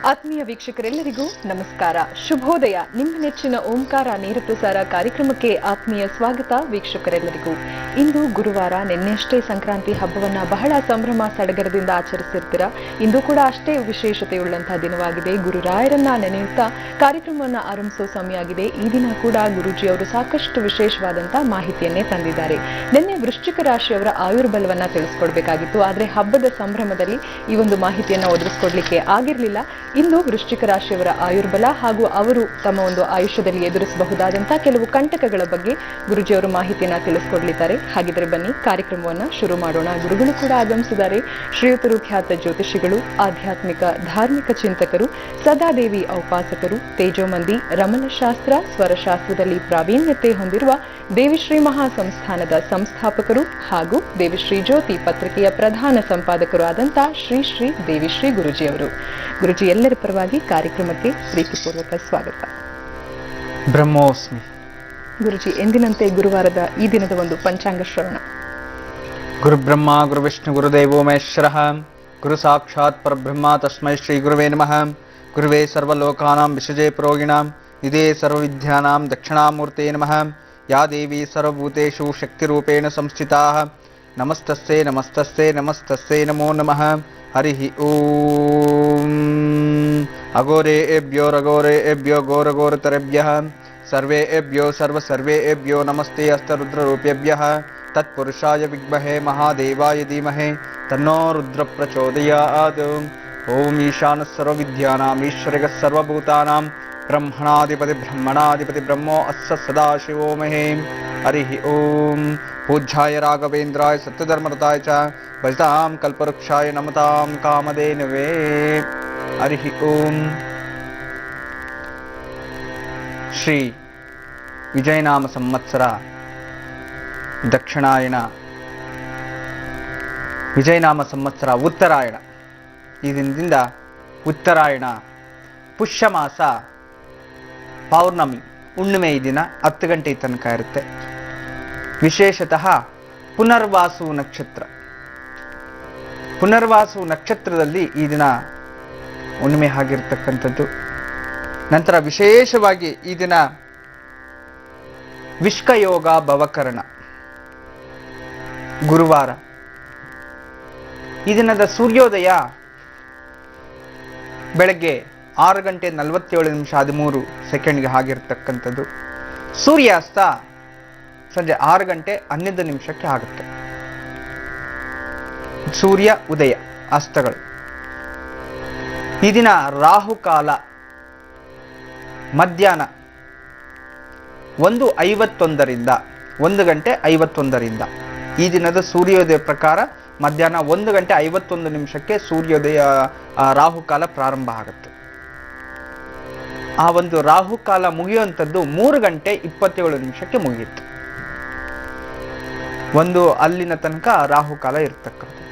ಆತ್ಮೀಯ ವೀಕ್ಷಕರೆಲ್ಲರಿಗೂ ನಮಸ್ಕಾರ, ಶುಭೋದಯ. ನಿಮ್ಮ ನೆಚ್ಚಿನ ಓಂಕಾರ ನೇರ ಪ್ರಸಾರ ಕಾರ್ಯಕ್ರಮಕ್ಕೆ ಆತ್ಮೀಯ ಸ್ವಾಗತ. ವೀಕ್ಷಕರೆಲ್ಲರಿಗೂ ಇಂದು ಗುರುವಾರ. ನಿನ್ನೆಯಷ್ಟೇ ಸಂಕ್ರಾಂತಿ ಹಬ್ಬವನ್ನ ಬಹಳ ಸಂಭ್ರಮ ಸಡಗರದಿಂದ ಆಚರಿಸಿರ್ತೀರಾ. ಇಂದು ಕೂಡ ಅಷ್ಟೇ ವಿಶೇಷತೆಯುಳ್ಳಂತಹ ದಿನವಾಗಿದೆ. ಗುರುರಾಯರನ್ನ ನೆನೆಯುತ್ತಾ ಕಾರ್ಯಕ್ರಮವನ್ನು ಆರಂಭಿಸುವ ಸಮಯ ಆಗಿದೆ. ಈ ದಿನ ಕೂಡ ಗುರೂಜಿ ಅವರು ಸಾಕಷ್ಟು ವಿಶೇಷವಾದಂತಹ ಮಾಹಿತಿಯನ್ನೇ ತಂದಿದ್ದಾರೆ. ನಿನ್ನೆ ವೃಶ್ಚಿಕ ರಾಶಿಯವರ ಆಯುರ್ಬಲವನ್ನ ತಿಳಿಸ್ಕೊಡ್ಬೇಕಾಗಿತ್ತು, ಆದ್ರೆ ಹಬ್ಬದ ಸಂಭ್ರಮದಲ್ಲಿ ಈ ಒಂದು ಮಾಹಿತಿಯನ್ನ ಒದಗಿಸ್ಕೊಡ್ಲಿಕ್ಕೆ ಆಗಿರ್ಲಿಲ್ಲ. ಇಂದು ವೃಶ್ಚಿಕ ರಾಶಿಯವರ ಆಯುರ್ಬಲ ಹಾಗೂ ಅವರು ತಮ್ಮ ಒಂದು ಆಯುಷ್ಯದಲ್ಲಿ ಎದುರಿಸಬಹುದಾದಂತಹ ಕೆಲವು ಕಂಟಕಗಳ ಬಗ್ಗೆ ಗುರುಜಿ ಅವರು ಮಾಹಿತಿಯನ್ನ ತಿಳಿಸ್ಕೊಡ್ಲಿದ್ದಾರೆ. ಹಾಗಿದ್ರೆ ಬನ್ನಿ ಕಾರ್ಯಕ್ರಮವನ್ನ ಶುರು ಮಾಡೋಣ. ಗುರುಗಳು ಕೂಡ ಆಗಮಿಸಿದ್ದಾರೆ. ಶ್ರೀಯುತರು ಖ್ಯಾತ ಜ್ಯೋತಿಷಿಗಳು, ಆಧ್ಯಾತ್ಮಿಕ ಧಾರ್ಮಿಕ ಚಿಂತಕರು, ಸದಾದೇವಿ ಔಪಾಸಕರು, ತೇಜೋಮಂದಿ ರಮಣಶಾಸ್ತ್ರ ಸ್ವರಶಾಸ್ತ್ರದಲ್ಲಿ ಪ್ರಾವೀಣ್ಯತೆ ಹೊಂದಿರುವ ದೇವಿಶ್ರೀ ಮಹಾ ಸಂಸ್ಥಾನದ ಸಂಸ್ಥಾಪಕರು ಹಾಗೂ ದೇವಿಶ್ರೀ ಜ್ಯೋತಿ ಪತ್ರಿಕೆಯ ಪ್ರಧಾನ ಸಂಪಾದಕರು ಆದಂತಹ ಶ್ರೀ ಶ್ರೀ ದೇವಿಶ್ರೀ ಗುರುಜಿಯವರು. ಗುರುಜಿ, ಎಲ್ಲರ ಪರವಾಗಿ ಕಾರ್ಯಕ್ರಮಕ್ಕೆ ಪ್ರೀತಿಪೂರ್ವಕ ಸ್ವಾಗತ. ಬ್ರಹ್ಮೋಸ್ಮಿ. ಗುರುಜಿ, ಎಂದಿನಂತೆ ಗುರುವಾರದ ಈ ದಿನದ ಒಂದು ಪಂಚಾಂಗ ಶ್ರವಣ. ಗುರು ಬ್ರಹ್ಮ ಗುರು ವಿಷ್ಣು ಗುರುದೇವೋ ಮಹೇಶ್ವರಃ, ಗುರು ಸಾಕ್ಷಾತ್ ಪರಬ್ರಹ್ಮ ತಸ್ಮೈ ಶ್ರೀ ಗುರುವೇ ನಮಃ. ಗುರುವೇ ಸರ್ವಲೋಕಾನಾಂ ವಿಷಜೇ ಪ್ರೋಗಿಣಾಂ ಇದೇ ಸರ್ವವಿದ್ಯಾನಾಂ ದಕ್ಷಿಣಾಮೂರ್ತೆ ನಮಃ. ಯಾ ದೇವಿ ಸರ್ವಭೂತೇಷು ಶಕ್ತಿರೂಪೇಣ ಸಂಸ್ಥಿತಾಃ. ನಮಸ್ತಸ್ಸೇ ನಮಸ್ತಸ್ಸೇ ನಮಸ್ತಸ್ಸೇ ನಮೋ ನಮಃ. ಹರಿ ಓಂ. ಅಘೋರೇಭ್ಯೋ ರಘೋರೇಭ್ಯೋ ಘೋರಘೋರತರೇಭ್ಯಃ ಸರ್ವೇಭ್ಯೋ ಸರ್ವೇಭ್ಯೋ ನಮಸ್ತೆ ಹಸ್ತರುದ್ರರೂಪೇಭ್ಯಃ. ತತ್ಪುರುಷಾಯ ವಿದ್ಮಹೇ ಮಹಾದೇವಾಯ ಧೀಮಹಿ ತನ್ನೋ ರುದ್ರ ಪ್ರಚೋದಯಾತ್. ಓಂ ಈಶಾನಃ ಸರ್ವವಿದ್ಯಾನಾಂ ಈಶ್ವರಃ ಸರ್ವಭೂತಾನಾಂ ಬ್ರಹ್ಮಣಾಧಿಪತಿ ಬ್ರಹ್ಮೋ ಅಸ್ಸ ಸದಾಶಿವೋ ಮಹೇ. ಹರಿ ಓಂ. ಪೂಜ್ಯಾಯ ರಾಘವೇಂದ್ರಾಯ ಸತ್ಯಧರ್ಮರತಾಯ ಚ ಭಜತಾಂ ಕಲ್ಪವೃಕ್ಷಾಯ ನಮತಾಂ ಕಾಮಧೇನವೇ. ಹರಿ ಓಂ. ಶ್ರೀ ವಿಜಯನಾಮ ಸಂವತ್ಸರ ದಕ್ಷಿಣಾಯಣ, ವಿಜಯನಾಮ ಸಂವತ್ಸರ ಉತ್ತರಾಯಣ. ಈ ದಿನದಿಂದ ಉತ್ತರಾಯಣ ಪುಷ್ಯ ಮಾಸ ಪೌರ್ಣಮಿ ಹುಣ್ಣಿಮೆ ಈ ದಿನ 10 ಗಂಟೆ ತನಕ ಇರುತ್ತೆ. ವಿಶೇಷತಃ ಪುನರ್ವಾಸು ನಕ್ಷತ್ರ. ಪುನರ್ವಾಸು ನಕ್ಷತ್ರದಲ್ಲಿ ಈ ದಿನ ಹುಣ್ಣಿಮೆ ಆಗಿರ್ತಕ್ಕಂಥದ್ದು. ನಂತರ ವಿಶೇಷವಾಗಿ ಈ ದಿನ ವಿಷ್ಕಯೋಗ ಭವಕರಣ ಗುರುವಾರ. ಈ ದಿನದ ಸೂರ್ಯೋದಯ ಬೆಳಗ್ಗೆ 6 ಗಂಟೆ 47 ನಿಮಿಷ 13 ಆಗಿರ್ತಕ್ಕಂಥದ್ದು. ಸೂರ್ಯಾಸ್ತ ಸಂಜೆ 6 ಗಂಟೆ 11 ನಿಮಿಷಕ್ಕೆ ಆಗುತ್ತೆ. ಸೂರ್ಯ ಉದಯ ಅಸ್ತಗಳು. ಈ ದಿನ ರಾಹುಕಾಲ ಮಧ್ಯಾಹ್ನ 1:51 1 ಗಂಟೆ 51. ಈ ದಿನದ ಸೂರ್ಯೋದಯ ಪ್ರಕಾರ ಮಧ್ಯಾಹ್ನ 1 ಗಂಟೆ 51 ನಿಮಿಷಕ್ಕೆ ಸೂರ್ಯೋದಯ ರಾಹುಕಾಲ ಪ್ರಾರಂಭ ಆಗುತ್ತೆ. ಆ ಒಂದು ರಾಹುಕಾಲ ಮುಗಿಯುವಂಥದ್ದು 3 ಗಂಟೆ 27 ನಿಮಿಷಕ್ಕೆ ಮುಗಿಯುತ್ತೆ. ಒಂದು ಅಲ್ಲಿನ ತನಕ ರಾಹುಕಾಲ ಇರ್ತಕ್ಕಂಥದ್ದು.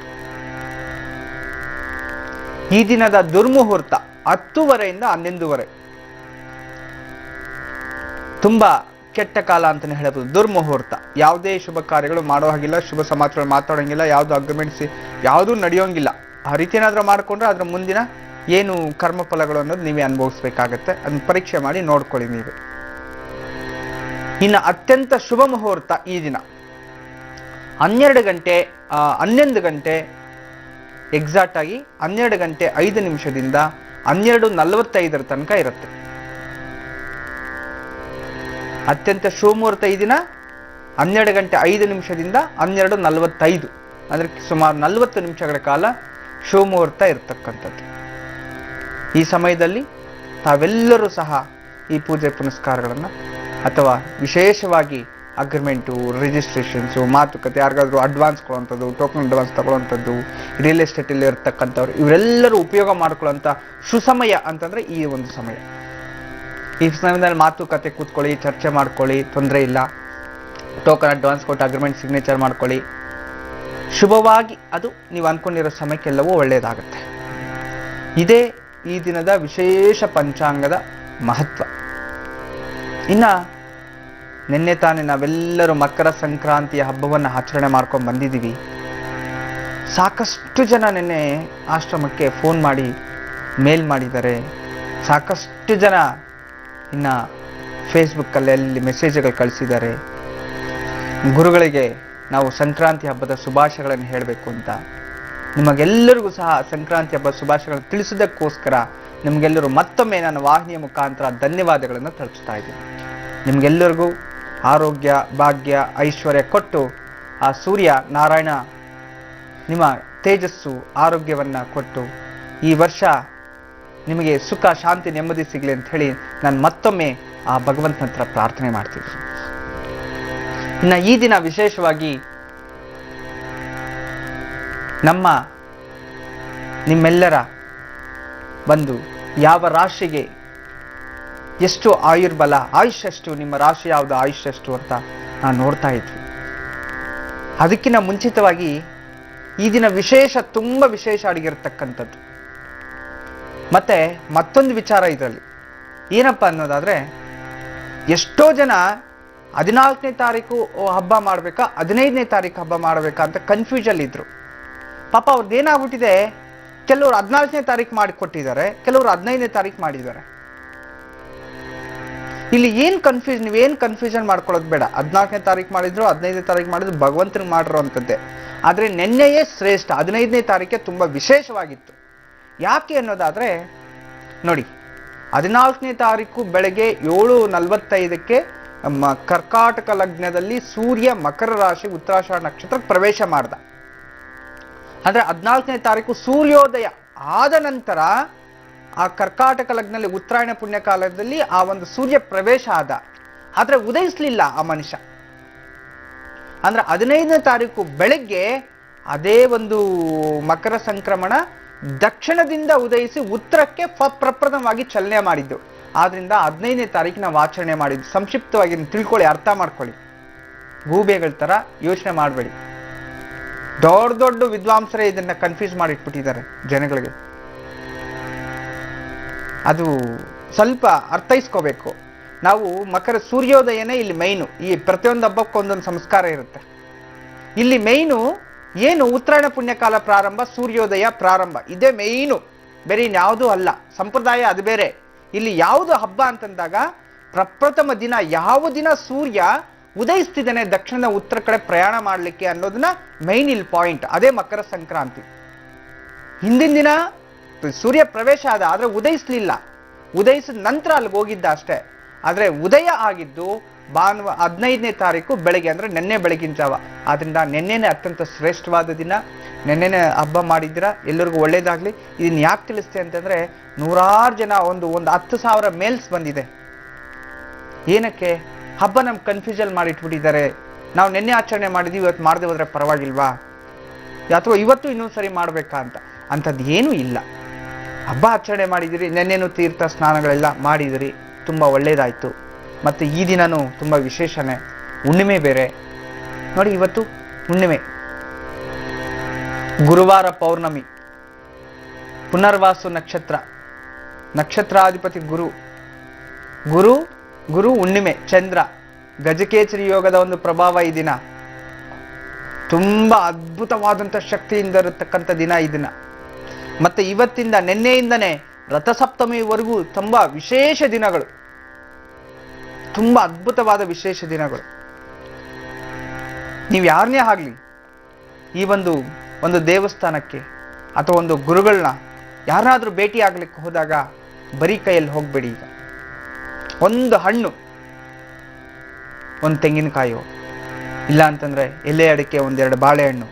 ಈ ದಿನದ ದುರ್ಮುಹೂರ್ತ 10:30 11:00. ತುಂಬಾ ಕೆಟ್ಟ ಕಾಲ ಅಂತಾನೆ ಹೇಳಬಹುದು. ದುರ್ಮುಹೂರ್ತ. ಯಾವುದೇ ಶುಭ ಕಾರ್ಯಗಳು ಮಾಡೋ ಹಾಗಿಲ್ಲ, ಶುಭ ಸಮಾಚಾರ ಮಾತಾಡೋಂಗಿಲ್ಲ, ಯಾವುದು ಅಗ್ರಿಮೆಂಟ್ಸ್ ಯಾವುದೂ ನಡೆಯೋಂಗಿಲ್ಲ. ಆ ರೀತಿ ಏನಾದ್ರೂ ಮಾಡ್ಕೊಂಡ್ರೆ ಅದ್ರ ಮುಂದಿನ ಏನು ಕರ್ಮಫಲಗಳು ಅನ್ನೋದು ನೀವೇ ಅನುಭವಿಸ್ಬೇಕಾಗತ್ತೆ. ಅದನ್ನ ಪರೀಕ್ಷೆ ಮಾಡಿ ನೋಡ್ಕೊಳ್ಳಿ ನೀವೇ. ಇನ್ನು ಅತ್ಯಂತ ಶುಭ ಮುಹೂರ್ತ ಈ ದಿನ 11 ಗಂಟೆ ಎಕ್ಸಾಕ್ಟ್ ಆಗಿ 12 ಗಂಟೆ 5 ನಿಮಿಷದಿಂದ 12:45 ತನಕ ಇರುತ್ತೆ. ಅತ್ಯಂತ ಶುಭ ಮುಹೂರ್ತ ಈ ದಿನ 12 ಗಂಟೆ 5 ನಿಮಿಷದಿಂದ 12:45, ಅಂದ್ರೆ ಸುಮಾರು 40 ನಿಮಿಷಗಳ ಕಾಲ ಶುಭ ಮುಹೂರ್ತ ಇರತಕ್ಕಂಥದ್ದು. ಈ ಸಮಯದಲ್ಲಿ ತಾವೆಲ್ಲರೂ ಸಹ ಈ ಪೂಜೆ ಪುನಸ್ಕಾರಗಳನ್ನು ಅಥವಾ ವಿಶೇಷವಾಗಿ ಅಗ್ರಿಮೆಂಟು, ರಿಜಿಸ್ಟ್ರೇಷನ್ಸು, ಮಾತುಕತೆ, ಯಾರಿಗಾದ್ರೂ ಅಡ್ವಾನ್ಸ್ ಕೊಡುವಂಥದ್ದು, ಟೋಕನ್ ಅಡ್ವಾನ್ಸ್ ತಗೊಳ್ಳುವಂಥದ್ದು, ರಿಯಲ್ ಎಸ್ಟೇಟಲ್ಲಿ ಇರ್ತಕ್ಕಂಥವ್ರು ಇವರೆಲ್ಲರೂ ಉಪಯೋಗ ಮಾಡ್ಕೊಳ್ಳೋಂಥ ಸುಸಮಯ ಅಂತಂದರೆ ಈ ಒಂದು ಸಮಯ. ಈ ಸಮಯದಲ್ಲಿ ಮಾತುಕತೆ ಕೂತ್ಕೊಳ್ಳಿ, ಚರ್ಚೆ ಮಾಡ್ಕೊಳ್ಳಿ, ತೊಂದರೆ ಇಲ್ಲ. ಟೋಕನ್ ಅಡ್ವಾನ್ಸ್ ಕೊಟ್ಟು ಅಗ್ರಿಮೆಂಟ್ ಸಿಗ್ನೇಚರ್ ಮಾಡ್ಕೊಳ್ಳಿ. ಶುಭವಾಗಿ ಅದು ನೀವು ಅಂದ್ಕೊಂಡಿರೋ ಸಮಯಕ್ಕೆಲ್ಲವೂ ಒಳ್ಳೆಯದಾಗುತ್ತೆ. ಇದೇ ಈ ದಿನದ ವಿಶೇಷ ಪಂಚಾಂಗದ ಮಹತ್ವ. ಇನ್ನು ನಿನ್ನೆ ತಾನೇ ನಾವೆಲ್ಲರೂ ಮಕರ ಸಂಕ್ರಾಂತಿಯ ಹಬ್ಬವನ್ನು ಆಚರಣೆ ಮಾಡ್ಕೊಂಡು ಬಂದಿದ್ದೀವಿ. ಸಾಕಷ್ಟು ಜನ ನಿನ್ನೆ ಆಶ್ರಮಕ್ಕೆ ಫೋನ್ ಮಾಡಿ ಮೇಲ್ ಮಾಡಿದ್ದಾರೆ, ಸಾಕಷ್ಟು ಜನ ಇನ್ನು ಫೇಸ್ಬುಕ್ಕಲ್ಲಿ ಅಲ್ಲಿ ಮೆಸೇಜ್ಗಳು ಕಳಿಸಿದ್ದಾರೆ. ಗುರುಗಳಿಗೆ ನಾವು ಸಂಕ್ರಾಂತಿ ಹಬ್ಬದ ಶುಭಾಶಯಗಳನ್ನು ಹೇಳಬೇಕು ಅಂತ. ನಿಮಗೆಲ್ಲರಿಗೂ ಸಹ ಸಂಕ್ರಾಂತಿ ಹಬ್ಬದ ಶುಭಾಶಯಗಳನ್ನು ತಿಳಿಸೋದಕ್ಕೋಸ್ಕರ ನಿಮಗೆಲ್ಲರೂ ಮತ್ತೊಮ್ಮೆ ನನ್ನ ವಾಹಿನಿಯ ಮುಖಾಂತರ ಧನ್ಯವಾದಗಳನ್ನು ತಲುಪಿಸ್ತಾ ಇದ್ದೀನಿ. ನಿಮಗೆಲ್ಲರಿಗೂ ಆರೋಗ್ಯ, ಭಾಗ್ಯ, ಐಶ್ವರ್ಯ ಕೊಟ್ಟು ಆ ಸೂರ್ಯ ನಾರಾಯಣ ನಿಮ್ಮ ತೇಜಸ್ಸು, ಆರೋಗ್ಯವನ್ನು ಕೊಟ್ಟು ಈ ವರ್ಷ ನಿಮಗೆ ಸುಖ, ಶಾಂತಿ, ನೆಮ್ಮದಿ ಸಿಗಲಿ ಅಂತ ಹೇಳಿ ನಾನು ಮತ್ತೊಮ್ಮೆ ಆ ಭಗವಂತನ ಹತ್ರ ಪ್ರಾರ್ಥನೆ ಮಾಡ್ತೀನಿ. ಇನ್ನು ಈ ದಿನ ವಿಶೇಷವಾಗಿ ನಿಮ್ಮೆಲ್ಲರ ಬಂದು ಯಾವ ರಾಶಿಗೆ ಎಷ್ಟು ಆಯುರ್ಬಲ, ಆಯುಷ್ ಎಷ್ಟು, ನಿಮ್ಮ ರಾಶಿ ಯಾವುದು, ಆಯುಷ್ ಎಷ್ಟು ಅಂತ ನಾವು ನೋಡ್ತಾ ಇದ್ವಿ. ಅದಕ್ಕಿಂತ ಮುಂಚಿತವಾಗಿ ಈ ದಿನ ವಿಶೇಷ, ತುಂಬ ವಿಶೇಷ ಆಗಿರತಕ್ಕಂಥದ್ದು. ಮತ್ತೆ ಮತ್ತೊಂದು ವಿಚಾರ ಇದರಲ್ಲಿ ಏನಪ್ಪ ಅನ್ನೋದಾದ್ರೆ, ಎಷ್ಟೋ ಜನ 14ನೇ ತಾರೀಕು ಹಬ್ಬ ಮಾಡಬೇಕಾ, 15ನೇ ತಾರೀಕು ಹಬ್ಬ ಮಾಡಬೇಕಾ ಅಂತ ಕನ್ಫ್ಯೂಷನ್ ಇದ್ರು. ಪಾಪ ಅವ್ರದ್ದು ಏನಾಗ್ಬಿಟ್ಟಿದೆ, ಕೆಲವರು 14ನೇ ತಾರೀಕು ಮಾಡಿಕೊಟ್ಟಿದ್ದಾರೆ, ಕೆಲವರು 15ನೇ ತಾರೀಕು ಮಾಡಿದ್ದಾರೆ. ಇಲ್ಲಿ ನೀವೇನು ಕನ್ಫ್ಯೂಷನ್ ಮಾಡ್ಕೊಳ್ಳೋದು ಬೇಡ. 14ನೇ ತಾರೀಕು ಮಾಡಿದ್ರು, 15ನೇ ತಾರೀಕು ಮಾಡಿದ್ರು, ಭಗವಂತನಿಗೆ ಮಾಡಿರೋ ಅಂಥದ್ದೇ. ಆದರೆ ನಿನ್ನೆಯೇ ಶ್ರೇಷ್ಠ, 15ನೇ ತಾರೀಕೆ ತುಂಬ ವಿಶೇಷವಾಗಿತ್ತು. ಯಾಕೆ ಅನ್ನೋದಾದ್ರೆ ನೋಡಿ, 14ನೇ ತಾರೀಕು ಬೆಳಗ್ಗೆ 7:45ಕ್ಕೆ ಕರ್ಕಾಟಕ ಲಗ್ನದಲ್ಲಿ ಸೂರ್ಯ ಮಕರ ರಾಶಿ ಉತ್ತರಾಷಾಢ ನಕ್ಷತ್ರಕ್ಕೆ ಪ್ರವೇಶ ಮಾಡ್ದ. ಅಂದ್ರೆ 14ನೇ ತಾರೀಕು ಸೂರ್ಯೋದಯ ಆದ ನಂತರ ಆ ಕರ್ಕಾಟಕ ಲಗ್ನದಲ್ಲಿ ಉತ್ತರಾಯಣ ಪುಣ್ಯಕಾಲದಲ್ಲಿ ಆ ಒಂದು ಸೂರ್ಯ ಪ್ರವೇಶ ಆದ. ಆದ್ರೆ ಉದಯಿಸ್ಲಿಲ್ಲ ಆ ಮನುಷ್ಯ. ಅಂದ್ರೆ 15ನೇ ತಾರೀಕು ಬೆಳಗ್ಗೆ ಅದೇ ಒಂದು ಮಕರ ಸಂಕ್ರಮಣ ದಕ್ಷಿಣದಿಂದ ಉದಯಿಸಿ ಉತ್ತರಕ್ಕೆ ಪ್ರಪ್ರಥಮವಾಗಿ ಚಲನೆ ಮಾಡಿದ್ದು. ಆದ್ರಿಂದ 15ನೇ ತಾರೀಕು ನಾವು ಆಚರಣೆ ಮಾಡಿದ್ದು. ಸಂಕ್ಷಿಪ್ತವಾಗಿ ತಿಳ್ಕೊಳ್ಳಿ, ಅರ್ಥ ಮಾಡ್ಕೊಳ್ಳಿ. ಗೂಬೆಗಳ ತರ ಯೋಚನೆ ಮಾಡಬೇಡಿ. ದೊಡ್ಡ ದೊಡ್ಡ ವಿದ್ವಾಂಸರೇ ಇದನ್ನ ಕನ್ಫ್ಯೂಸ್ ಮಾಡಿಟ್ಬಿಟ್ಟಿದ್ದಾರೆ ಜನಗಳಿಗೆ. ಅದು ಸ್ವಲ್ಪ ಅರ್ಥೈಸ್ಕೋಬೇಕು. ನಾವು ಮಕರ ಸೂರ್ಯೋದಯನೇ ಇಲ್ಲಿ ಮೈನು. ಈ ಪ್ರತಿಯೊಂದು ಹಬ್ಬಕ್ಕೂ ಒಂದೊಂದು ಸಂಸ್ಕಾರ ಇರುತ್ತೆ. ಇಲ್ಲಿ ಮೈನು ಏನು, ಉತ್ತರಾಯಣ ಪುಣ್ಯಕಾಲ ಪ್ರಾರಂಭ, ಸೂರ್ಯೋದಯ ಪ್ರಾರಂಭ, ಇದೇ ಮೈನು, ಬೇರೆ ಇನ್ಯಾವುದೂ ಅಲ್ಲ. ಸಂಪ್ರದಾಯ ಅದು ಬೇರೆ. ಇಲ್ಲಿ ಯಾವುದು ಹಬ್ಬ ಅಂತಂದಾಗ ಪ್ರಪ್ರಥಮ ದಿನ, ಯಾವ ದಿನ ಸೂರ್ಯ ಉದಯಿಸ್ತಿದ್ದಾನೆ ದಕ್ಷಿಣದ ಉತ್ತರ ಕಡೆ ಪ್ರಯಾಣ ಮಾಡಲಿಕ್ಕೆ ಅನ್ನೋದನ್ನ ಮೈನ್ ಇಲ್ಲಿ ಪಾಯಿಂಟ್. ಅದೇ ಮಕರ ಸಂಕ್ರಾಂತಿ. ಹಿಂದಿನ ದಿನ ಸೂರ್ಯ ಪ್ರವೇಶ ಆದ, ಆದ್ರೆ ಉದಯಿಸ್ಲಿಲ್ಲ. ಉದಯಿಸಿದ ನಂತರ ಅಲ್ಲಿಗೆ ಹೋಗಿದ್ದ ಅಷ್ಟೇ. ಆದ್ರೆ ಉದಯ ಆಗಿದ್ದು 15ನೇ ತಾರೀಕು ಬೆಳಗ್ಗೆ, ಅಂದ್ರೆ ನಿನ್ನೆ ಬೆಳಗಿನ ಜಾವ. ಆದ್ರಿಂದ ನಿನ್ನೆನೆ ಅತ್ಯಂತ ಶ್ರೇಷ್ಠವಾದ ದಿನ. ನಿನ್ನೆನೆ ಹಬ್ಬ ಮಾಡಿದ್ರ, ಎಲ್ಲರಿಗೂ ಒಳ್ಳೇದಾಗ್ಲಿ. ಇದನ್ನ ಯಾಕೆ ತಿಳಿಸ್ತೆ ಅಂತಂದ್ರೆ, ನೂರಾರು ಜನ ಒಂದು 10,000 ಮೇಲ್ಸ್ ಬಂದಿದೆ. ಏನಕ್ಕೆ? ಹಬ್ಬ ನಮ್ಗೆ ಕನ್ಫ್ಯೂಷನ್ ಮಾಡಿಟ್ಬಿಟ್ಟಿದ್ದಾರೆ. ನಾವು ನಿನ್ನೆ ಆಚರಣೆ ಮಾಡಿದ್ವಿ, ಇವತ್ತು ಮಾಡದೆ ಹೋದ್ರೆ ಪರವಾಗಿಲ್ವಾ, ಅಥವಾ ಇವತ್ತು ಇನ್ನೊಂದ್ಸರಿ ಮಾಡ್ಬೇಕಾ ಅಂತ. ಅಂಥದ್ದು ಏನೂ ಇಲ್ಲ. ಹಬ್ಬ ಆಚರಣೆ ಮಾಡಿದಿರಿ, ನೆನ್ನೆನೂ ತೀರ್ಥ ಸ್ನಾನಗಳೆಲ್ಲ ಮಾಡಿದಿರಿ, ತುಂಬ ಒಳ್ಳೇದಾಯ್ತು. ಮತ್ತು ಈ ದಿನನೂ ತುಂಬ ವಿಶೇಷನೇ. ಹುಣ್ಣಿಮೆ ಬೇರೆ ನೋಡಿ, ಇವತ್ತು ಹುಣ್ಣಿಮೆ, ಗುರುವಾರ ಪೌರ್ಣಮಿ, ಪುನರ್ವಾಸು ನಕ್ಷತ್ರ, ನಕ್ಷತ್ರಾಧಿಪತಿ ಗುರು, ಗುರು ಹುಣ್ಣಿಮೆ, ಚಂದ್ರ, ಗಜಕೇಸರಿ ಯೋಗದ ಒಂದು ಪ್ರಭಾವ ಈ ದಿನ. ತುಂಬಾ ಅದ್ಭುತವಾದಂಥ ಶಕ್ತಿಯಿಂದ ಇರತಕ್ಕಂಥ ದಿನ ಈ ದಿನ. ಮತ್ತೆ ಇವತ್ತಿಂದ, ನಿನ್ನೆಯಿಂದನೇ ರಥಸಪ್ತಮಿವರೆಗೂ ತುಂಬಾ ವಿಶೇಷ ದಿನಗಳು, ತುಂಬಾ ಅದ್ಭುತವಾದ ವಿಶೇಷ ದಿನಗಳು. ನೀವು ಯಾರನ್ನೇ ಆಗ್ಲಿ, ಈ ಒಂದು ದೇವಸ್ಥಾನಕ್ಕೆ ಅಥವಾ ಒಂದು ಗುರುಗಳನ್ನ ಯಾರನ್ನಾದ್ರೂ ಭೇಟಿ ಆಗ್ಲಿಕ್ಕೆ ಹೋದಾಗ ಬರೀ ಕೈಯಲ್ಲಿ ಹೋಗ್ಬೇಡಿ. ಈಗ ಒಂದು ಹಣ್ಣು, ಒಂದು ತೆಂಗಿನಕಾಯೋ, ಇಲ್ಲ ಅಂತಂದ್ರೆ ಎಲೆ ಅಡಿಕೆ, 1-2 ಬಾಳೆಹಣ್ಣು,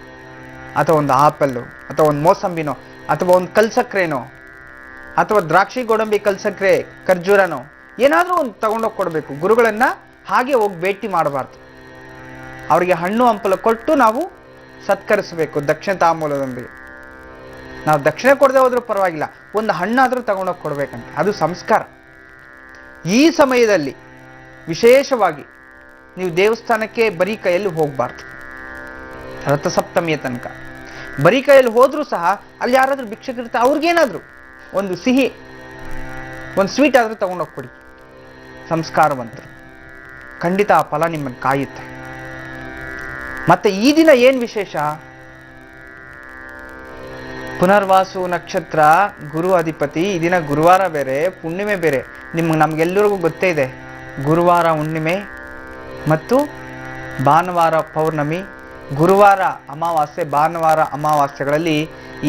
ಅಥವಾ ಒಂದು ಆಪಲ್ಲು, ಅಥವಾ ಒಂದು ಮೋಸಂಬಿನೋ, ಅಥವಾ ಒಂದು ಕಲ್ಸಕ್ರೆನೋ, ಅಥವಾ ದ್ರಾಕ್ಷಿ ಗೋಡಂಬಿ ಕಲ್ಸಕ್ರೆ, ಖರ್ಜೂರನೋ, ಏನಾದ್ರೂ ಒಂದು ತಗೊಂಡೋಗಿ ಕೊಡ್ಬೇಕು. ಗುರುಗಳನ್ನ ಹಾಗೆ ಹೋಗಿ ಭೇಟಿ ಮಾಡಬಾರ್ದು. ಅವರಿಗೆ ಹಣ್ಣು ಹಂಪಲು ಕೊಟ್ಟು ನಾವು ಸತ್ಕರಿಸಬೇಕು. ದಕ್ಷಿಣ ತಾಂಬೂಲದೊಂದಿಗೆ ನಾವು ದಕ್ಷಿಣ ಕೊಡದೆ ಹೋದ್ರೂ ಪರವಾಗಿಲ್ಲ, ಒಂದು ಹಣ್ಣಾದ್ರೂ ತಗೊಂಡೋಗಿ ಕೊಡ್ಬೇಕಂತ. ಅದು ಸಂಸ್ಕಾರ. ಈ ಸಮಯದಲ್ಲಿ ವಿಶೇಷವಾಗಿ ನೀವು ದೇವಸ್ಥಾನಕ್ಕೆ ಬರೀ ಕೈಯಲ್ಲಿ ಹೋಗ್ಬಾರ್ದು. ರಥಸಪ್ತಮಿಯ ತನಕ ಬರೀ ಕೈಯಲ್ಲಿ ಹೋದ್ರೂ ಸಹ ಅಲ್ಲಿ ಯಾರಾದ್ರೂ ಭಿಕ್ಷಕರಿರ್ತಾರೆ, ಅವ್ರಿಗೇನಾದ್ರು ಒಂದು ಸಿಹಿ, ಒಂದು ಸ್ವೀಟ್ ಆದ್ರೂ ತಗೊಂಡೋಗಿ ಕೊಡಿ. ಸಂಸ್ಕಾರವಂತರು, ಖಂಡಿತ ಆ ಫಲ ನಿಮ್ಮನ್ನು ಕಾಯುತ್ತೆ. ಮತ್ತೆ ಈ ದಿನ ಏನ್ ವಿಶೇಷ, ಪುನರ್ವಾಸು ನಕ್ಷತ್ರ ಗುರು ಅಧಿಪತಿ. ಈ ದಿನ ಗುರುವಾರ ಬೇರೆ, ಹುಣ್ಣಿಮೆ ಬೇರೆ. ನಮ್ಗೆಲ್ಲರಿಗೂ ಗೊತ್ತೇ ಇದೆ, ಗುರುವಾರ ಹುಣ್ಣಿಮೆ ಮತ್ತು ಭಾನುವಾರ ಪೌರ್ಣಮಿ, ಗುರುವಾರ ಅಮಾವಾಸ್ಯೆ, ಭಾನುವಾರ ಅಮಾವಾಸ್ಯೆಗಳಲ್ಲಿ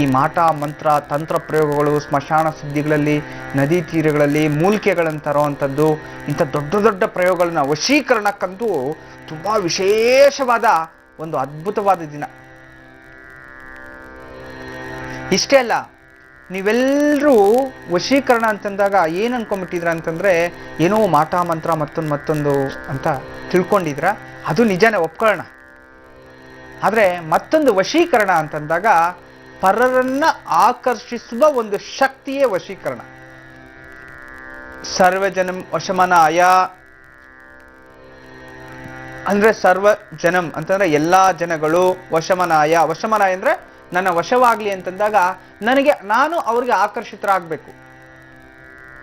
ಈ ಮಾಟ ಮಂತ್ರ ತಂತ್ರ ಪ್ರಯೋಗಗಳು, ಸ್ಮಶಾನ ಸುದ್ದಿಗಳಲ್ಲಿ, ನದಿ ತೀರಗಳಲ್ಲಿ ಮೂಲಿಕೆಗಳನ್ನು ತರುವಂಥದ್ದು, ಇಂಥ ದೊಡ್ಡ ದೊಡ್ಡ ಪ್ರಯೋಗಗಳನ್ನ ವಶೀಕರಣಕ್ಕಂತೂ ತುಂಬ ವಿಶೇಷವಾದ ಒಂದು ಅದ್ಭುತವಾದ ದಿನ. ಇಷ್ಟೇ ಅಲ್ಲ, ನೀವೆಲ್ಲರೂ ವಶೀಕರಣ ಅಂತಂದಾಗ ಏನು ಅನ್ಕೊಂಡ್ಬಿಟ್ಟಿದ್ರ ಅಂತಂದ್ರೆ ಏನೋ ಮಾಟ ಮಂತ್ರ ಮತ್ತೊಂದು ಅಂತ ತಿಳ್ಕೊಂಡಿದ್ರ. ಅದು ನಿಜಾನೇ, ಒಪ್ಕೊಳ್ಳೋಣ. ಆದರೆ ಮತ್ತೊಂದು ವಶೀಕರಣ ಅಂತಂದಾಗ ಪರರನ್ನ ಆಕರ್ಷಿಸುವ ಒಂದು ಶಕ್ತಿಯೇ ವಶೀಕರಣ. ಸರ್ವಜನಂ ವಶಮನಾಯ ಅಂದ್ರೆ ಸರ್ವಜನಂ ಅಂತಂದ್ರೆ ಎಲ್ಲಾ ಜನಗಳು, ವಶಮನಾಯ, ವಶಮನಾಯ ಅಂದ್ರೆ ನನ್ನ ವಶವಾಗ್ಲಿ ಅಂತಂದಾಗ ನಾನು ಅವ್ರಿಗೆ ಆಕರ್ಷಿತರಾಗಬೇಕು,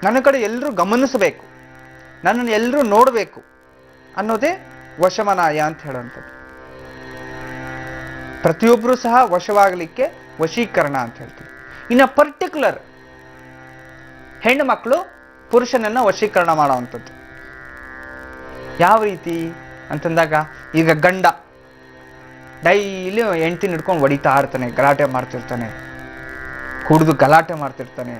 ನನ್ನ ಕಡೆ ಎಲ್ಲರೂ ಗಮನಿಸಬೇಕು, ನನ್ನನ್ನು ಎಲ್ಲರೂ ನೋಡಬೇಕು ಅನ್ನೋದೇ ವಶಮನಾಯ ಅಂತ ಹೇಳುವಂಥದ್ದು. ಪ್ರತಿಯೊಬ್ಬರೂ ಸಹ ವಶವಾಗಲಿಕ್ಕೆ ವಶೀಕರಣ ಅಂತ ಹೇಳ್ತೀವಿ. ಇನ್ನು ಪರ್ಟಿಕ್ಯುಲರ್ ಹೆಣ್ಣು ಮಕ್ಕಳು ಪುರುಷನನ್ನ ವಶೀಕರಣ ಮಾಡುವಂಥದ್ದು ಯಾವ ರೀತಿ ಅಂತಂದಾಗ, ಈಗ ಗಂಡ ಡೈಲಿ ಹೆಂಡ್ತಿನ ಹಿಡ್ಕೊಂಡು ಹೊಡಿತಾ ಇರ್ತಾನೆ, ಗಲಾಟೆ ಮಾಡ್ತಿರ್ತಾನೆ, ಕುಡಿದು ಗಲಾಟೆ ಮಾಡ್ತಿರ್ತಾನೆ,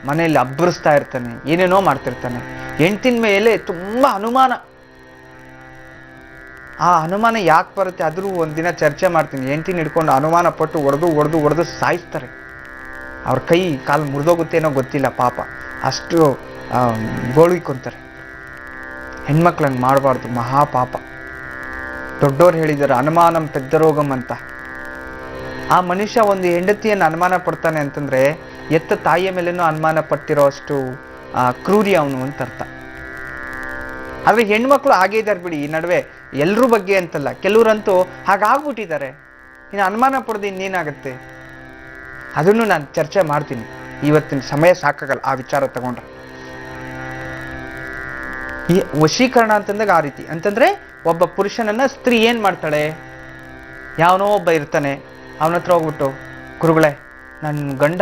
ಮನೆಯಲ್ಲಿ ಅಬ್ಬರಿಸ್ತಾ ಇರ್ತಾನೆ, ಏನೇನೋ ಮಾಡ್ತಿರ್ತಾನೆ. ಹೆಂಡ್ತಿನ ಮೇಲೆ ತುಂಬಾ ಅನುಮಾನ. ಆ ಅನುಮಾನ ಯಾಕೆ ಬರುತ್ತೆ ಆದ್ರೂ ಒಂದಿನ ಚರ್ಚೆ ಮಾಡ್ತೀನಿ. ಹೆಂಡ್ತಿನ ಹಿಡ್ಕೊಂಡು ಅನುಮಾನ ಪಟ್ಟು ಹೊಡೆದು ಸಾಯಿಸ್ತಾರೆ. ಅವ್ರ ಕೈ ಕಾಲು ಮುರಿದೋಗುತ್ತೇನೋ ಗೊತ್ತಿಲ್ಲ, ಪಾಪ ಅಷ್ಟು ಗೋಳಿಕೊಂತಾರೆ. ಹೆಣ್ಮಕ್ಳಂಗೆ ಮಾಡಬಾರ್ದು, ಮಹಾಪಾಪ. ದೊಡ್ಡೋರು ಹೇಳಿದ್ದಾರೆ ಅನುಮಾನಂ ಪೆದ್ದ ರೋಗಂ ಅಂತ. ಆ ಮನುಷ್ಯ ಒಂದು ಹೆಂಡತಿಯನ್ನು ಅನುಮಾನ ಪಡ್ತಾನೆ ಅಂತಂದ್ರೆ ಎತ್ತ ತಾಯಿಯ ಮೇಲೇನೂ ಅನುಮಾನ ಪಟ್ಟಿರೋ ಅಷ್ಟು ಕ್ರೂರಿ ಅವನು ಅಂತ ಅರ್ಥ. ಆದ್ರೆ ಹೆಣ್ಮಕ್ಳು ಹಾಗೇ ಇದ್ದಾರೆ ಬಿಡಿ. ಈ ನಡುವೆ ಎಲ್ರ ಬಗ್ಗೆ ಅಂತಲ್ಲ, ಕೆಲವರಂತೂ ಹಾಗಾಗ್ಬಿಟ್ಟಿದ್ದಾರೆ. ಇನ್ನು ಅನುಮಾನ ಪಡೆದು ಇನ್ನೇನಾಗುತ್ತೆ, ಅದನ್ನು ನಾನು ಚರ್ಚೆ ಮಾಡ್ತೀನಿ. ಇವತ್ತಿನ ಸಮಯ ಸಾಕಾಗಲ್ಲ ಆ ವಿಚಾರ ತಗೊಂಡ್ರೆ. ಈ ವಶೀಕರಣ ಅಂತಂದಾಗ ಆ ರೀತಿ ಅಂತಂದ್ರೆ, ಒಬ್ಬ ಪುರುಷನನ್ನ ಸ್ತ್ರೀ ಏನ್ ಮಾಡ್ತಾಳೆ, ಯಾವನೋ ಒಬ್ಬ ಇರ್ತಾನೆ, ಅವನ ಹತ್ರ ಹೋಗ್ಬಿಟ್ಟು, ಗುರುಗಳೇ ನನ್ನ ಗಂಡ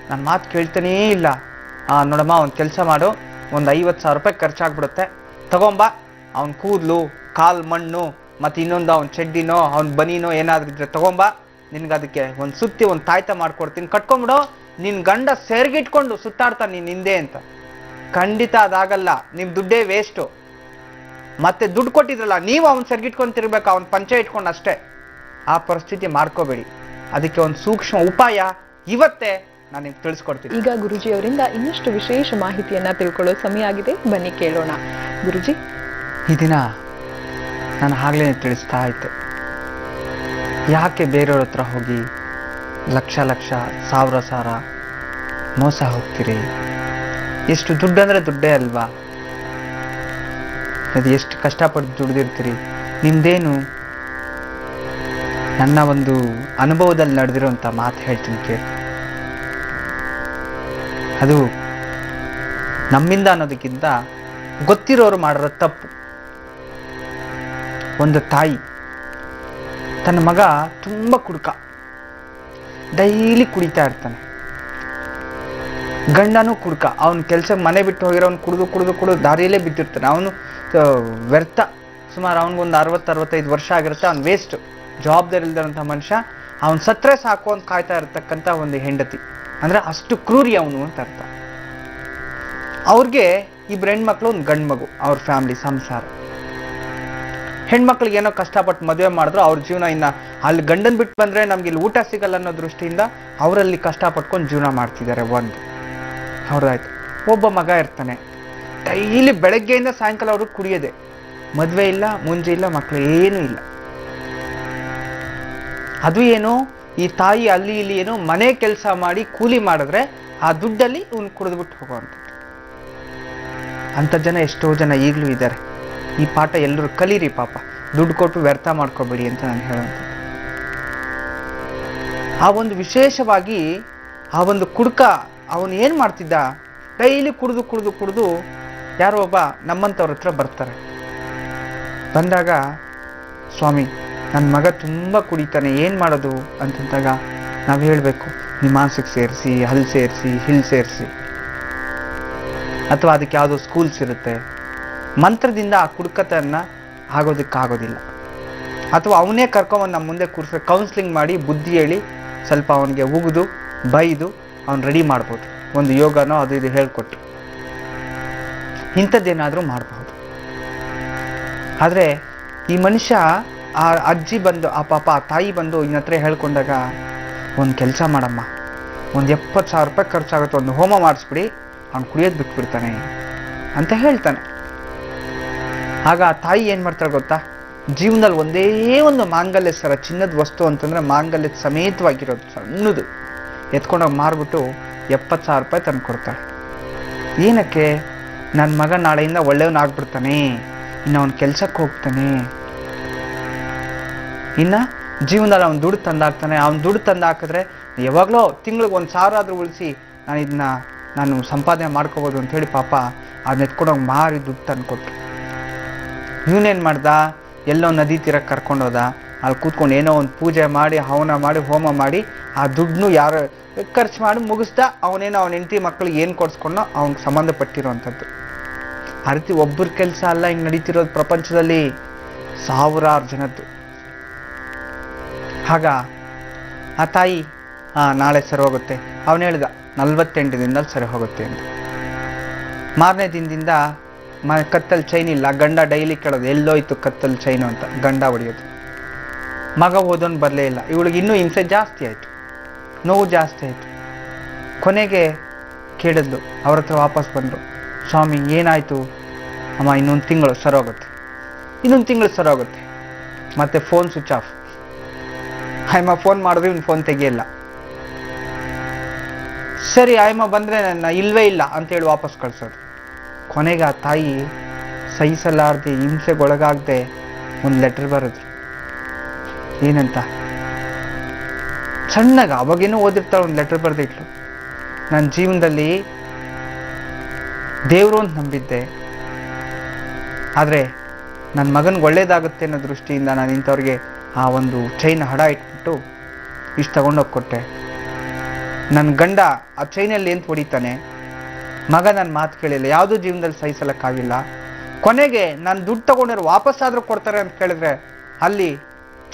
ನನ್ನ ಮಾತು ಕೇಳ್ತಾನೇ ಇಲ್ಲ, ನೋಡಮ್ಮ ಒಂದು ಕೆಲಸ ಮಾಡು, ಒಂದು 50,000 ರೂಪಾಯಿ ಖರ್ಚಾಗ್ಬಿಡುತ್ತೆ, ತಗೊಂಬ, ಅವನ ಕೂದಲು, ಕಾಲ್ ಮಣ್ಣು, ಮತ್ತೆ ಇನ್ನೊಂದು ಅವನ ಚಡ್ಡಿನೋ ಅವನ ಬನೀನೋ ಏನಾದ್ರೂ ಇದ್ರೆ ತಗೊಂಬ, ನಿನ್ಗೆ ಅದಕ್ಕೆ ಒಂದು ಸುತ್ತಿ ಒಂದು ತಾಯ್ತ ಮಾಡ್ಕೊಡ್ತೀನಿ, ಕಟ್ಕೊಂಬಿಡು, ನಿನ್ ಗಂಡ ಸೇರ್ಗಿಟ್ಕೊಂಡು ಸುತ್ತಾಡ್ತಾನೆ ನೀನ್ ಹಿಂದೆ ಅಂತ. ಖಂಡಿತ ಅದಾಗಲ್ಲ, ನಿಮ್ ದುಡ್ಡೇ ವೇಸ್ಟು. ಮತ್ತೆ ದುಡ್ಡು ಕೊಟ್ಟಿದ್ರಲ್ಲ ನೀವು ಅವ್ನು ಸೆರ್ಗಿಟ್ಕೊಂಡು ತಿರ್ಬೇಕು, ಅವ್ನ ಪಂಚ ಇಟ್ಕೊಂಡು ಅಷ್ಟೇ. ಆ ಪರಿಸ್ಥಿತಿ ಮಾಡ್ಕೋಬೇಡಿ. ಅದಕ್ಕೆ ಒಂದು ಸೂಕ್ಷ್ಮ ಉಪಾಯ ಇವತ್ತೇ ನಾನು ನಿಮ್ಗೆ ತಿಳಿಸ್ಕೊಡ್ತೀನಿ. ಈಗ ಗುರುಜಿ ಅವರಿಂದ ಇನ್ನಷ್ಟು ವಿಶೇಷ ಮಾಹಿತಿಯನ್ನ ತಿಳ್ಕೊಳ್ಳೋ ಸಮಯ ಆಗಿದೆ, ಬನ್ನಿ ಕೇಳೋಣ. ಗುರುಜಿ, ಈ ದಿನ ನಾನು ಆಗ್ಲೇ ತಿಳಿಸ್ತಾ ಇದ್ದೆ, ಯಾಕೆ ಬೇರೆಯವ್ರ ಹತ್ರ ಹೋಗಿ ಲಕ್ಷ ಸಾವಿರ ಮೋಸ ಹೋಗ್ತೀರಿ? ಎಷ್ಟು ದುಡ್ಡು ಅಂದ್ರೆ ದುಡ್ಡೇ ಅಲ್ವಾ? ಅದು ಎಷ್ಟು ಕಷ್ಟಪಟ್ಟು ದುಡ್ದಿರ್ತೀರಿ, ನಿಮ್ದೇನು? ನನ್ನ ಒಂದು ಅನುಭವದಲ್ಲಿ ನಡೆದಿರುವಂಥ ಮಾತು ಹೇಳ್ತೀನಿ ಕೇಳಿ. ಅದು ನಮ್ಮಿಂದ ಅನ್ನೋದಕ್ಕಿಂತ ಗೊತ್ತಿರೋರು ಮಾಡಿರೋ ತಪ್ಪು. ಒಂದು ತಾಯಿ ತನ್ನ ಮಗ ತುಂಬ ಕುಡ್ಕ, ಡೈಲಿ ಕುಡಿತಾ ಇರ್ತಾನೆ. ಗಂಡನೂ ಕುಡ್ಕ, ಅವನ ಕೆಲಸ ಮನೆ ಬಿಟ್ಟು ಹೋಗಿರೋನು ಕುಡಿದು ದಾರಿಯಲ್ಲೇ ಬಿದ್ದಿರ್ತಾನೆ. ಅವನು ವ್ಯರ್ಥ. ಸುಮಾರು ಅವನಿಗೊಂದು 60-65 ವರ್ಷ ಆಗಿರುತ್ತೆ. ಅವ್ನು ವೇಸ್ಟ್, ಜವಾಬ್ದಾರಿ ಇಲ್ದಿರೋಂಥ ಮನುಷ್ಯ. ಅವನು ಸತ್ರೆ ಸಾಕು ಅಂತ ಕಾಯ್ತಾ ಇರತಕ್ಕಂಥ ಒಂದು ಹೆಂಡತಿ. ಅಂದ್ರೆ ಅಷ್ಟು ಕ್ರೂರಿ ಅವನು ಅಂತ ಅರ್ಥ. ಅವ್ರಿಗೆ 2 ಹೆಣ್ಮಕ್ಳು, ಒಂದು ಗಂಡು ಮಗು, ಅವ್ರ ಫ್ಯಾಮಿಲಿ ಸಂಸಾರ. ಹೆಣ್ಮಕ್ಳಿಗೆ ಏನೋ ಕಷ್ಟಪಟ್ಟು ಮದುವೆ ಮಾಡಿದ್ರು, ಅವ್ರ ಜೀವನ ಇನ್ನ ಅಲ್ಲಿ ಗಂಡನ್ ಬಿಟ್ಟು ಬಂದ್ರೆ ನಮ್ಗೆ ಇಲ್ಲಿ ಊಟ ಸಿಗಲ್ಲ ಅನ್ನೋ ದೃಷ್ಟಿಯಿಂದ ಅವರಲ್ಲಿ ಕಷ್ಟಪಟ್ಕೊಂಡು ಜೀವನ ಮಾಡ್ತಿದ್ದಾರೆ. ಒಂದು ಅವ್ರದಾಯ್ತು. ಒಬ್ಬ ಮಗ ಇರ್ತಾನೆ, ಡೈಲಿ ಬೆಳಗ್ಗೆಯಿಂದ ಸಾಯಂಕಾಲ ಅವ್ರಿಗೆ ಕುಡಿಯೋದೆ, ಮದುವೆ ಇಲ್ಲ, ಮುಂಜೆ ಇಲ್ಲ, ಮಕ್ಕಳು ಏನೂ ಇಲ್ಲ. ಅದು ಏನು, ಈ ತಾಯಿ ಅಲ್ಲಿ ಇಲ್ಲಿ ಏನೋ ಮನೆ ಕೆಲಸ ಮಾಡಿ ಕೂಲಿ ಮಾಡಿದ್ರೆ ಆ ದುಡ್ಡಲ್ಲಿ ಇವ್ನು ಕುಡಿದ್ಬಿಟ್ಟು ಹೋಗುವಂಥದ್ದು. ಅಂಥ ಜನ ಎಷ್ಟೋ ಜನ ಈಗಲೂ ಇದ್ದಾರೆ. ಈ ಪಾಠ ಎಲ್ಲರೂ ಕಲೀರಿ ಪಾಪ, ದುಡ್ಡು ಕೊಟ್ಟು ವ್ಯರ್ಥ ಮಾಡ್ಕೋಬೇಡಿ ಅಂತ ನಾನು ಹೇಳುವಂಥದ್ದು. ಆ ಒಂದು ವಿಶೇಷವಾಗಿ ಆ ಒಂದು ಕುಡ್ಕ ಅವನು ಏನು ಮಾಡ್ತಿದ್ದ, ಡೈಲಿ ಕುಡಿದು ಯಾರೋ ಒಬ್ಬ ನಮ್ಮಂಥವ್ರ ಹತ್ರ ಬರ್ತಾರೆ. ಬಂದಾಗ, ಸ್ವಾಮಿ ನನ್ನ ಮಗ ತುಂಬ ಕುಡಿತಾನೆ, ಏನು ಮಾಡೋದು ಅಂತಂದಾಗ, ನಾವು ಹೇಳಬೇಕು ನಿಮಾನ್ಸಿಗೆ ಸೇರಿಸಿ, ಹಲ್ ಸೇರಿಸಿ, ಹಿಲ್ ಸೇರಿಸಿ, ಅಥವಾ ಅದಕ್ಕೆ ಯಾವುದೋ ಸ್ಕೂಲ್ಸ್ ಇರುತ್ತೆ. ಮಂತ್ರದಿಂದ ಆ ಕುಡ್ಕತನ್ನ ಆಗೋದಕ್ಕಾಗೋದಿಲ್ಲ. ಅಥವಾ ಅವನೇ ಕರ್ಕೊಂಬಂದು ನಮ್ಮ ಮುಂದೆ ಕೂರಿಸಿ ಕೌನ್ಸ್ಲಿಂಗ್ ಮಾಡಿ ಬುದ್ಧಿ ಹೇಳಿ ಸ್ವಲ್ಪ ಅವನಿಗೆ ಉಗಿದು ಬೈದು ಅವ್ನು ರೆಡಿ ಮಾಡ್ಬೋದು. ಒಂದು ಯೋಗನೋ ಅದು ಇದು ಹೇಳ್ಕೊಟ್ಟು ಇಂಥದ್ದೇನಾದರೂ ಮಾಡಬಹುದು. ಆದರೆ ಈ ಮನುಷ್ಯ ಆ ಅಜ್ಜಿ ಬಂದು ಆ ಪಾಪ ಆ ತಾಯಿ ಬಂದು ಇನ್ನ ಹತ್ರ ಹೇಳ್ಕೊಂಡಾಗ, ಒಂದು ಕೆಲಸ ಮಾಡಮ್ಮ, ಒಂದು 70,000 ರೂಪಾಯಿ ಖರ್ಚಾಗುತ್ತೆ, ಒಂದು ಹೋಮ ಮಾಡಿಸ್ಬಿಡಿ, ಅವ್ನು ಕುಡಿಯೋದು ಬಿಟ್ಬಿಡ್ತಾನೆ ಅಂತ ಹೇಳ್ತಾನೆ. ಆಗ ಆ ತಾಯಿ ಏನು ಮಾಡ್ತಾಳೆ ಗೊತ್ತಾ, ಜೀವನದಲ್ಲಿ ಒಂದೇ ಒಂದು ಮಾಂಗಲ್ಯ ಸರ, ಚಿನ್ನದ ವಸ್ತು ಅಂತಂದರೆ ಮಾಂಗಲ್ಯದ ಸಮೇತವಾಗಿರೋದು ಸಣ್ಣದು ಎತ್ಕೊಂಡೋಗಿ ಮಾರ್ಬಿಟ್ಟು 70,000 ರೂಪಾಯಿ ತಂದು ಕೊಡ್ತಾಳೆ. ಏನಕ್ಕೆ? ನನ್ನ ಮಗ ನಾಳೆಯಿಂದ ಒಳ್ಳೆಯವನಾಗ್ಬಿಡ್ತಾನೆ, ಇನ್ನು ಅವನ ಕೆಲ್ಸಕ್ಕೆ ಹೋಗ್ತಾನೆ, ಇನ್ನು ಜೀವನದಲ್ಲಿ ಅವ್ನು ದುಡ್ಡು ತಂದಾಕ್ತಾನೆ. ಅವ್ನು ದುಡ್ಡು ತಂದು ಹಾಕಿದ್ರೆ ಯಾವಾಗಲೋ ತಿಂಗಳಿಗೆ 1,000 ಆದರೂ ಉಳಿಸಿ ನಾನು ಸಂಪಾದನೆ ಮಾಡ್ಕೋಬೋದು ಅಂಥೇಳಿ ಪಾಪ ಅದನ್ನ ಎತ್ಕೊಂಡೋಗಿ ಮಾರಿ ದುಡ್ಡು ತಂದು ಕೊಟ್ಟು. ಇವನೇನು ಮಾಡ್ದ, ಎಲ್ಲೋ ನದಿ ತೀರಕ್ಕೆ ಕರ್ಕೊಂಡೋದ, ಅಲ್ಲಿ ಕೂತ್ಕೊಂಡು ಏನೋ ಒಂದು ಪೂಜೆ ಮಾಡಿ ಹವನ ಮಾಡಿ ಹೋಮ ಮಾಡಿ ಆ ದುಡ್ಡನ್ನು ಯಾರು ಖರ್ಚು ಮಾಡಿ ಮುಗಿಸ್ದ. ಅವನೇನೋ ಅವನ ಹೆಂಡತಿ ಮಕ್ಕಳಿಗೆ ಏನು ಕೊಡಿಸ್ಕೊಂಡೋ ಅವ್ನಿಗೆ ಸಂಬಂಧಪಟ್ಟಿರೋವಂಥದ್ದು. ಆ ರೀತಿ ಒಬ್ಬರ ಕೆಲಸ ಅಲ್ಲ ಹಿಂಗೆ ನಡೀತಿರೋದು ಪ್ರಪಂಚದಲ್ಲಿ, ಸಾವಿರಾರು ಜನದ್ದು. ಆಗ ಆ ತಾಯಿ ನಾಳೆ ಸರಿ ಹೋಗುತ್ತೆ, ಅವನು ಹೇಳ್ದ 48 ದಿನದಲ್ಲಿ ಸರಿ ಹೋಗುತ್ತೆ ಅಂತ. ಮಾರನೇ ದಿನದಿಂದ ಕತ್ತಲ್ಲಿ ಚೈನ್ ಇಲ್ಲ, ಗಂಡ ಡೈಲಿ ಕೇಳೋದು ಎಲ್ಲೋಯ್ತು ಕತ್ತಲ್ಲಿ ಚೈನು ಅಂತ, ಗಂಡ ಹೊಡೆಯೋದು. ಮಗ ಓದೋನು ಬರಲೇ ಇಲ್ಲ. ಇವಳಿಗೆ ಇನ್ನೂ ಹಿಂಸೆ ಜಾಸ್ತಿ ಆಯಿತು, ನೋವು ಜಾಸ್ತಿ ಆಯಿತು. ಕೊನೆಗೆ ಕೇಳಿದ್ಲು, ಅವ್ರ ಹತ್ರ ವಾಪಸ್ ಬಂದರು, ಸ್ವಾಮಿ ಏನಾಯಿತು? ಅಮ್ಮ ಇನ್ನೊಂದು ತಿಂಗಳು ಸರೋಗುತ್ತೆ, ಇನ್ನೊಂದು ತಿಂಗಳು ಸರೋಗುತ್ತೆ. ಮತ್ತೆ ಫೋನ್ ಸ್ವಿಚ್ ಆಫ್. ಆಯಮ್ಮ ಫೋನ್ ಮಾಡಿದ್ರೆ ಇವ್ನು ಫೋನ್ ತೆಗಿಯಲ್ಲ. ಸರಿ ಆಯಮ್ಮ ಬಂದರೆ ನನ್ನ ಇಲ್ವೇ ಇಲ್ಲ ಅಂತೇಳಿ ವಾಪಸ್ ಕಳ್ಸೋದು. ಕೊನೆಗೆ ಆ ತಾಯಿ ಸಹಿಸಲಾರ್ದೆ ಹಿಂಸೆಗೊಳಗಾಗದೆ ಒಂದು ಲೆಟರ್ ಬರೆದ್ರು. ಏನಂತ? ಸಣ್ಣಗ ಅವಾಗೇನೋ ಓದಿರ್ತಾಳೆ, ಒಂದು ಲೆಟರ್ ಬರೆದಿಟ್ಲು. ನನ್ನ ಜೀವನದಲ್ಲಿ ದೇವರು ಅಂತ ನಂಬಿದ್ದೆ, ಆದರೆ ನನ್ನ ಮಗನಿಗೆ ಒಳ್ಳೇದಾಗುತ್ತೆ ಅನ್ನೋ ದೃಷ್ಟಿಯಿಂದ ನಾನು ಇಂಥವ್ರಿಗೆ ಆ ಒಂದು ಚೈನ್ ಹಡ ಇಟ್ಬಿಟ್ಟು ಇಷ್ಟು ತಗೊಂಡೋಗಿ ಕೊಟ್ಟೆ. ನನ್ನ ಗಂಡ ಆ ಚೈನಲ್ಲಿ ಅಂತ ಹೊಡಿತಾನೆ, ಮಗ ನನ್ನ ಮಾತು ಕೇಳಿಲ್ಲ, ಯಾವುದೂ ಜೀವನದಲ್ಲಿ ಸಹಿಸಲಕ್ಕಾಗಿಲ್ಲ. ಕೊನೆಗೆ ನಾನು ದುಡ್ಡು ತಗೊಂಡಿರೋ ವಾಪಸ್ಸಾದರೂ ಕೊಡ್ತಾರೆ ಅಂತ ಕೇಳಿದ್ರೆ ಅಲ್ಲಿ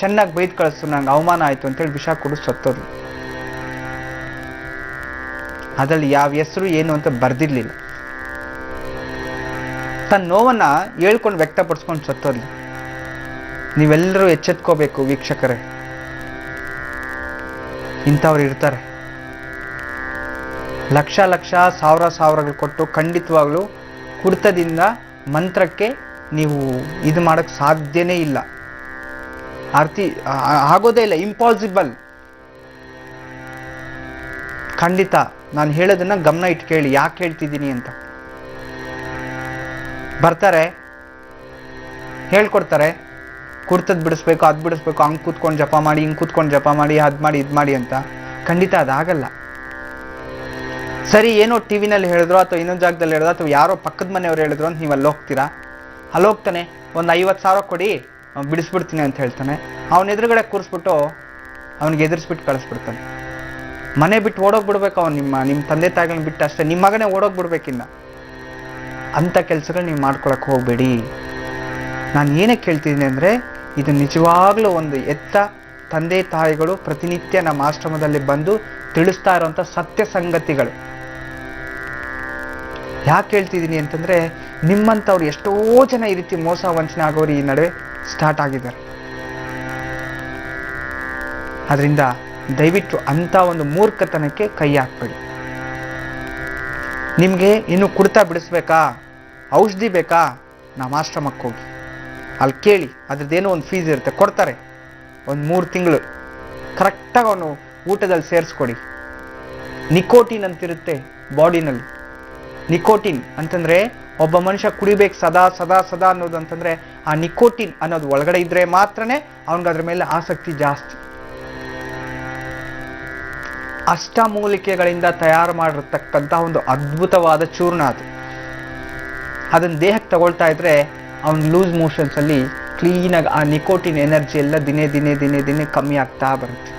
ಚೆನ್ನಾಗಿ ಬೈದು ಕಳಿಸ್ತು, ನಂಗೆ ಅವಮಾನ ಆಯಿತು ಅಂತೇಳಿ ವಿಷ ಕುಡಿದು ಸತ್ತೋದು. ಅದರಲ್ಲಿ ಯಾವ ಹೆಸರು ಏನು ಅಂತ ಬರ್ದಿರ್ಲಿಲ್ಲ. ತನ್ನ ನೋವನ್ನ ಹೇಳ್ಕೊಂಡು ವ್ಯಕ್ತಪಡಿಸ್ಕೊಂಡು ಸತ್ತೋದ್ಲಿ. ನೀವೆಲ್ಲರೂ ಎಚ್ಚೆತ್ಕೋಬೇಕು ವೀಕ್ಷಕರೇ, ಇಂಥವ್ರು ಇರ್ತಾರೆ. ಲಕ್ಷ ಲಕ್ಷ ಸಾವಿರಗಳು ಕೊಟ್ಟು ಖಂಡಿತವಾಗ್ಲೂ ಕುಡಿತದಿಂದ ಮಂತ್ರಕ್ಕೆ ನೀವು ಇದು ಮಾಡೋಕ್ಕೆ ಸಾಧ್ಯನೇ ಇಲ್ಲ, ಆಗೋದೇ ಇಲ್ಲ, ಇಂಪಾಸಿಬಲ್. ಖಂಡಿತ ನಾನು ಹೇಳೋದನ್ನ ಗಮನ ಇಟ್ಟು ಕೇಳಿ, ಯಾಕೆ ಹೇಳ್ತಿದ್ದೀನಿ ಅಂತ. ಬರ್ತಾರೆ, ಹೇಳ್ಕೊಡ್ತಾರೆ, ಕುಡ್ತದ್ ಬಿಡಿಸ್ಬೇಕು, ಅದು ಬಿಡಿಸ್ಬೇಕು, ಹಂಗೆ ಕೂತ್ಕೊಂಡು ಜಪ ಮಾಡಿ, ಹಿಂಗೆ ಕೂತ್ಕೊಂಡು ಜಪ ಮಾಡಿ, ಅದು ಮಾಡಿ ಇದು ಮಾಡಿ ಅಂತ. ಖಂಡಿತ ಅದಾಗಲ್ಲ. ಸರಿ, ಏನೋ ಟಿವಿನಲ್ಲಿ ಹೇಳಿದ್ರು ಅಥವಾ ಇನ್ನೊಂದು ಜಾಗದಲ್ಲಿ ಹೇಳಿದ್ರು ಅಥವಾ ಯಾರೋ ಪಕ್ಕದ ಮನೆಯವ್ರು ಹೇಳಿದ್ರು ಅಂತ ನೀವು ಅಲ್ಲಿ ಹೋಗ್ತೀರಾ. ಅಲ್ಲಿ ಹೋಗ್ತಾನೆ, ಒಂದು 50,000 ಕೊಡಿ ಬಿಡಿಸ್ಬಿಡ್ತೀನಿ ಅಂತ ಹೇಳ್ತಾನೆ. ಅವನ ಎದುರುಗಡೆ ಕೂರಿಸ್ಬಿಟ್ಟು ಅವನಿಗೆ ಎದುರಿಸ್ಬಿಟ್ಟು ಕಳಿಸ್ಬಿಡ್ತಾನೆ. ಮನೆ ಬಿಟ್ಟು ಓಡೋಗ್ಬಿಡ್ಬೇಕು ಅವನು, ನಿಮ್ಮ ತಂದೆ ತಾಯಿಗಳನ್ನ ಬಿಟ್ಟು ಅಷ್ಟೇ, ನಿಮ್ಮ ಮಗನೇ ಓಡೋಗ್ಬಿಡ್ಬೇಕಿನ್ನ. ಅಂಥ ಕೆಲಸಗಳು ನೀವು ಮಾಡ್ಕೊಳಕ್ಕೆ ಹೋಗಬೇಡಿ. ನಾನು ಏನಕ್ಕೆ ಕೇಳ್ತಿದ್ದೀನಿ ಅಂದರೆ, ಇದು ನಿಜವಾಗ್ಲೂ ಒಂದು ತಂದೆ ತಾಯಿಗಳು ಪ್ರತಿನಿತ್ಯ ನಮ್ಮ ಆಶ್ರಮದಲ್ಲಿ ಬಂದು ತಿಳಿಸ್ತಾ ಇರೋಂಥ ಸತ್ಯ ಸಂಗತಿಗಳು. ಯಾಕೆ ಹೇಳ್ತಿದ್ದೀನಿ ಅಂತಂದರೆ, ನಿಮ್ಮಂಥವ್ರು ಎಷ್ಟೋ ಜನ ಈ ರೀತಿ ಮೋಸ ವಂಚನೆ ಆಗೋರು ಈ ನಡುವೆ ಸ್ಟಾರ್ಟ್ ಆಗಿದ್ದಾರೆ. ಅದರಿಂದ ದಯವಿಟ್ಟು ಅಂಥ ಒಂದು ಮೂರ್ಖತನಕ್ಕೆ ಕೈ ಹಾಕ್ಬೇಡಿ. ನಿಮಗೆ ಇನ್ನು ಕುಡ್ತಾ ಬಿಡಿಸ್ಬೇಕಾ, ಔಷಧಿ ಬೇಕಾ, ನಮ್ಮ ಆಶ್ರಮಕ್ಕೆ ಹೋಗಿ ಅಲ್ಲಿ ಕೇಳಿ, ಅದ್ರದ್ದೇನೋ ಒಂದು ಫೀಸ್ ಇರುತ್ತೆ, ಕೊಡ್ತಾರೆ. ಒಂದು 3 ತಿಂಗಳು ಕರೆಕ್ಟಾಗಿ ಅವನು ಊಟದಲ್ಲಿ ಸೇರಿಸ್ಕೊಡಿ. ನಿಕೋಟಿನ್ ಅಂತಿರುತ್ತೆ ಬಾಡಿನಲ್ಲಿ. ನಿಕೋಟಿನ್ ಅಂತಂದರೆ ಒಬ್ಬ ಮನುಷ್ಯ ಕುಡಿಬೇಕು ಸದಾ ಸದಾ ಸದಾ ಅನ್ನೋದು ಅಂತಂದರೆ, ಆ ನಿಕೋಟಿನ್ ಅನ್ನೋದು ಒಳಗಡೆ ಇದ್ರೆ ಮಾತ್ರನೇ ಅವನಿಗೆ ಅದ್ರ ಮೇಲೆ ಆಸಕ್ತಿ ಜಾಸ್ತಿ. ಅಷ್ಟಮೂಲಿಕೆಗಳಿಂದ ತಯಾರು ಮಾಡಿರ್ತಕ್ಕಂಥ ಒಂದು ಅದ್ಭುತವಾದ ಚೂರ್ಣ ಅದು. ಅದನ್ನು ದೇಹಕ್ಕೆ ತಗೊಳ್ತಾ ಇದ್ರೆ ಅವನು ಲೂಸ್ ಮೋಷನ್ಸಲ್ಲಿ ಕ್ಲೀನಾಗಿ ಆ ನಿಕೋಟಿನ್ ಎನರ್ಜಿ ಎಲ್ಲ ದಿನೇ ದಿನೇ ದಿನೇ ದಿನೇ ಕಮ್ಮಿ ಆಗ್ತಾ ಬರುತ್ತೆ.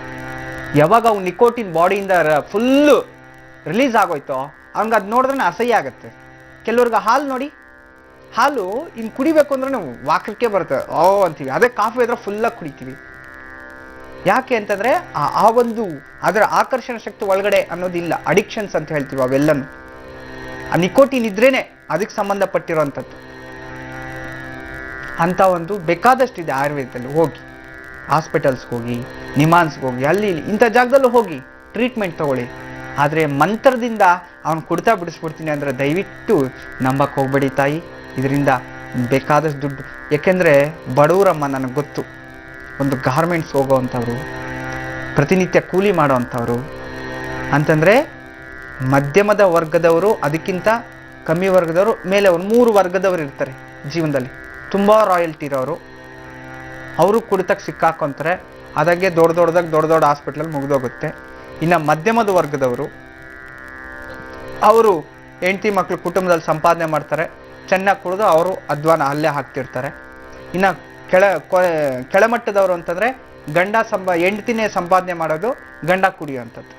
ಯಾವಾಗ ಅವ್ನು ನಿಕೋಟಿನ್ ಬಾಡಿಯಿಂದ ಫುಲ್ಲು ರಿಲೀಸ್ ಆಗೋಯ್ತೋ ಅವ್ನಿಗೆ ಅದು ನೋಡಿದ್ರೆ ಅಸಹ್ಯ ಆಗುತ್ತೆ. ಕೆಲವ್ರಿಗೆ ಹಾಲು ನೋಡಿ, ಹಾಲು ಇನ್ನು ಕುಡಿಬೇಕು ಅಂದ್ರೆ ನಾವು ವಾಕಕ್ಕೆ ಬರ್ತದೆ, ಓ ಅಂತೀವಿ. ಅದೇ ಕಾಫಿ ಆದ್ರೆ ಫುಲ್ಲಾಗಿ ಕುಡಿತೀವಿ. ಯಾಕೆ ಅಂತಂದ್ರೆ ಆ ಒಂದು ಅದರ ಆಕರ್ಷಣ ಶಕ್ತಿ ಒಳಗಡೆ ಅನ್ನೋದಿಲ್ಲ. ಅಡಿಕ್ಷನ್ಸ್ ಅಂತ ಹೇಳ್ತೀವಿ ಅವೆಲ್ಲನು. ಆ ನಿಕೋಟಿನ್ ಇದ್ರೇನೆ ಅದಕ್ಕೆ ಸಂಬಂಧಪಟ್ಟಿರೋಂಥದ್ದು. ಅಂತ ಒಂದು ಬೇಕಾದಷ್ಟಿದೆ ಆಯುರ್ವೇದದಲ್ಲಿ. ಹೋಗಿ ಹಾಸ್ಪಿಟಲ್ಸ್ಗೆ ಹೋಗಿ, ನಿಮಾನ್ಸ್ಗೆ ಹೋಗಿ, ಅಲ್ಲಿ ಇಂಥ ಜಾಗದಲ್ಲೂ ಹೋಗಿ ಟ್ರೀಟ್ಮೆಂಟ್ ತಗೊಳ್ಳಿ. ಆದರೆ ಮಂತ್ರದಿಂದ ಅವ್ನು ಕುಡ್ತಾ ಬಿಡಿಸ್ಬಿಡ್ತೀನಿ ಅಂದರೆ ದಯವಿಟ್ಟು ನಂಬಕ್ಕೆ ಹೋಗ್ಬೇಡಿ ತಾಯಿ. ಇದರಿಂದ ಬೇಕಾದಷ್ಟು ದುಡ್ಡು. ಯಾಕೆಂದರೆ ಬಡವರಮ್ಮ, ನನಗೆ ಗೊತ್ತು, ಒಂದು ಗಾರ್ಮೆಂಟ್ಸ್ ಹೋಗೋವಂಥವ್ರು, ಪ್ರತಿನಿತ್ಯ ಕೂಲಿ ಮಾಡೋವಂಥವ್ರು ಅಂತಂದರೆ ಮಧ್ಯಮದ ವರ್ಗದವರು, ಅದಕ್ಕಿಂತ ಕಮ್ಮಿ ವರ್ಗದವರು, ಮೇಲೆ ಒಂದು 3 ವರ್ಗದವರು ಇರ್ತಾರೆ ಜೀವನದಲ್ಲಿ. ತುಂಬ ರಾಯಲ್ಟಿ ಇರೋರು, ಅವರು ಕುಡಿತಕ್ಕೆ ಸಿಕ್ಕಾಕೊಂತಾರೆ. ಅದಾಗೆ ದೊಡ್ಡ ಹಾಸ್ಪಿಟ್ಲಲ್ಲಿ ಮುಗಿದೋಗುತ್ತೆ. ಇನ್ನು ಮಧ್ಯಮದ ವರ್ಗದವರು, ಅವರು ಹೆಂಡತಿ ಮಕ್ಕಳು ಕುಟುಂಬದಲ್ಲಿ ಸಂಪಾದನೆ ಮಾಡ್ತಾರೆ, ಚೆನ್ನಾಗಿ ಕುಡಿದು ಅವರು ಅಧ್ವಾನ ಅಲ್ಲೇ ಹಾಕ್ತಿರ್ತಾರೆ. ಇನ್ನು ಕೆಳಮಟ್ಟದವರು ಅಂತಂದರೆ ಹೆಂಡತಿನೇ ಸಂಪಾದನೆ ಮಾಡೋದು, ಗಂಡ ಕುಡಿಯುವಂಥದ್ದು,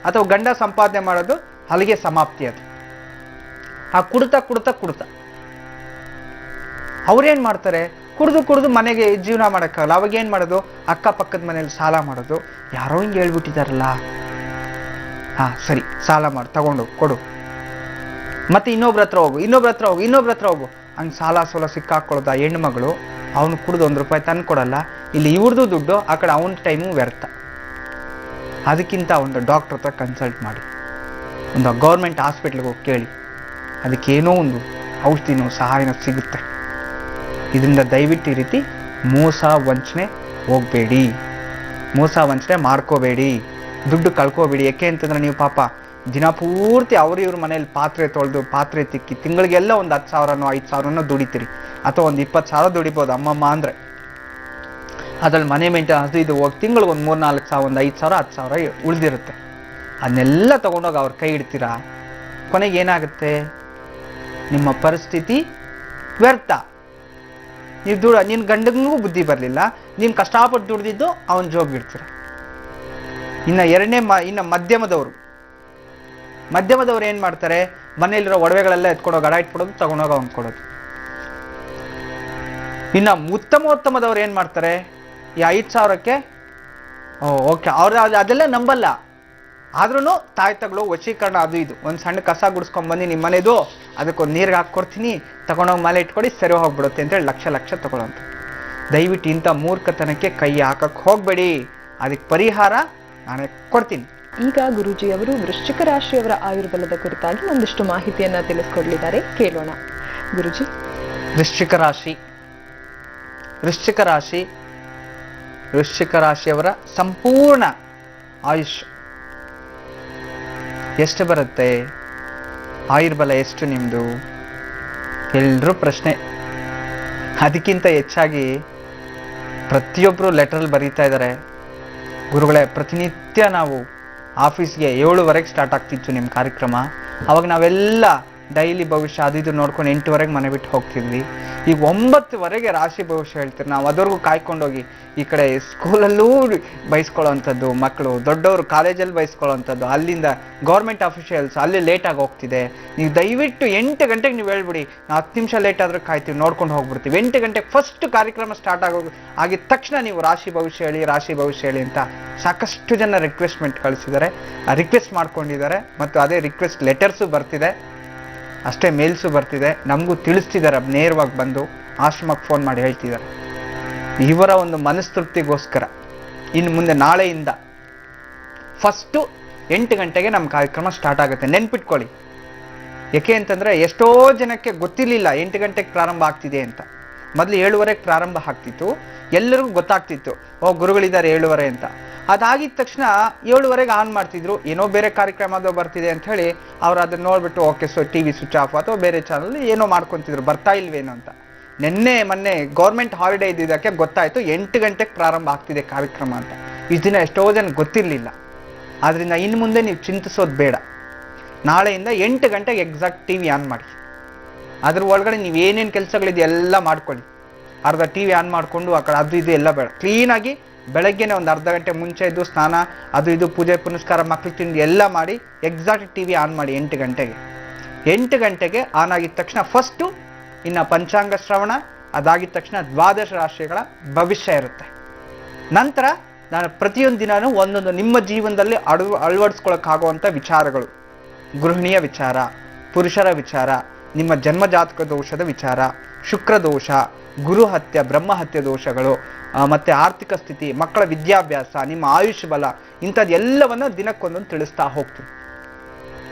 ಅಥವಾ ಗಂಡ ಸಂಪಾದನೆ ಮಾಡೋದು, ಅಲ್ಲಿಗೆ ಸಮಾಪ್ತಿ. ಅದು ಆ ಕುಡ್ತಾ ಅವ್ರೇನು ಮಾಡ್ತಾರೆ, ಕುಡಿದು ಮನೆಗೆ ಜೀವನ ಮಾಡೋಕ್ಕಾಗಲ್ಲ. ಅವಾಗ ಏನು ಮಾಡೋದು, ಅಕ್ಕಪಕ್ಕದ ಮನೇಲಿ ಸಾಲ ಮಾಡೋದು. ಯಾರೋ ಹಿಂಗೆ ಹೇಳ್ಬಿಟ್ಟಿದಾರಲ್ಲ, ಹಾಂ ಸರಿ ಸಾಲ ಮಾಡಿ ತಗೊಂಡು ಕೊಡು, ಮತ್ತೆ ಇನ್ನೊಬ್ರ ಹತ್ರ ಹೋಗು, ಹಂಗೆ ಸಾಲ ಸಿಕ್ಕಾಕೊಳ್ಳೋದು. ಆ ಹೆಣ್ಣುಮಗಳು ಅವನು ಕುಡಿದು 1 ರೂಪಾಯಿ ತಂದು ಕೊಡಲ್ಲ. ಇಲ್ಲಿ ಇವ್ರದ್ದು ದುಡ್ಡು, ಆ ಕಡೆ ಅವನ ಟೈಮು ವ್ಯರ್ಥ. ಅದಕ್ಕಿಂತ ಒಂದು ಡಾಕ್ಟ್ರ್ ಹತ್ರ ಕನ್ಸಲ್ಟ್ ಮಾಡಿ, ಒಂದು ಗೌರ್ಮೆಂಟ್ ಹಾಸ್ಪಿಟ್ಲಿಗೆ ಹೋಗಿ ಕೇಳಿ, ಅದಕ್ಕೇನೋ ಒಂದು ಔಷಧಿನೋ ಸಹಾಯನೋ ಸಿಗುತ್ತೆ. ಇದರಿಂದ ದಯವಿಟ್ಟು ಈ ರೀತಿ ಮೋಸ ವಂಚನೆ ಹೋಗಬೇಡಿ, ಮೋಸ ವಂಚನೆ ಮಾಡ್ಕೋಬೇಡಿ, ದುಡ್ಡು ಕಳ್ಕೋಬೇಡಿ. ಯಾಕೆ ಅಂತಂದ್ರೆ ನೀವು ಪಾಪ ದಿನ ಪೂರ್ತಿ ಇವ್ರ ಮನೇಲಿ ಪಾತ್ರೆ ತೊಳೆದು ಪಾತ್ರೆ ತಿಕ್ಕಿ ತಿಂಗಳಿಗೆಲ್ಲ ಒಂದು 10,000ನೋ 5,000ನೋ ದುಡಿತೀರಿ, ಅಥವಾ ಒಂದು 20,000 ದುಡಿಬೋದು ಅಮ್ಮಮ್ಮ ಅಂದರೆ. ಅದ್ರಲ್ಲಿ ಮನೆ ಮೇಂಟೆನೆನ್ಸ್ ಅದು ಇದು ಹೋಗಿ ತಿಂಗಳಿಗೆ ಒಂದು 3-4 ಸಾವಿರ, ಒಂದು 5,000 10,000 ಉಳಿದಿರುತ್ತೆ. ಅದನ್ನೆಲ್ಲ ತೊಗೊಂಡೋಗಿ ಅವ್ರ ಕೈ ಇಡ್ತೀರಾ, ಕೊನೆಗೆ ಏನಾಗುತ್ತೆ, ನಿಮ್ಮ ಪರಿಸ್ಥಿತಿ ವ್ಯರ್ಥ. ನೀವು ನಿನ್ನ ಗಂಡನಿಗೂ ಬುದ್ಧಿ ಬರಲಿಲ್ಲ, ನೀನು ಕಷ್ಟಪಟ್ಟು ದುಡ್ದಿದ್ದು ಅವನ ಜೋಬಿಡ್ತೀರ. ಇನ್ನು ಮಧ್ಯಮದವರು ಏನು ಮಾಡ್ತಾರೆ, ಮನೆಯಲ್ಲಿರೋ ಒಡವೆಗಳೆಲ್ಲ ಎತ್ಕೊಂಡೋಗಿ ಅಡ ಇಟ್ಬಿಡೋದು, ತಗೊಂಡೋಗಿ ಅವ್ನು ಕೊಡೋದು. ಇನ್ನು ಉತ್ತಮದವ್ರು ಏನು ಮಾಡ್ತಾರೆ, ಈ 5,000ಕ್ಕೆ ಓಕೆ ಅವ್ರು ಅದೆಲ್ಲ ನಂಬಲ್ಲ. ಆದ್ರೂ ತಾಯ್ತಗಳು ವಶೀಕರಣ ಅದು ಇದು, ಒಂದು ಸಣ್ಣ ಕಸ ಗುಡಿಸ್ಕೊಂಡ್ಬಂದು ನಿಮ್ಮ ಮನೆದು ಅದಕ್ಕೊಂದು ನೀರಿಗೆ ಹಾಕ್ಕೊಡ್ತೀನಿ, ತಗೊಂಡೋಗಿ ಮಲೆ ಇಟ್ಕೊಡಿ, ಸರಿ ಹೋಗ್ಬಿಡುತ್ತೆ ಅಂತೇಳಿ ಲಕ್ಷ ತಗೊಳ್ಳೋಂಥ. ದಯವಿಟ್ಟು ಇಂಥ ಮೂರ್ಖತನಕ್ಕೆ ಕೈ ಹಾಕಕ್ಕೆ ಹೋಗಬೇಡಿ. ಅದಕ್ಕೆ ಪರಿಹಾರ ನಾನೇ ಕೊಡ್ತೀನಿ. ಈಗ ಗುರೂಜಿ ಅವರು ವೃಶ್ಚಿಕ ರಾಶಿಯವರ ಆಯುರ್ಬಲದ ಕುರಿತಾಗಿ ಒಂದಿಷ್ಟು ಮಾಹಿತಿಯನ್ನ ತಿಳಿಸ್ಕೊಡ್ಲಿದ್ದಾರೆ, ಕೇಳೋಣ. ಗುರೂಜಿ, ವೃಶ್ಚಿಕ ರಾಶಿಯವರ ಸಂಪೂರ್ಣ ಆಯುಷ್ ಎಷ್ಟು ಬರುತ್ತೆ, ಆಯುರ್ಬಲ ಎಷ್ಟು ನಿಮ್ಮದು, ಎಲ್ಲರೂ ಪ್ರಶ್ನೆ. ಅದಕ್ಕಿಂತ ಹೆಚ್ಚಾಗಿ ಪ್ರತಿಯೊಬ್ಬರು ಲೆಟ್ರಲ್ಲಿ ಬರೀತಾ ಇದ್ದಾರೆ, ಗುರುಗಳೇ ಪ್ರತಿನಿತ್ಯ ನಾವು ಆಫೀಸ್ಗೆ 7:00 ಸ್ಟಾರ್ಟ್ ಆಗ್ತಿತ್ತು ನಿಮ್ಮ ಕಾರ್ಯಕ್ರಮ. ಅವಾಗ ನಾವೆಲ್ಲ ಡೈಲಿ ಭವಿಷ್ಯ ಅದು ಇದು ನೋಡ್ಕೊಂಡು 8:00 ಮನೆ ಬಿಟ್ಟು ಹೋಗ್ತಿದ್ವಿ. ಈಗ 9:00 ರಾಶಿ ಭವಿಷ್ಯ ಹೇಳ್ತೀರಿ. ನಾವು ಅದವರೆಗೂ ಕಾಯ್ಕೊಂಡೋಗಿ ಈ ಕಡೆ ಸ್ಕೂಲಲ್ಲೂ ಬಯಸ್ಕೊಳ್ಳೋವಂಥದ್ದು, ಮಕ್ಕಳು ದೊಡ್ಡವರು ಕಾಲೇಜಲ್ಲಿ ಬಯಸ್ಕೊಳ್ಳೋವಂಥದ್ದು, ಅಲ್ಲಿಂದ ಗೌರ್ಮೆಂಟ್ ಅಫಿಷಿಯಲ್ಸ್ ಅಲ್ಲಿ ಲೇಟಾಗಿ ಹೋಗ್ತಿದೆ. ನೀವು ದಯವಿಟ್ಟು 8 ಗಂಟೆಗೆ ನೀವು ಹೇಳ್ಬಿಡಿ, ನಾವು 10 ನಿಮಿಷ ಲೇಟ್ ಆದರೂ ಕಾಯ್ತೀವಿ, ನೋಡ್ಕೊಂಡು ಹೋಗ್ಬಿಡ್ತೀವಿ. 8 ಗಂಟೆಗೆ ಫಸ್ಟ್ ಕಾರ್ಯಕ್ರಮ ಸ್ಟಾರ್ಟ್ ಆಗಿದ ತಕ್ಷಣ ನೀವು ರಾಶಿ ಭವಿಷ್ಯ ಹೇಳಿ ಅಂತ ಸಾಕಷ್ಟು ಜನ ರಿಕ್ವೆಸ್ಟ್ಮೆಂಟ್ ಕಳಿಸಿದ್ದಾರೆ, ರಿಕ್ವೆಸ್ಟ್ ಮಾಡ್ಕೊಂಡಿದ್ದಾರೆ. ಮತ್ತು ಅದೇ ರಿಕ್ವೆಸ್ಟ್ ಲೆಟರ್ಸು ಬರ್ತಿದೆ, ಅಷ್ಟೇ ಮೇಲ್ಸು ಬರ್ತಿದೆ, ನಮಗೂ ತಿಳಿಸ್ತಿದ್ದಾರೆ. ನೇರವಾಗಿ ಬಂದು ಆಶ್ರಮಕ್ಕೆ ಫೋನ್ ಮಾಡಿ ಹೇಳ್ತಿದ್ದಾರೆ. ಇವರ ಒಂದು ಮನಸ್ತೃಪ್ತಿಗೋಸ್ಕರ ಇನ್ನು ಮುಂದೆ ನಾಳೆಯಿಂದ ಫಸ್ಟು 8 ಗಂಟೆಗೆ ನಮ್ಮ ಕಾರ್ಯಕ್ರಮ ಸ್ಟಾರ್ಟ್ ಆಗುತ್ತೆ, ನೆನ್ಪಿಟ್ಕೊಳ್ಳಿ. ಯಾಕೆ ಅಂತಂದರೆ ಎಷ್ಟೋ ಜನಕ್ಕೆ ಗೊತ್ತಿರಲಿಲ್ಲ 8 ಗಂಟೆಗೆ ಪ್ರಾರಂಭ ಆಗ್ತಿದೆ ಅಂತ. ಮೊದಲು 7:30 ಪ್ರಾರಂಭ ಆಗ್ತಿತ್ತು, ಎಲ್ಲರಿಗೂ ಗೊತ್ತಾಗ್ತಿತ್ತು, ಗುರುಗಳಿದ್ದಾರೆ 7:30 ಅಂತ. ಅದಾಗಿದ ತಕ್ಷಣ 7:30 ಆನ್ ಮಾಡ್ತಿದ್ರು, ಏನೋ ಬೇರೆ ಕಾರ್ಯಕ್ರಮ ಅದು ಬರ್ತಿದೆ ಅಂತ ಹೇಳಿ ಅವ್ರು ಅದನ್ನ ನೋಡ್ಬಿಟ್ಟು ಓಕೆ TV ಸ್ವಿಚ್ ಆಫ್ ಅಥವಾ ಬೇರೆ ಚಾನಲ್ ಏನೋ ಮಾಡ್ಕೊತಿದ್ರು, ಬರ್ತಾ ಇಲ್ವೇನೋ ಅಂತ. ಮೊನ್ನೆ ಗೌರ್ಮೆಂಟ್ ಹಾಲಿಡೇ ಇದ್ದಿದ್ದಕ್ಕೆ ಗೊತ್ತಾಯ್ತು 8 ಗಂಟೆಗೆ ಪ್ರಾರಂಭ ಆಗ್ತಿದೆ ಕಾರ್ಯಕ್ರಮ ಅಂತ. ಇಷ್ಟು ದಿನ ಎಷ್ಟೋ ಜನ ಗೊತ್ತಿರಲಿಲ್ಲ. ಆದ್ರಿಂದ ಇನ್ನು ಮುಂದೆ ನೀವು ಚಿಂತಿಸೋದು ಬೇಡ. ನಾಳೆಯಿಂದ 8 ಗಂಟೆಗೆ ಎಕ್ಸಾಕ್ಟ್ TV ಆನ್ ಮಾಡಿ. ಅದ್ರ ಒಳಗಡೆ ನೀವು ಏನೇನು ಕೆಲಸಗಳಿದೆ ಎಲ್ಲ ಮಾಡ್ಕೊಳ್ಳಿ. ಅರ್ಧ TV ಆನ್ ಮಾಡಿಕೊಂಡು ಆ ಕಡೆ ಅದು ಇದು ಎಲ್ಲ ಬೇಡ, ಕ್ಲೀನಾಗಿ ಬೆಳಗ್ಗೆನೆ ಒಂದು ಅರ್ಧ ಗಂಟೆ ಮುಂಚೆ ಎದ್ದು ಸ್ನಾನ ಅದು ಇದು ಪೂಜೆ ಪುನಸ್ಕಾರ ಮಕ್ಳು ತಿಂಡಿ ಎಲ್ಲ ಮಾಡಿ ಎಕ್ಸಾಕ್ಟ್ ಟಿವಿ ಆನ್ ಮಾಡಿ 8 ಗಂಟೆಗೆ. 8 ಗಂಟೆಗೆ ಆನ್ ಆಗಿದ ತಕ್ಷಣ ಫಸ್ಟು ಇನ್ನು ಪಂಚಾಂಗ ಶ್ರವಣ, ಅದಾಗಿದ ತಕ್ಷಣ ದ್ವಾದಶ ರಾಶಿಗಳ ಭವಿಷ್ಯ ಇರುತ್ತೆ. ನಂತರ ನಾನು ಪ್ರತಿಯೊಂದು ದಿನಾನು ಒಂದೊಂದು ನಿಮ್ಮ ಜೀವನದಲ್ಲಿ ಅಳವಡಿಸ್ಕೊಳಕ್ಕಾಗುವಂಥ ವಿಚಾರಗಳು, ಗೃಹಿಣಿಯ ವಿಚಾರ, ಪುರುಷರ ವಿಚಾರ, ನಿಮ್ಮ ಜನ್ಮಜಾತಕ ದೋಷದ ವಿಚಾರ, ಶುಕ್ರ ದೋಷ, ಗುರು ಹತ್ಯೆ, ಬ್ರಹ್ಮಹತ್ಯೆ ದೋಷಗಳು, ಮತ್ತೆ ಆರ್ಥಿಕ ಸ್ಥಿತಿ, ಮಕ್ಕಳ ವಿದ್ಯಾಭ್ಯಾಸ, ನಿಮ್ಮ ಆಯುಷ್ ಬಲ, ಇಂಥದ್ದೆಲ್ಲವನ್ನ ದಿನಕ್ಕೊಂದೊಂದು ತಿಳಿಸ್ತಾ ಹೋಗ್ತೀನಿ.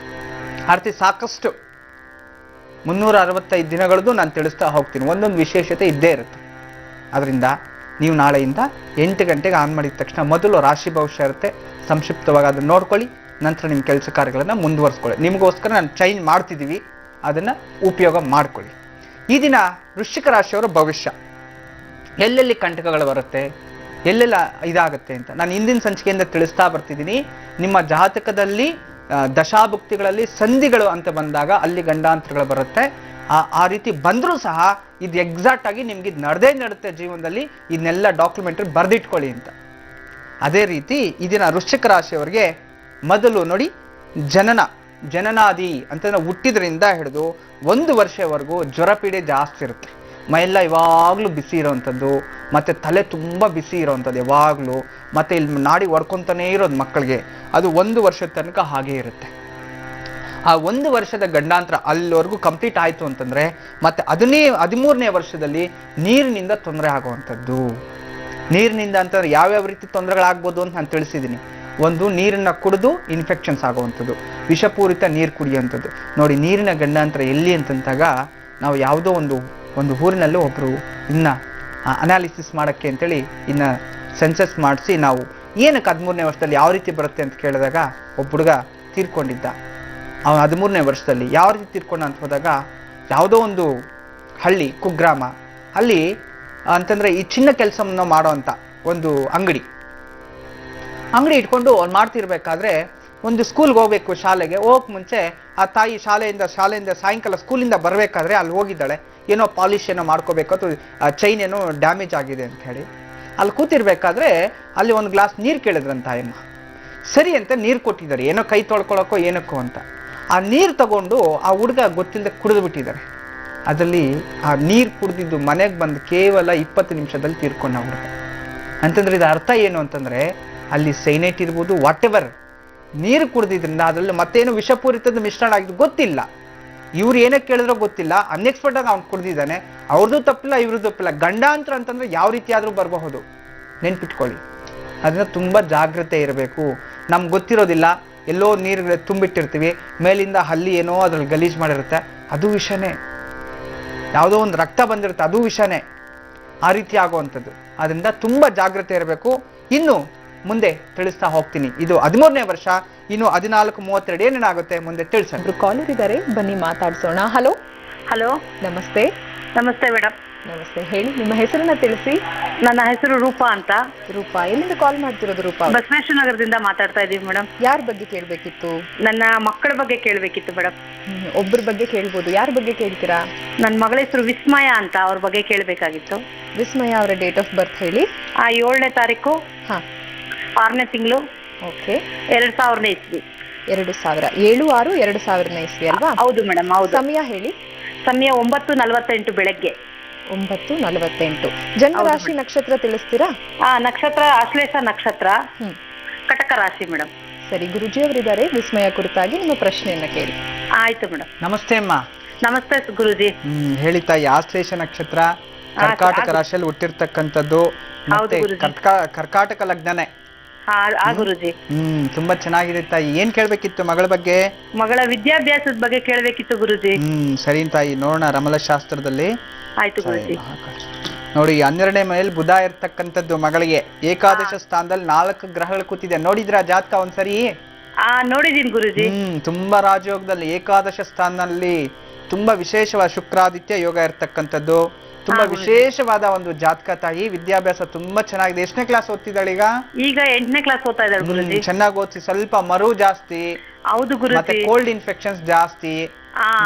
ಸಾಕಷ್ಟು 365 ದಿನಗಳದ್ದು ನಾನು ತಿಳಿಸ್ತಾ ಹೋಗ್ತೀನಿ. ಒಂದೊಂದು ವಿಶೇಷತೆ ಇದ್ದೇ ಇರುತ್ತೆ. ಅದರಿಂದ ನೀವು ನಾಳೆಯಿಂದ 8 ಗಂಟೆಗೆ ಆನ್ ಮಾಡಿದ ತಕ್ಷಣ ಮೊದಲು ರಾಶಿ ಭವಿಷ್ಯ ಇರುತ್ತೆ, ಸಂಕ್ಷಿಪ್ತವಾಗಿ ಅದನ್ನು ನೋಡ್ಕೊಳ್ಳಿ. ನಂತರ ನಿಮ್ಮ ಕೆಲಸ ಕಾರ್ಯಗಳನ್ನು ಮುಂದುವರಿಸ್ಕೊಳ್ಳಿ. ನಿಮಗೋಸ್ಕರ ನಾನು ಚೇಂಜ್ ಮಾಡ್ತಿದ್ದೀವಿ, ಅದನ್ನು ಉಪಯೋಗ ಮಾಡ್ಕೊಳ್ಳಿ. ಈ ದಿನ ವೃಶ್ಚಿಕ ರಾಶಿಯವರ ಭವಿಷ್ಯ, ಎಲ್ಲೆಲ್ಲಿ ಕಂಟಕಗಳು ಬರುತ್ತೆ, ಎಲ್ಲೆಲ್ಲ ಇದಾಗುತ್ತೆ ಅಂತ ನಾನು ಹಿಂದಿನ ಸಂಚಿಕೆಯಿಂದ ತಿಳಿಸ್ತಾ ಬರ್ತಿದ್ದೀನಿ. ನಿಮ್ಮ ಜಾತಕದಲ್ಲಿ ದಶಾಭುಕ್ತಿಗಳಲ್ಲಿ ಸಂಧಿಗಳು ಅಂತ ಬಂದಾಗ ಅಲ್ಲಿ ಗಂಡಾಂತರಗಳು ಬರುತ್ತೆ. ಆ ರೀತಿ ಬಂದರೂ ಸಹ ಇದು ಎಕ್ಸಾಕ್ಟ್ ಆಗಿ ನಿಮ್ಗೆ ಇದು ನಡೆಯುತ್ತೆ ಜೀವನದಲ್ಲಿ, ಇದನ್ನೆಲ್ಲ ಡಾಕ್ಯುಮೆಂಟ್ರಿ ಬರೆದಿಟ್ಕೊಳ್ಳಿ ಅಂತ. ಅದೇ ರೀತಿ ಇದನ್ನ ವೃಶ್ಚಿಕ ರಾಶಿಯವರಿಗೆ ಮೊದಲು ನೋಡಿ, ಜನನಾದಿ ಅಂತಂದ್ರೆ ಹುಟ್ಟಿದ್ರಿಂದ ಹಿಡಿದು 1 ವರ್ಷವರೆಗೂ ಜ್ವರಪೀಡೆ ಜಾಸ್ತಿ ಇರುತ್ತೆ. ಮೈಯೆಲ್ಲ ಯಾವಾಗಲೂ ಬಿಸಿ ಇರೋವಂಥದ್ದು, ಮತ್ತು ತಲೆ ತುಂಬ ಬಿಸಿ ಇರೋವಂಥದ್ದು ಯಾವಾಗಲೂ, ಮತ್ತು ಇಲ್ಲಿ ನಾಡಿ ಹೊಡ್ಕೊತಾನೇ ಇರೋದು ಮಕ್ಕಳಿಗೆ. ಅದು 1 ವರ್ಷದ ತನಕ ಹಾಗೇ ಇರುತ್ತೆ. ಆ 1 ವರ್ಷದ ಗಂಡಾಂತರ ಅಲ್ಲಿವರೆಗೂ ಕಂಪ್ಲೀಟ್ ಆಯಿತು ಅಂತಂದರೆ ಮತ್ತೆ 13ನೇ ವರ್ಷದಲ್ಲಿ ನೀರಿನಿಂದ ತೊಂದರೆ ಆಗುವಂಥದ್ದು. ನೀರಿನಿಂದ ಅಂತಂದ್ರೆ ಯಾವ್ಯಾವ ರೀತಿ ತೊಂದರೆಗಳಾಗ್ಬೋದು ಅಂತ ನಾನು ತಿಳಿಸಿದ್ದೀನಿ. ಒಂದು, ನೀರನ್ನು ಕುಡಿದು ಇನ್ಫೆಕ್ಷನ್ಸ್ ಆಗುವಂಥದ್ದು, ವಿಷಪೂರಿತ ನೀರು ಕುಡಿಯುವಂಥದ್ದು. ನೋಡಿ, ನೀರಿನ ಗಂಡಾಂತರ ಎಲ್ಲಿ ಅಂತಂದಾಗ ನಾವು ಯಾವುದೋ ಒಂದು ಊರಿನಲ್ಲಿ ಒಬ್ಬರು ಇನ್ನು ಅನಾಲಿಸಿಸ್ ಮಾಡೋಕ್ಕೆ ಅಂತೇಳಿ ಇನ್ನು ಸೆನ್ಸಸ್ ಮಾಡಿಸಿ ನಾವು ಏನಕ್ಕೆ 13ನೇ ವರ್ಷದಲ್ಲಿ ಯಾವ ರೀತಿ ಬರುತ್ತೆ ಅಂತ ಕೇಳಿದಾಗ ಒಬ್ಬ ಹುಡುಗ ತೀರ್ಕೊಂಡಿದ್ದ. ಅವನು 13ನೇ ವರ್ಷದಲ್ಲಿ ಯಾವ ರೀತಿ ತೀರ್ಕೊಂಡ ಅಂತ ಹೋದಾಗ, ಯಾವುದೋ ಒಂದು ಹಳ್ಳಿ, ಕುಗ್ರಾಮ, ಅಲ್ಲಿ ಅಂತಂದರೆ ಈ ಚಿನ್ನ ಕೆಲಸವನ್ನು ಮಾಡೋವಂಥ ಒಂದು ಅಂಗಡಿ ಇಟ್ಕೊಂಡು ಅವ್ನು ಮಾಡ್ತಿರ್ಬೇಕಾದ್ರೆ ಒಂದು ಸ್ಕೂಲ್ಗೆ ಹೋಗ್ಬೇಕು, ಶಾಲೆಗೆ ಹೋಗಕ್ಕೆ ಮುಂಚೆ ಆ ತಾಯಿ ಶಾಲೆಯಿಂದ ಸಾಯಂಕಾಲ ಸ್ಕೂಲಿಂದ ಬರಬೇಕಾದ್ರೆ ಅಲ್ಲಿ ಹೋಗಿದ್ದಾಳೆ. ಏನೋ ಪಾಲಿಶ್ ಏನೋ ಮಾಡ್ಕೋಬೇಕು, ಅಥವಾ ಚೈನ್ ಏನೋ ಡ್ಯಾಮೇಜ್ ಆಗಿದೆ ಅಂತ ಹೇಳಿ ಅಲ್ಲಿ ಕೂತಿರ್ಬೇಕಾದ್ರೆ ಅಲ್ಲಿ ಒಂದು ಗ್ಲಾಸ್ ನೀರು ಕೇಳಿದ್ರಂತ ಅಮ್ಮ. ಸರಿ ಅಂತ ನೀರು ಕೊಟ್ಟಿದ್ದಾರೆ, ಏನೋ ಕೈ ತೊಳ್ಕೊಳಕ್ಕೋ ಏನಕ್ಕೋ ಅಂತ. ಆ ನೀರು ತಗೊಂಡು ಆ ಹುಡುಗ ಗೊತ್ತಿಲ್ಲದೆ ಕುಡಿದು ಬಿಟ್ಟಿದ್ದಾರೆ. ಅದರಲ್ಲಿ ಆ ನೀರು ಕುಡಿದಿದ್ದು ಮನೆಗೆ ಬಂದು ಕೇವಲ 20 ನಿಮಿಷದಲ್ಲಿ ತೀರ್ಕೊಂಡ ಹುಡುಗ. ಅಂತಂದ್ರೆ ಇದು ಅರ್ಥ ಏನು ಅಂತಂದ್ರೆ, ಅಲ್ಲಿ ಸೈನೈಟ್ ಇರ್ಬೋದು, ವಾಟ್ ಎವರ್, ನೀರು ಕುಡಿದಿದ್ರಿಂದ ಅದರಲ್ಲಿ ಮತ್ತೇನು ವಿಷಪೂರಿತದ ಮಿಶ್ರಣ ಆಗಿದ್ದು ಗೊತ್ತಿಲ್ಲ. ಇವ್ರು ಏನಕ್ಕೆ ಕೇಳಿದ್ರೋ ಗೊತ್ತಿಲ್ಲ, ಅನ್ಎಕ್ಸ್ಪೆಕ್ಟ್ ಆಗಿ ಅವ್ನು ಕುಡಿದಿದ್ದಾನೆ. ಅವ್ರದ್ದು ತಪ್ಪಿಲ್ಲ, ಇವ್ರದ್ದು ತಪ್ಪಿಲ್ಲ. ಗಂಡಾಂತರ ಅಂತಂದ್ರೆ ಯಾವ ರೀತಿ ಆದ್ರೂ ಬರಬಹುದು, ನೆನ್ಪಿಟ್ಕೊಳ್ಳಿ. ಅದನ್ನ ತುಂಬಾ ಜಾಗ್ರತೆ ಇರಬೇಕು. ನಮ್ಗೆ ಗೊತ್ತಿರೋದಿಲ್ಲ, ಎಲ್ಲೋ ನೀರು ತುಂಬಿಟ್ಟಿರ್ತೀವಿ, ಮೇಲಿಂದ ಹಲ್ಲಿ ಏನೋ ಅದ್ರಲ್ಲಿ ಗಲೀಜ್ ಮಾಡಿರುತ್ತೆ, ಅದು ವಿಷನೇ. ಯಾವುದೋ ಒಂದು ರಕ್ತ ಬಂದಿರುತ್ತೆ, ಅದು ವಿಷನೇ. ಆ ರೀತಿ ಆಗುವಂಥದ್ದು. ಅದರಿಂದ ತುಂಬಾ ಜಾಗ್ರತೆ ಇರಬೇಕು. ಇನ್ನು ಮುಂದೆ ತಿಳಿಸ್ತಾ ಹೋಗ್ತೀನಿ. ಇದು 13ನೇ ವರ್ಷ. ಇನ್ನು 14:32 ಏನೇನಾಗುತ್ತೆ ಮುಂದೆ ತಿಳಿಸೋಣ. ಒಬ್ರು ಕಾಲರ್ ಇದ್ದಾರೆ, ಬನ್ನಿ ಮಾತಾಡ್ಸೋಣ. ಹಲೋ. ನಮಸ್ತೆ. ನಮಸ್ತೆ ಮೇಡಮ್. ನಮಸ್ತೆ, ಹೇಳಿ ನಿಮ್ಮ ಹೆಸರನ್ನ ತಿಳಿಸಿ. ನನ್ನ ಹೆಸರು ರೂಪಾ ಅಂತ. ರೂಪಾ, ಎಲ್ಲಿಂದ ಕಾಲ್ ಮಾಡ್ತಿರೋದು ರೂಪಾ? ಬಸವೇಶ್ವರ ನಗರದಿಂದ ಮಾತಾಡ್ತಾ ಇದೀವಿ ಮೇಡಮ್. ಯಾರ ಬಗ್ಗೆ ಕೇಳಬೇಕಿತ್ತು? ನನ್ನ ಮಕ್ಕಳ ಬಗ್ಗೆ ಕೇಳಬೇಕಿತ್ತು ಮೇಡಮ್. ಒಬ್ಬರ ಬಗ್ಗೆ ಕೇಳ್ಬೋದು, ಯಾರ ಬಗ್ಗೆ ಕೇಳ್ತೀರಾ? ನನ್ನ ಮಗಳ ಹೆಸರು ವಿಸ್ಮಯ ಅಂತ, ಅವ್ರ ಬಗ್ಗೆ ಕೇಳಬೇಕಾಗಿತ್ತು. ವಿಸ್ಮಯ ಅವರ ಡೇಟ್ ಆಫ್ ಬರ್ತ್ ಹೇಳಿ. 7ನೇ ತಾರೀಕು, 6ನೇ ತಿಂಗಳು, ಓಕೆ, 2000 ಇಸ್ವಿ. 7/6/2000 ಇಸ್ವಿ ಅಲ್ವಾ? ಹೌದು ಮೇಡಮ್, ಹೌದು. ಸಮಯ ಹೇಳಿ. ಸಮಯ 9:48 ಬೆಳಗ್ಗೆ. 9:48. ಜನ್ಮ ರಾಶಿ ನಕ್ಷತ್ರ ತಿಳಿಸ್ತೀರಾ? ನಕ್ಷತ್ರ ಆಶ್ಲೇಷ ನಕ್ಷತ್ರ, ಕಟಕ ರಾಶಿ ಮೇಡಮ್. ಸರಿ, ಗುರುಜಿ ಅವರಿದ್ದಾರೆ, ವಿಸ್ಮಯ ಕುರಿತಾಗಿ ನಿಮ್ಮ ಪ್ರಶ್ನೆಯನ್ನ ಕೇಳಿ. ಆಯ್ತು ಮೇಡಮ್. ನಮಸ್ತೆ ಅಮ್ಮ. ನಮಸ್ತೆ ಗುರುಜಿ. ಹೇಳಿ ತಾಯಿ. ಆಶ್ಲೇಷ ನಕ್ಷತ್ರ, ಕರ್ಕಾಟಕ ರಾಶಿಯಲ್ಲಿ ಹುಟ್ಟಿರ್ತಕ್ಕಂಥದ್ದು, ಮತ್ತೆ ಕರ್ಕಾಟಕ ಲಗ್ನನೇ. ಗುರುಜಿ. ತುಂಬಾ ಚೆನ್ನಾಗಿದೆ ತಾಯಿ. ಏನ್ ಕೇಳ್ಬೇಕಿತ್ತು ಮಗಳ ಬಗ್ಗೆ? ಮಗಳ ವಿದ್ಯಾಭ್ಯಾಸದ ಬಗ್ಗೆ ಕೇಳಬೇಕಿತ್ತು ಗುರುಜಿ. ಸರಿ ತಾಯಿ, ನೋಡೋಣ ರಮಲಶಾಸ್ತ್ರದಲ್ಲಿ. ಆಯ್ತು ಗುರುಜಿ. ನೋಡಿ, 12ನೇ ಮನೆಯಲ್ಲಿ ಬುಧ ಇರ್ತಕ್ಕಂಥದ್ದು ಮಗಳಿಗೆ. ಏಕಾದಶ ಸ್ಥಾನದಲ್ಲಿ 4 ಗ್ರಹಗಳು ಕೂತಿದೆ. ನೋಡಿದ್ರ ಜಾತಕ ಒಂದ್ಸರಿ? ನೋಡಿದೀನಿ ಗುರುಜಿ. ತುಂಬಾ ರಾಜಯೋಗದಲ್ಲಿ ಏಕಾದಶ ಸ್ಥಾನದಲ್ಲಿ ತುಂಬಾ ವಿಶೇಷವಾದ ಶುಕ್ರಾದಿತ್ಯ ಯೋಗ ಇರ್ತಕ್ಕಂಥದ್ದು. ತುಂಬಾ ವಿಶೇಷವಾದ ಒಂದು ಜಾತಕ ತಾಯಿ. ವಿದ್ಯಾಭ್ಯಾಸ ತುಂಬಾ ಚೆನ್ನಾಗಿದೆ. ಎಷ್ಟನೇ ಕ್ಲಾಸ್ ಓದ್ತಿದ್ದಾಳೆ ಈಗ? ಈಗ 8ನೇ ಕ್ಲಾಸ್ ಓದ್ತಾ ಇದ್ದಾಳೆ ಗುರುಜಿ. ಚೆನ್ನಾಗಿ ಓದಿಸಿ. ಸ್ವಲ್ಪ ಮರು ಜಾಸ್ತಿ. ಹೌದು ಗುರುಜಿ. ಮತ್ತೆ ಕೋಲ್ಡ್ ಇನ್ಫೆಕ್ಷನ್ಸ್ ಜಾಸ್ತಿ.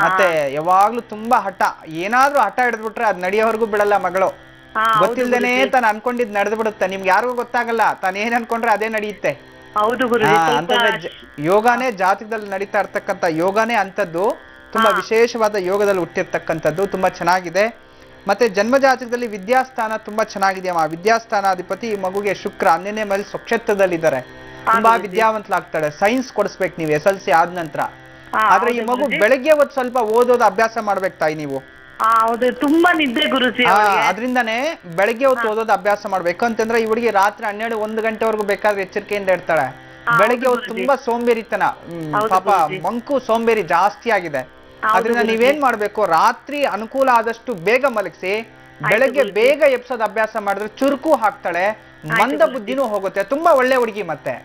ಮತ್ತೆ ಯಾವಾಗ್ಲೂ ತುಂಬಾ ಹಠ. ಏನಾದ್ರೂ ಹಠ ಹಿಡಿದ್ಬಿಟ್ರೆ ಅದ್ ನಡೆಯೋವರೆಗೂ ಬಿಡಲ್ಲ ಮಗಳು. ಹೌದು ಗೊತ್ತಿಲ್ದೇನೆ ಗುರೂಜಿ. ತಾನು ಅನ್ಕೊಂಡಿದ್ ನಡೆದು ಬಿಡುತ್ತೆ. ನಿಮ್ಗೆ ಯಾರಿಗೂ ಗೊತ್ತಾಗಲ್ಲ, ತಾನು ಏನ್ ಅನ್ಕೊಂಡ್ರೆ ಅದೇ ನಡೆಯುತ್ತೆ. ಹೌದು ಗುರುಜಿ. ಅಂತಂದ್ರೆ ಯೋಗಾನೇ ಜಾತಕದಲ್ಲಿ ನಡೀತಾ ಇರ್ತಕ್ಕಂಥ ಯೋಗಾನೇ ಅಂತದ್ದು, ತುಂಬಾ ವಿಶೇಷವಾದ ಯೋಗದಲ್ಲಿ ಹುಟ್ಟಿರ್ತಕ್ಕಂಥದ್ದು, ತುಂಬಾ ಚೆನ್ನಾಗಿದೆ. ಮತ್ತೆ ಜನ್ಮ ಜಾತಕದಲ್ಲಿ ವಿದ್ಯಾಸ್ಥಾನ ತುಂಬಾ ಚೆನ್ನಾಗಿದೆಯಮ್ಮ. ವಿದ್ಯಾಸ್ಥಾನಾಧಿಪತಿ ಈ ಮಗುಗೆ ಶುಕ್ರ 12ನೇ ಮೈಲ್ ಸ್ವಕ್ಷೇತ್ರದಲ್ಲಿದ್ದಾರೆ. ತುಂಬಾ ವಿದ್ಯಾವಂತಲಾಗ್ತಾಳೆ. ಸೈನ್ಸ್ ಕೊಡಿಸ್ಬೇಕು ನೀವು SLC ಆದ ನಂತರ. ಆದ್ರೆ ಈ ಮಗು ಬೆಳಗ್ಗೆ ಹೊತ್ತು ಸ್ವಲ್ಪ ಓದೋದು ಅಭ್ಯಾಸ ಮಾಡ್ಬೇಕು ತಾಯಿ ನೀವು. ಹೌದು, ತುಂಬಾ ನಿದ್ದೆ ಗುರುಜಿ. ಅದ್ರಿಂದಾನೇ ಬೆಳಗ್ಗೆ ಹೊತ್ತು ಓದೋದು ಅಭ್ಯಾಸ ಮಾಡ್ಬೇಕು. ಅಂತಂದ್ರೆ ಈ ಹುಡುಗಿ ರಾತ್ರಿ 12-1 ಗಂಟೆವರೆಗೂ ಬೇಕಾದ್ರೆ ಎಚ್ಚರಿಕೆಯಿಂದ ಇರ್ತಾಳೆ. ಬೆಳಗ್ಗೆ ಹೊತ್ತು ತುಂಬಾ ಸೋಂಬೇರಿತನ, ಪಾಪ ಮಂಕು ಸೋಂಬೇರಿ ಜಾಸ್ತಿ ಆಗಿದೆ. ಅದರಿಂದ ನೀವೇನ್ ಮಾಡ್ಬೇಕು, ರಾತ್ರಿ ಅನುಕೂಲ ಆದಷ್ಟು ಬೇಗ ಮಲಗಿಸಿ ಬೆಳಗ್ಗೆ ಬೇಗ ಎಬ್ಸೋದ್ ಅಭ್ಯಾಸ ಮಾಡಿದ್ರೆ ಚುರುಕು ಹಾಕ್ತಾಳೆ, ಮಂದ ಬುದ್ಧಿನೂ ಹೋಗುತ್ತೆ. ತುಂಬಾ ಒಳ್ಳೆ ಹುಡುಗಿ. ಮತ್ತೆ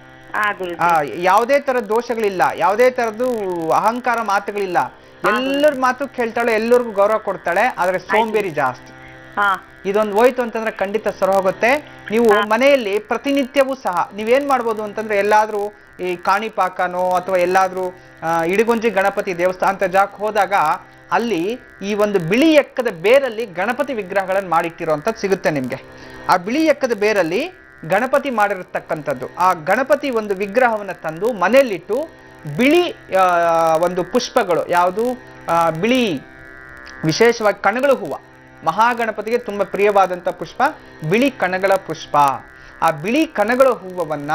ಯಾವುದೇ ತರದ ದೋಷಗಳಿಲ್ಲ, ಯಾವುದೇ ತರದ್ದು ಅಹಂಕಾರ ಮಾತುಗಳಿಲ್ಲ. ಎಲ್ಲರ ಮಾತು ಕೇಳ್ತಾಳೆ, ಎಲ್ಲರಿಗೂ ಗೌರವ ಕೊಡ್ತಾಳೆ. ಆದ್ರೆ ಸೋಂಬೇರಿ ಜಾಸ್ತಿ. ಇದೊಂದು ಹೋಯ್ತು ಅಂತಂದ್ರೆ ಖಂಡಿತ ಸರ ಹೋಗುತ್ತೆ. ನೀವು ಮನೆಯಲ್ಲಿ ಪ್ರತಿನಿತ್ಯವೂ ಸಹ ನೀವೇನ್ ಮಾಡ್ಬೋದು ಅಂತಂದ್ರೆ, ಎಲ್ಲಾದ್ರೂ ಈ ಕಾಣಿಪಾಕನೋ ಅಥವಾ ಎಲ್ಲಾದ್ರೂ ಇಡಗುಂಜಿ ಗಣಪತಿ ದೇವಸ್ಥಾನ ಅಂತ ಜಾಕ್ ಹೋದಾಗ ಅಲ್ಲಿ ಈ ಒಂದು ಬಿಳಿ ಎಕ್ಕದ ಬೇರಲ್ಲಿ ಗಣಪತಿ ವಿಗ್ರಹಗಳನ್ನು ಮಾಡಿಟ್ಟಿರುವಂಥದ್ದು ಸಿಗುತ್ತೆ ನಿಮ್ಗೆ. ಆ ಬಿಳಿ ಎಕ್ಕದ ಬೇರಲ್ಲಿ ಗಣಪತಿ ಮಾಡಿರತಕ್ಕಂಥದ್ದು, ಆ ಗಣಪತಿ ಒಂದು ವಿಗ್ರಹವನ್ನು ತಂದು ಮನೆಯಲ್ಲಿಟ್ಟು ಬಿಳಿ ಒಂದು ಪುಷ್ಪಗಳು, ಯಾವುದು ಬಿಳಿ ವಿಶೇಷವಾಗಿ ಕಣಗಳ ಹೂವು, ಮಹಾಗಣಪತಿಗೆ ತುಂಬಾ ಪ್ರಿಯವಾದಂಥ ಪುಷ್ಪ ಬಿಳಿ ಕಣಗಳ ಪುಷ್ಪ. ಆ ಬಿಳಿ ಕಣಗಳ ಹೂವನ್ನ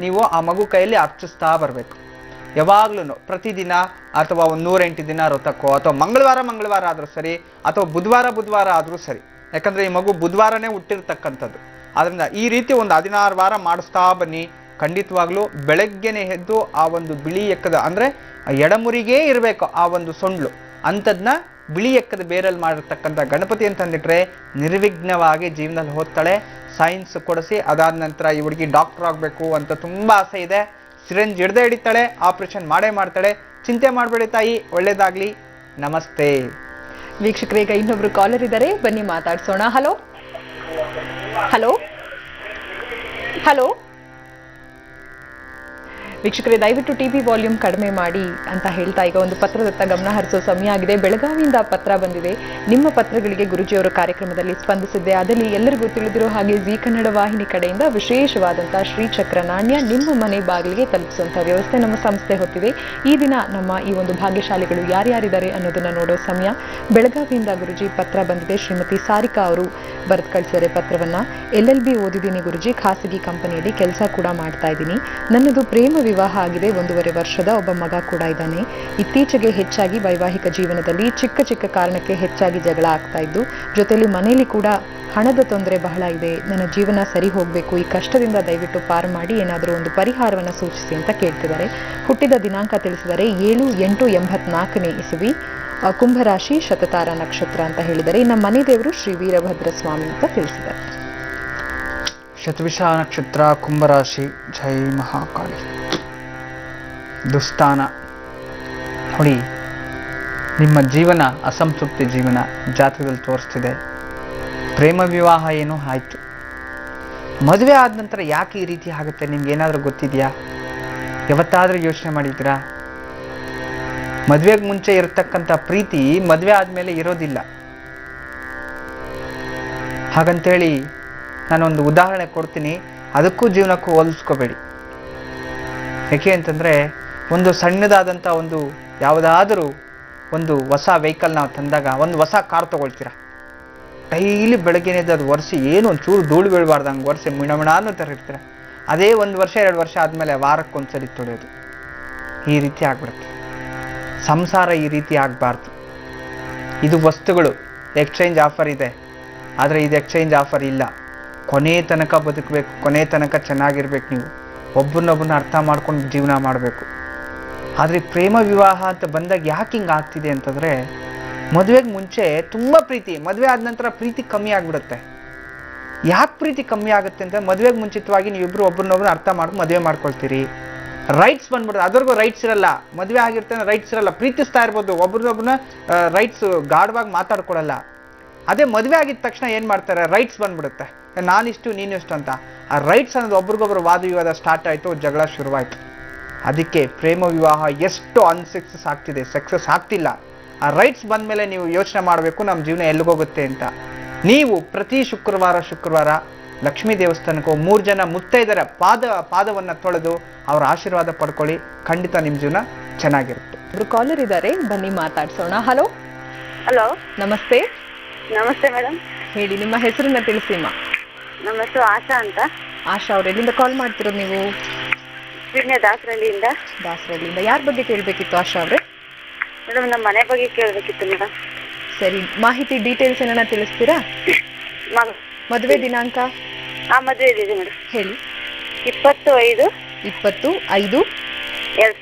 ನೀವು ಆ ಮಗು ಕೈಯಲ್ಲಿ ಅರ್ಚಿಸ್ತಾ ಬರಬೇಕು ಯಾವಾಗ್ಲೂ, ಪ್ರತಿದಿನ ಅಥವಾ ಒಂದು 108 ದಿನ ವ್ರತಕ್ಕೋ, ಅಥವಾ ಮಂಗಳವಾರ ಆದ್ರೂ ಸರಿ, ಅಥವಾ ಬುಧವಾರ ಆದ್ರೂ ಸರಿ. ಯಾಕಂದ್ರೆ ಈ ಮಗು ಬುಧವಾರನೇ ಹುಟ್ಟಿರ್ತಕ್ಕಂಥದ್ದು. ಆದ್ರಿಂದ ಈ ರೀತಿ ಒಂದು 16 ವಾರ ಮಾಡಿಸ್ತಾ ಬನ್ನಿ. ಖಂಡಿತವಾಗ್ಲೂ ಬೆಳಗ್ಗೆನೆ ಎದ್ದು ಆ ಒಂದು ಬಿಳಿ ಎಕ್ಕದ, ಅಂದ್ರೆ ಎಡಮುರಿಗೇ ಇರಬೇಕು ಆ ಒಂದು ಸೊಂಡ್ಲು, ಅಂಥದ್ನ ಬಿಳಿ ಎಕ್ಕದ ಬೇರಲ್ಲಿ ಮಾಡಿರ್ತಕ್ಕಂಥ ಗಣಪತಿ ಅಂತಂದಿಟ್ರೆ ನಿರ್ವಿಘ್ನವಾಗಿ ಜೀವನದಲ್ಲಿ ಓದ್ತಾಳೆ. ಸೈನ್ಸ್ ಕೊಡಿಸಿ ಅದಾದ ನಂತರ ಈ ಹುಡುಗಿ ಡಾಕ್ಟರ್ ಆಗಬೇಕು ಅಂತ ತುಂಬಾ ಆಸೆ ಇದೆ. ಸಿರಿಂಜ್ ಹಿಡ್ದೇ ಹಿಡಿತಾಳೆ, ಆಪರೇಷನ್ ಮಾಡೇ ಮಾಡ್ತಾಳೆ. ಚಿಂತೆ ಮಾಡಬೇಡಿ ತಾಯಿ, ಒಳ್ಳೇದಾಗ್ಲಿ. ನಮಸ್ತೆ. ವೀಕ್ಷಕರೇ, ಈಗ ಇನ್ನೊಬ್ರು ಕಾಲರ್ ಇದ್ದಾರೆ, ಬನ್ನಿ ಮಾತಾಡ್ಸೋಣ. ಹಲೋ ಹಲೋ ಹಲೋ ವೀಕ್ಷಕರೇ, ದಯವಿಟ್ಟು ಟಿವಿ ವಾಲ್ಯೂಮ್ ಕಡಿಮೆ ಮಾಡಿ ಅಂತ ಹೇಳ್ತಾ ಈಗ ಒಂದು ಪತ್ರದತ್ತ ಗಮನ ಹರಿಸೋ ಸಮಯ ಆಗಿದೆ. ಬೆಳಗಾವಿಯಿಂದ ಪತ್ರ ಬಂದಿದೆ. ನಿಮ್ಮ ಪತ್ರಗಳಿಗೆ ಗುರುಜಿಯವರ ಕಾರ್ಯಕ್ರಮದಲ್ಲಿ ಸ್ಪಂದಿಸಿದ್ದೆ. ಅದರಲ್ಲಿ ಎಲ್ಲರಿಗೂ ತಿಳಿದಿರೋ ಹಾಗೆ ಜಿ ಕನ್ನಡ ವಾಹಿನಿ ಕಡೆಯಿಂದ ವಿಶೇಷವಾದಂತಹ ಶ್ರೀಚಕ್ರ ನಾಣ್ಯ ನಿಮ್ಮ ಮನೆ ಬಾಗಿಲಿಗೆ ತಲುಪಿಸುವಂಥ ವ್ಯವಸ್ಥೆ ನಮ್ಮ ಸಂಸ್ಥೆ ಹೊತ್ತಿದೆ. ಈ ದಿನ ನಮ್ಮ ಈ ಒಂದು ಭಾಗ್ಯಶಾಲಿಗಳು ಯಾರ್ಯಾರಿದ್ದಾರೆ ಅನ್ನೋದನ್ನ ನೋಡೋ ಸಮಯ. ಬೆಳಗಾವಿಯಿಂದ ಗುರುಜಿ ಪತ್ರ ಬಂದಿದೆ. ಶ್ರೀಮತಿ ಸಾರಿಕಾ ಅವರು ಬರೆದು ಕಳಿಸಿದರೆ ಪತ್ರವನ್ನ. LLB ಓದಿದ್ದೀನಿ ಗುರುಜಿ, ಖಾಸಗಿ ಕಂಪನಿಯಲ್ಲಿ ಕೆಲಸ ಕೂಡ ಮಾಡ್ತಾ ಇದ್ದೀನಿ. ನನ್ನದು ಪ್ರೇಮ ವಿವಾಹ ಆಗಿದೆ. 1.5 ವರ್ಷದ ಒಬ್ಬ ಮಗ ಕೂಡ ಇದ್ದಾನೆ. ಇತ್ತೀಚೆಗೆ ಹೆಚ್ಚಾಗಿ ವೈವಾಹಿಕ ಜೀವನದಲ್ಲಿ ಚಿಕ್ಕ ಕಾರಣಕ್ಕೆ ಹೆಚ್ಚಾಗಿ ಜಗಳ ಆಗ್ತಾ ಇದ್ದು, ಜೊತೆಲಿ ಮನೆಯಲ್ಲಿ ಕೂಡ ಹಣದ ತೊಂದರೆ ಬಹಳ ಇದೆ. ನನ್ನ ಜೀವನ ಸರಿ ಹೋಗಬೇಕು. ಈ ಕಷ್ಟದಿಂದ ದಯವಿಟ್ಟು ಪಾರು ಮಾಡಿ ಏನಾದರೂ ಒಂದು ಪರಿಹಾರವನ್ನು ಸೂಚಿಸಿ ಅಂತ ಕೇಳ್ತಿದ್ದಾರೆ. ಹುಟ್ಟಿದ ದಿನಾಂಕ ತಿಳಿಸಿದರೆ 7/8/84ನೇ ಇಸವಿ, ಕುಂಭರಾಶಿ, ಶತತಾರ ನಕ್ಷತ್ರ ಅಂತ ಹೇಳಿದರೆ. ನಮ್ಮ ಮನೆ ದೇವರು ಶ್ರೀ ವೀರಭದ್ರ ಸ್ವಾಮಿ ಅಂತ ತಿಳಿಸಿದ್ದಾರೆ. ಶತವಿಷ ನಕ್ಷತ್ರ, ಕುಂಭರಾಶಿ. ಜೈ ಮಹಾಕಾಳಿ. ದುಸ್ಥಾನ ನೋಡಿ, ನಿಮ್ಮ ಜೀವನ ಅಸಂತೃಪ್ತಿ ಜೀವನ ಜಾತಕದಲ್ಲಿ ತೋರಿಸ್ತಿದೆ. ಪ್ರೇಮ ವಿವಾಹ ಏನೋ ಆಯ್ತು, ಮದುವೆ ಆದ ನಂತರ ಯಾಕೆ ಈ ರೀತಿ ಆಗುತ್ತೆ ನಿಮ್ಗೆ ಏನಾದರೂ ಗೊತ್ತಿದೆಯಾ? ಯಾವತ್ತಾದ್ರೂ ಯೋಚನೆ ಮಾಡಿದ್ದೀರಾ? ಮದುವೆಗೆ ಮುಂಚೆ ಇರತಕ್ಕಂಥ ಪ್ರೀತಿ ಮದುವೆ ಆದ್ಮೇಲೆ ಇರೋದಿಲ್ಲ. ಹಾಗಂತೇಳಿ ನಾನೊಂದು ಉದಾಹರಣೆ ಕೊಡ್ತೀನಿ, ಅದಕ್ಕೂ ಜೀವನಕ್ಕೂ ಹೋಲಿಸ್ಕೋಬೇಡಿ. ಯಾಕೆ ಅಂತಂದ್ರೆ, ಒಂದು ಸಣ್ಣದಾದಂಥ ಒಂದು ಯಾವುದಾದರೂ ಒಂದು ಹೊಸ ವೆಹಿಕಲ್ ನಾವು ತಂದಾಗ, ಒಂದು ಹೊಸ ಕಾರ್ ತಗೊಳ್ತೀರಾ, ಡೈಲಿ ಬೆಳಗ್ಗೆನೇದು ಅದು ವರ್ಷ ಏನು ಒಂಚೂರು ಧೂಳು ಬೀಳಬಾರ್ದು ಹಂಗೆ ವರ್ಷ ಮಿಣಮಿಣಾನು ತರಿರ್ತೀರ. ಅದೇ 1 ವರ್ಷ 2 ವರ್ಷ ಆದಮೇಲೆ ವಾರಕ್ಕೊಂದ್ಸರಿ ತೊಳೆಯೋದು. ಈ ರೀತಿ ಆಗ್ಬಿಡುತ್ತೆ ಸಂಸಾರ. ಈ ರೀತಿ ಆಗಬಾರ್ದು. ಇದು ವಸ್ತುಗಳು, ಎಕ್ಸ್ಚೇಂಜ್ ಆಫರ್ ಇದೆ, ಆದರೆ ಇದು ಎಕ್ಸ್ಚೇಂಜ್ ಆಫರ್ ಇಲ್ಲ. ಕೊನೆ ತನಕ ಬದುಕಬೇಕು, ಕೊನೆ ತನಕ ಚೆನ್ನಾಗಿರ್ಬೇಕು. ನೀವು ಒಬ್ಬರನ್ನೊಬ್ಬರನ್ನ ಅರ್ಥ ಮಾಡ್ಕೊಂಡು ಜೀವನ ಮಾಡಬೇಕು. ಆದರೆ ಪ್ರೇಮ ವಿವಾಹ ಅಂತ ಬಂದಾಗ ಯಾಕೆ ಹಿಂಗೆ ಆಗ್ತಿದೆ ಅಂತಂದರೆ, ಮದುವೆಗೆ ಮುಂಚೆ ತುಂಬ ಪ್ರೀತಿ, ಮದುವೆ ಆದ ನಂತರ ಪ್ರೀತಿ ಕಮ್ಮಿ ಆಗಿಬಿಡುತ್ತೆ. ಯಾಕೆ ಪ್ರೀತಿ ಕಮ್ಮಿ ಆಗುತ್ತೆ ಅಂತ, ಮದುವೆಗೆ ಮುಂಚಿತವಾಗಿ ನೀವಿಬ್ಬರು ಒಬ್ಬರನ್ನೊಬ್ಬರನ್ನ ಅರ್ಥ ಮಾಡ್ಕೊಂಡು ಮದುವೆ ಮಾಡ್ಕೊಳ್ತೀರಿ. ರೈಟ್ಸ್ ಬಂದ್ಬಿಡುತ್ತೆ, ಅದ್ರಿಗೂ ರೈಟ್ಸ್ ಇರಲ್ಲ. ಮದುವೆ ಆಗಿರ್ತಾನೆ ರೈಟ್ಸ್ ಇರಲ್ಲ. ಪ್ರೀತಿಸ್ತಾ ಇರ್ಬೋದು, ಒಬ್ರನ್ನೊಬ್ಬರನ್ನ ರೈಟ್ಸ್ ಗಾಢವಾಗಿ ಮಾತಾಡ್ಕೊಳಲ್ಲ. ಅದೇ ಮದುವೆ ಆಗಿದ ತಕ್ಷಣ ಏನು ಮಾಡ್ತಾರೆ, ರೈಟ್ಸ್ ಬಂದ್ಬಿಡುತ್ತೆ, ನಾನಿಷ್ಟು ನೀನಿಷ್ಟು ಅಂತ. ಆ ರೈಟ್ಸ್ ಅನ್ನೋದು ಒಬ್ರಿಗೊಬ್ರು ವಾದ ವಿವಾದ ಸ್ಟಾರ್ಟ್ ಆಯಿತು, ಜಗಳ ಶುರುವಾಯಿತು. ಅದಕ್ಕೆ ಪ್ರೇಮ ವಿವಾಹ ಎಷ್ಟು ಅನ್ಸಕ್ಸಸ್ ಆಗ್ತಿದೆ, ಸಕ್ಸಸ್ ಆಗ್ತಿಲ್ಲ. ಆ ರೈಟ್ಸ್ ಬಂದಮೇಲೆ ನೀವು ಯೋಚನೆ ಮಾಡಬೇಕು, ನಮ್ಮ ಜೀವನ ಎಲ್ಲಿಗೋಗುತ್ತೆ ಅಂತ. ನೀವು ಪ್ರತಿ ಶುಕ್ರವಾರ ಲಕ್ಷ್ಮೀ ದೇವಸ್ಥಾನಕ್ಕೂ 3 ಜನ ಮುತ್ತೈದರ ಪಾದವನ್ನು ತೊಳೆದು ಅವರ ಆಶೀರ್ವಾದ ಪಡ್ಕೊಳ್ಳಿ. ಖಂಡಿತ ನಿಮ್ಮ ಜೀವನ ಚೆನ್ನಾಗಿರುತ್ತೆ. ಒಬ್ರು ಕಾಲರ್ ಇದ್ದಾರೆ, ಬನ್ನಿ ಮಾತಾಡ್ಸೋಣ. ಹಲೋ ಹಲೋ, ನಮಸ್ತೆ. ನಮಸ್ತೆ ಮೇಡಮ್. ಹೇಳಿ, ನಿಮ್ಮ ಹೆಸರನ್ನ ತಿಳಿಸಿಮ್ಮ. ನಮ್ಮ ಹೆಸರು ಆಶಾ ಅಂತ. ಆಶಾ ಅವ್ರು ಎಲ್ಲಿಂದ ಕಾಲ್ ಮಾಡ್ತಿರೋದು ನೀವು? ದಾಸರಳ್ಳಿಯಿಂದ. ದಾಸರಳ್ಳಿಯಿಂದ. ಯಾರ ಬಗ್ಗೆ ಕೇಳಬೇಕಿತ್ತು ಆಶಾ ಅವ್ರೆ? ಮೇಡಮ್, ನಮ್ಮ ಮನೆ ಬಗ್ಗೆ ಕೇಳಬೇಕಿತ್ತು ಮೇಡಮ್. ಸರಿ, ಮಾಹಿತಿ ಡೀಟೇಲ್ಸ್ ಏನಾರ ತಿಳಿಸ್ತೀರಾ? ಮದುವೆ ದಿನಾಂಕ? ಮದುವೆ ಇದೆ ಮೇಡಮ್. ಹೇಳಿ. 25/5/2002.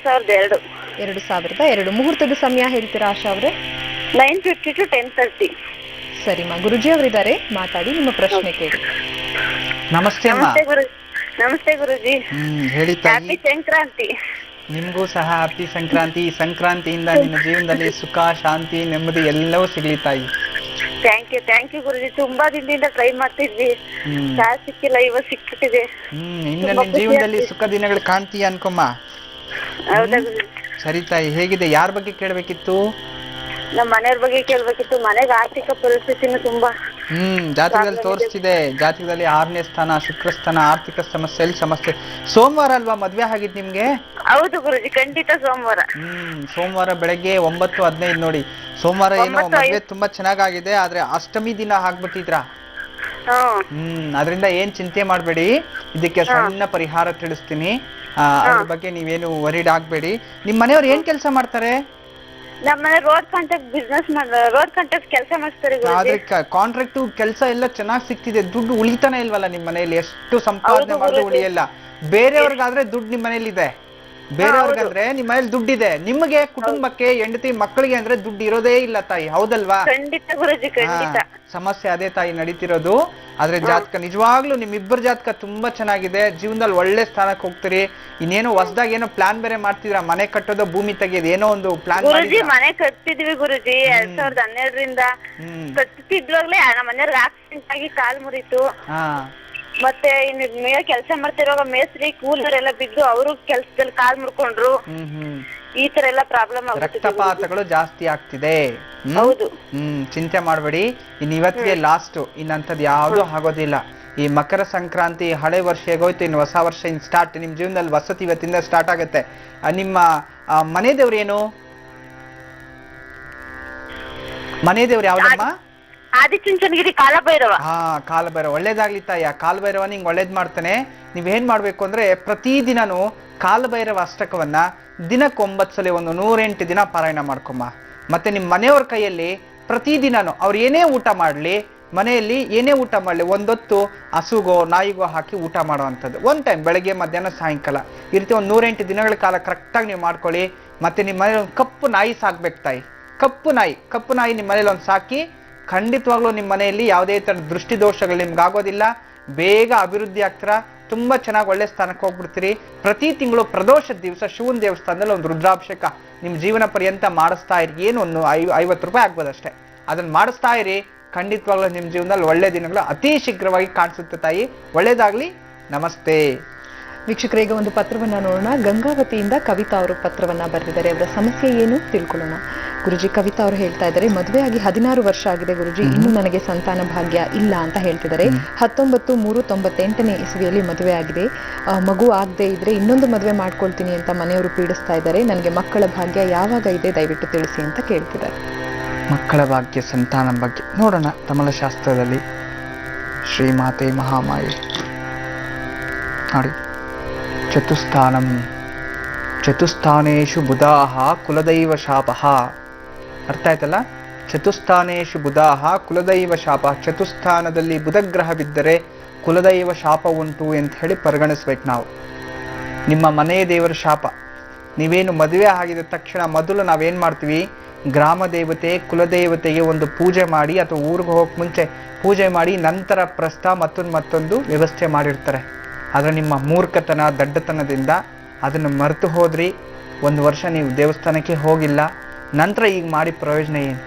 2002. ಮುಹೂರ್ತದ ಸಮಯ ಹೇಳ್ತೀರಾ ಆಶಾ ಅವ್ರೆ? 9:50 to 10:30. ಸರಿಮಾ, ಗುರುಜಿ ಅವರಿದ್ದಾರೆ, ಮಾತಾಡಿ, ನಿಮ್ಮ ಪ್ರಶ್ನೆ ಕೇಳಿ. ನಮಸ್ತೆ ಅಮ್ಮ. ನಮಸ್ತೆ ಗುರುಜಿ. ಹೇಳಿ ಹ್ಯಾಪಿ ಸಂಕ್ರಾಂತಿ. ನಿಮಗೂ ಸಹ ಹ್ಯಾಪಿ ಸಂಕ್ರಾಂತಿ. ಸಂಕ್ರಾಂತಿಯಿಂದ ನಿಮ್ಮ ಜೀವನದಲ್ಲಿ ಸುಖ, ಶಾಂತಿ, ನೆಮ್ಮದಿ ಎಲ್ಲವೂ ಸಿಗ್ಲಿ ತಾಯಿ. ಥ್ಯಾಂಕ್ ಯು ಗುರುಜಿ. ತುಂಬಾ ದಿನದಿಂದ ಟ್ರೈ ಮಾಡ್ತಿದ್ವಿ, ಸಿಕ್ಕಿಲ್ಲ, ಇವತ್ತು ಸಿಕ್ಬಿಟ್ಟಿದೆ. ಇನ್ನು ನಿನ್ನ ಜೀವನದಲ್ಲಿ ಸುಖ ದಿನಗಳು ಕಾಣ್ತೀಯ ಅನ್ಕೊಮ್ಮ. ಹೌದಾ ಗುರುಜಿ? ಸರಿ ತಾಯಿ, ಹೇಗಿದೆ? ಯಾರ ಬಗ್ಗೆ ಕೇಳಬೇಕಿತ್ತು? ನಮ್ಮ ಮನೆಯವ್ರ ಬಗ್ಗೆ ಕೇಳ್ಬೇಕಿತ್ತು. ಮನೆಗೆ ಆರ್ಥಿಕ ಪರಿಸ್ಥಿತಿನೂ ತುಂಬಾ ಜಾತಕದಲ್ಲಿ ತೋರಿಸ್ತಿದೆ. ಜಾತಕದಲ್ಲಿ 6ನೇ ಸ್ಥಾನ, ಶುಕ್ರಸ್ಥಾನ, ಆರ್ಥಿಕ ಸಮಸ್ಯೆ. ಸೋಮವಾರ ಅಲ್ವಾ ಮದ್ವೆ ಆಗಿದ್ ನಿಮ್ಗೆ? ಹೌದು ಗುರುಜಿ, ಖಂಡಿತ ಸೋಮವಾರ. ಸೋಮವಾರ ಬೆಳಗ್ಗೆ 9:15 ನೋಡಿ. ಸೋಮವಾರ ಏನೋ ಮದ್ವೆ ತುಂಬಾ ಚೆನ್ನಾಗಾಗಿದೆ, ಆದ್ರೆ ಅಷ್ಟಮಿ ದಿನ ಆಗ್ಬಿಟ್ಟಿದ್ರ. ಅದರಿಂದ ಏನ್ ಚಿಂತೆ ಮಾಡ್ಬೇಡಿ, ಇದಕ್ಕೆ ಸಣ್ಣ ಪರಿಹಾರ ತಿಳಿಸ್ತೀನಿ. ಅದ್ರ ಬಗ್ಗೆ ನೀವೇನು ವರಿಡ್ ಆಗ್ಬೇಡಿ. ನಿಮ್ ಮನೆಯವ್ರು ಏನ್ ಕೆಲಸ ಮಾಡ್ತಾರೆ? ನಮ್ಮನೆ ರೋಡ್ ಕಾಂಟ್ರಾಕ್ಟ್ ಕೆಲಸ ಮಾಡ್ತಾರೆ. ಆದ್ರೆ ಕಾಂಟ್ರಾಕ್ಟ್ ಕೆಲಸ ಎಲ್ಲ ಚೆನ್ನಾಗಿ ಸಿಗ್ತಿದೆ, ದುಡ್ಡು ಉಳಿತಾನೆ ಇಲ್ವಲ್ಲ ನಿಮ್ ಮನೆಯಲ್ಲಿ? ಎಷ್ಟು ಸಂಪಾದನೆ ಮಾಡಿದ್ರು ಉಳಿಯಲ್ಲ. ಬೇರೆಯವ್ರಿಗಾದ್ರೆ ದುಡ್ಡು ನಿಮ್ ಮನೇಲಿ ಇದೆ, ಬೇರೆಯವ್ರಿಗಂದ್ರೆ ನಿಮ್ ಮನೇಲಿ ದುಡ್ಡಿದೆ. ನಿಮಗೆ ಕುಟುಂಬಕ್ಕೆ, ಹೆಂಡತಿ ಮಕ್ಕಳಿಗೆ ಅಂದ್ರೆ ದುಡ್ಡು ಇರೋದೇ ಇಲ್ಲ ತಾಯಿ, ಹೌದಲ್ವಾ? ಸಮಸ್ಯೆ ಅದೇ ತಾಯಿ ನಡೀತಿರೋದು. ಆದ್ರೆ ಜಾತಕ ನಿಜವಾಗ್ಲೂ ನಿಮ್ಮಿಬ್ಬರ ಜಾತಕ ತುಂಬಾ ಚೆನ್ನಾಗಿದೆ. ಜೀವನದಲ್ಲಿ ಒಳ್ಳೆ ಸ್ಥಾನಕ್ಕೆ ಹೋಗ್ತೀರಿ. ಇನ್ನೇನೋ ಹೊಸದಾಗಿ ಏನೋ ಪ್ಲಾನ್ ಬೇರೆ ಮಾಡ್ತಿದ್ರ, ಮನೆ ಕಟ್ಟೋದು, ಭೂಮಿ ತೆಗೆಯೋದು, ಏನೋ ಒಂದು ಪ್ಲಾನ್. ಮನೆ ಕಟ್ತಿದ್ವಿ ಗುರುಜಿ 2012ರಿಂದ. ಕಟ್ತಿದ್ವಾಗ್ಲೇ ನಮ್ಮ ಮನೆಯವ್ರಿಗೆ ಆಕ್ಸಿಡೆಂಟ್ ಆಗಿ ಕಾಲ್ ಮುರಿತು. ಮತ್ತೆ ಇನ್ನು ಕೆಲಸ ಮಾಡ್ತಿರುವಾಗ ಮೇಸ್ತ್ರಿ ಕೂಲರ್ ಎಲ್ಲ ಬಿದ್ದು ಅವರು ಕೆಲ್ಸದಲ್ಲಿ ಕಾಲ್ ಮುರ್ಕೊಂಡ್ರು. ಈ ತರ ಎಲ್ಲ ಪ್ರಾಬ್ಲಮ್ ಆಗುತ್ತೆ. ರಕ್ತಪಾತಗಳು ಜಾಸ್ತಿ ಆಗ್ತಿದೆ. ಹೌದು. ಚಿಂತೆ ಮಾಡಬೇಡಿ. ಇನ್ನು ಇವತ್ತಿಗೆ ಲಾಸ್ಟ್, ಇನ್ನಂಥದ್ದು ಯಾವ್ದು ಆಗೋದಿಲ್ಲ. ಈ ಮಕರ ಸಂಕ್ರಾಂತಿ ಹಳೆ ವರ್ಷ ಹೇಗೋಯ್ತು, ಇನ್ನು ಹೊಸ ವರ್ಷ ಇನ್ ಸ್ಟಾರ್ಟ್. ನಿಮ್ ಜೀವನದಲ್ಲಿ ವಸತಿ ಇವತ್ತಿಂದ ಸ್ಟಾರ್ಟ್ ಆಗುತ್ತೆ. ನಿಮ್ಮ ಮನೆ ದೇವ್ರು ಏನು? ಮನೆ ದೇವ್ರು ಯಾವ್ದಮ್ಮ? ಆದಿಚುಂಚನಗಿರಿ ಕಾಲಭೈರವ. ಕಾಲಭೈರವ. ಒಳ್ಳೇದಾಗ್ಲಿ ತಾಯಿ. ಕಾಲಭೈರವ ನಿಂಗೆ ಒಳ್ಳೇದ್ ಮಾಡ್ತಾನೆ. ನೀವೇನ್ ಮಾಡ್ಬೇಕು ಅಂದ್ರೆ ಪ್ರತಿದಿನನು ಕಾಲಭೈರವ ಅಷ್ಟಕವನ್ನ ದಿನಕ್ಕೆ 9 ಸಲ, ಒಂದು 108 ದಿನ ಪಾರಾಯಣ ಮಾಡ್ಕೊಮ್ಮ. ಮತ್ತೆ ನಿಮ್ ಮನೆಯವ್ರ ಕೈಯಲ್ಲಿ ಪ್ರತಿದಿನನು ಅವ್ರು ಏನೇ ಊಟ ಮಾಡ್ಲಿ, ಮನೆಯಲ್ಲಿ ಏನೇ ಊಟ ಮಾಡ್ಲಿ, ಒಂದೊತ್ತು ಹಸುಗೋ ನಾಯಿಗೋ ಹಾಕಿ ಊಟ ಮಾಡುವಂಥದ್ದು. ಒಂದ್ ಟೈಮ್ ಬೆಳಗ್ಗೆ, ಮಧ್ಯಾಹ್ನ, ಸಾಯಂಕಾಲ ಈ ರೀತಿ ಒಂದು 108 ದಿನಗಳ ಕಾಲ ಕರೆಕ್ಟಾಗಿ ನೀವು ಮಾಡ್ಕೊಳ್ಳಿ. ಮತ್ತೆ ನಿಮ್ಮ ಮನೇಲಿ ಒಂದು ಕಪ್ಪು ನಾಯಿ ಸಾಕ್ಬೇಕು ತಾಯಿ. ಕಪ್ಪು ನಾಯಿ ನಿಮ್ಮ ಮನೇಲಿ ಒಂದು ಸಾಕಿ. ಖಂಡಿತವಾಗ್ಲೂ ನಿಮ್ಮ ಮನೆಯಲ್ಲಿ ಯಾವುದೇ ತರ ದೃಷ್ಟಿ ದೋಷಗಳು ನಿಮ್ಗೆ ಆಗೋದಿಲ್ಲ. ಬೇಗ ಅಭಿವೃದ್ಧಿ ಆಗ್ತೀರಾ. ತುಂಬಾ ಚೆನ್ನಾಗಿ ಒಳ್ಳೆ ಸ್ಥಾನಕ್ಕೆ ಹೋಗ್ಬಿಡ್ತೀರಿ. ಪ್ರತಿ ತಿಂಗಳು ಪ್ರದೋಷದ ದಿವಸ ಶಿವನ ದೇವಸ್ಥಾನದಲ್ಲಿ ಒಂದು ರುದ್ರಾಭಿಷೇಕ ನಿಮ್ ಜೀವನ ಪರ್ಯಂತ ಮಾಡಿಸ್ತಾ ಇರಿ. ಏನು ಒಂದು 50 ರೂಪಾಯಿ ಆಗ್ಬೋದು ಅಷ್ಟೇ. ಅದನ್ನ ಮಾಡಿಸ್ತಾ ಇರಿ. ಖಂಡಿತವಾಗ್ಲೂ ನಿಮ್ ಜೀವನದಲ್ಲಿ ಒಳ್ಳೆ ದಿನಗಳು ಅತಿ ಶೀಘ್ರವಾಗಿ ಕಾಣಿಸುತ್ತೆ ತಾಯಿ. ಒಳ್ಳೇದಾಗ್ಲಿ. ನಮಸ್ತೆ. ವೀಕ್ಷಕರೇ, ಈಗ ಒಂದು ಪತ್ರವನ್ನ ನೋಡೋಣ. ಗಂಗಾವತಿಯಿಂದ ಕವಿತಾ ಅವರು ಪತ್ರವನ್ನ ಬರೆದಿದ್ದಾರೆ. ಅವರ ಸಮಸ್ಯೆ ಏನು ತಿಳ್ಕೊಳ್ಳೋಣ. ಗುರುಜಿ, ಕವಿತಾ ಅವರು ಹೇಳ್ತಾ ಇದ್ದಾರೆ, ಮದುವೆ ಆಗಿ 16 ವರ್ಷ ಆಗಿದೆ ಗುರುಜಿ, ಇನ್ನು ನನಗೆ ಸಂತಾನ ಭಾಗ್ಯ ಇಲ್ಲ ಅಂತ ಹೇಳ್ತಿದ್ದಾರೆ. 19/3/98ನೇ ಇಸವಿಯಲ್ಲಿ ಮದುವೆ ಆಗಿದೆ. ಮಗು ಆಗದೆ ಇದ್ರೆ ಇನ್ನೊಂದು ಮದುವೆ ಮಾಡ್ಕೊಳ್ತೀನಿ ಅಂತ ಮನೆಯವರು ಪೀಡಿಸ್ತಾ ಇದ್ದಾರೆ. ನನಗೆ ಮಕ್ಕಳ ಭಾಗ್ಯ ಯಾವಾಗ ಇದೆ ದಯವಿಟ್ಟು ತಿಳಿಸಿ ಅಂತ ಕೇಳ್ತಿದ್ದಾರೆ. ಮಕ್ಕಳ ಭಾಗ್ಯ, ಸಂತಾನ ಬಗ್ಗೆ ನೋಡೋಣ. ತಮಿಳುಶಾಸ್ತ್ರದಲ್ಲಿ ಶ್ರೀಮಾತೆ ಮಹಾಮಾಯೆ ನೋಡಿ, ಚತುಸ್ಥಾನೇಶು ಬುಧಾಹ ಕುಲದೈವ ಶಾಪಃ. ಅರ್ಥ ಆಯ್ತಲ್ಲ? ಚತುಸ್ಥಾನೇಶು ಬುಧಾಹ ಕುಲದೈವ ಶಾಪ. ಚತುಸ್ಥಾನದಲ್ಲಿ ಬುಧಗ್ರಹ ಬಿದ್ದರೆ ಕುಲದೈವ ಶಾಪ ಉಂಟು ಅಂತ ಹೇಳಿ ಪರಿಗಣಿಸ್ಬೇಕು ನಾವು. ನಿಮ್ಮ ಮನೆಯ ದೇವರ ಶಾಪ. ನೀವೇನು ಮದುವೆ ಆಗಿದ ತಕ್ಷಣ ಮೊದಲು ನಾವೇನ್ ಮಾಡ್ತೀವಿ, ಗ್ರಾಮ ದೇವತೆ, ಕುಲದೇವತೆಗೆ ಒಂದು ಪೂಜೆ ಮಾಡಿ, ಅಥವಾ ಊರಿಗೆ ಹೋಗಕ್ಕೆ ಮುಂಚೆ ಪೂಜೆ ಮಾಡಿ, ನಂತರ ಪ್ರಸ್ತ ಮತ್ತೊಂದು ವ್ಯವಸ್ಥೆ ಮಾಡಿರ್ತಾರೆ. ಆದರೆ ನಿಮ್ಮ ಮೂರ್ಖತನ, ದಡ್ಡತನದಿಂದ ಅದನ್ನು ಮರೆತು ಹೋದ್ರಿ. 1 ವರ್ಷ ನೀವು ದೇವಸ್ಥಾನಕ್ಕೆ ಹೋಗಿಲ್ಲ. ನಂತರ ಈಗ ಮಾಡಿ ಪ್ರಯೋಜನ ಏನು?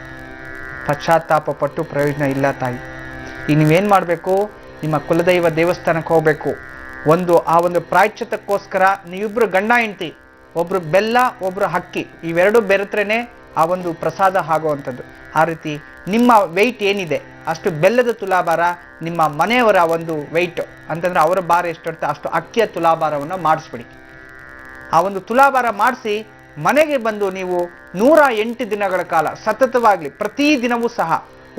ಪಶ್ಚಾತ್ತಾಪ ಪಟ್ಟು ಪ್ರಯೋಜನ ಇಲ್ಲ ತಾಯಿ. ಈಗ ನೀವೇನು ಮಾಡಬೇಕು, ನಿಮ್ಮ ಕುಲದೈವ ದೇವಸ್ಥಾನಕ್ಕೆ ಹೋಗಬೇಕು. ಆ ಒಂದು ಪ್ರಾಯಶ್ಚಿತ್ತಕ್ಕೋಸ್ಕರ ನೀವಿಬ್ರು ಗಂಡ ಹೆಂಡತಿ, ಒಬ್ರು ಬೆಲ್ಲ ಒಬ್ರು ಅಕ್ಕಿ, ಇವೆರಡು ಬೆರೆತ್ರೇನೆ ಆ ಒಂದು ಪ್ರಸಾದ ಆಗುವಂಥದ್ದು. ಆ ರೀತಿ ನಿಮ್ಮ ವೆಯ್ಟ್ ಏನಿದೆ ಅಷ್ಟು ಬೆಲ್ಲದ ತುಲಾಭಾರ, ನಿಮ್ಮ ಮನೆಯವರ ಒಂದು ವೆಯ್ಟ್ ಅಂತಂದ್ರೆ ಅವರ ಭಾರ ಎಷ್ಟಿರುತ್ತೆ ಅಷ್ಟು ಅಕ್ಕಿಯ ತುಲಾಭಾರವನ್ನು ಮಾಡಿಸ್ಬಿಡಿ. ಆ ಒಂದು ತುಲಾಭಾರ ಮಾಡಿಸಿ ಮನೆಗೆ ಬಂದು ನೀವು 108 ದಿನಗಳ ಕಾಲ ಸತತವಾಗ್ಲಿ ಪ್ರತಿ ದಿನವೂ ಸಹ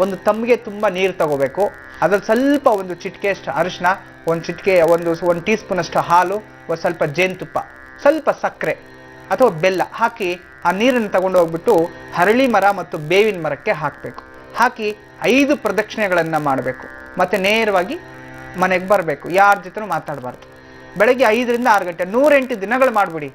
ಒಂದು ತಮ್ಮಿಗೆ ತುಂಬ ನೀರು ತಗೋಬೇಕು. ಅದ್ರಲ್ಲಿ ಸ್ವಲ್ಪ ಒಂದು ಚಿಟಿಕೆಯಷ್ಟು ಅರಿಶಿನ, ಒಂದು ಚಿಟಿಕೆ ಒಂದು ಟೀ ಸ್ಪೂನ್ ಅಷ್ಟು ಹಾಲು, ಒಂದು ಸ್ವಲ್ಪ ಜೇನುತುಪ್ಪ, ಸ್ವಲ್ಪ ಸಕ್ಕರೆ ಅಥವಾ ಬೆಲ್ಲ ಹಾಕಿ ಆ ನೀರನ್ನು ತಗೊಂಡು ಹೋಗ್ಬಿಟ್ಟು ಹರಳಿ ಮರ ಮತ್ತು ಬೇವಿನ ಮರಕ್ಕೆ ಹಾಕಬೇಕು. ಹಾಕಿ 5 ಪ್ರದಕ್ಷಿಣೆಗಳನ್ನು ಮಾಡಬೇಕು. ಮತ್ತೆ ನೇರವಾಗಿ ಮನೆಗೆ ಬರಬೇಕು. ಯಾರ ಜೊತೆ ಮಾತಾಡಬಾರ್ದು. ಬೆಳಗ್ಗೆ 5ರಿಂದ 6 ಗಂಟೆ 108 ದಿನಗಳು ಮಾಡಿಬಿಡಿ.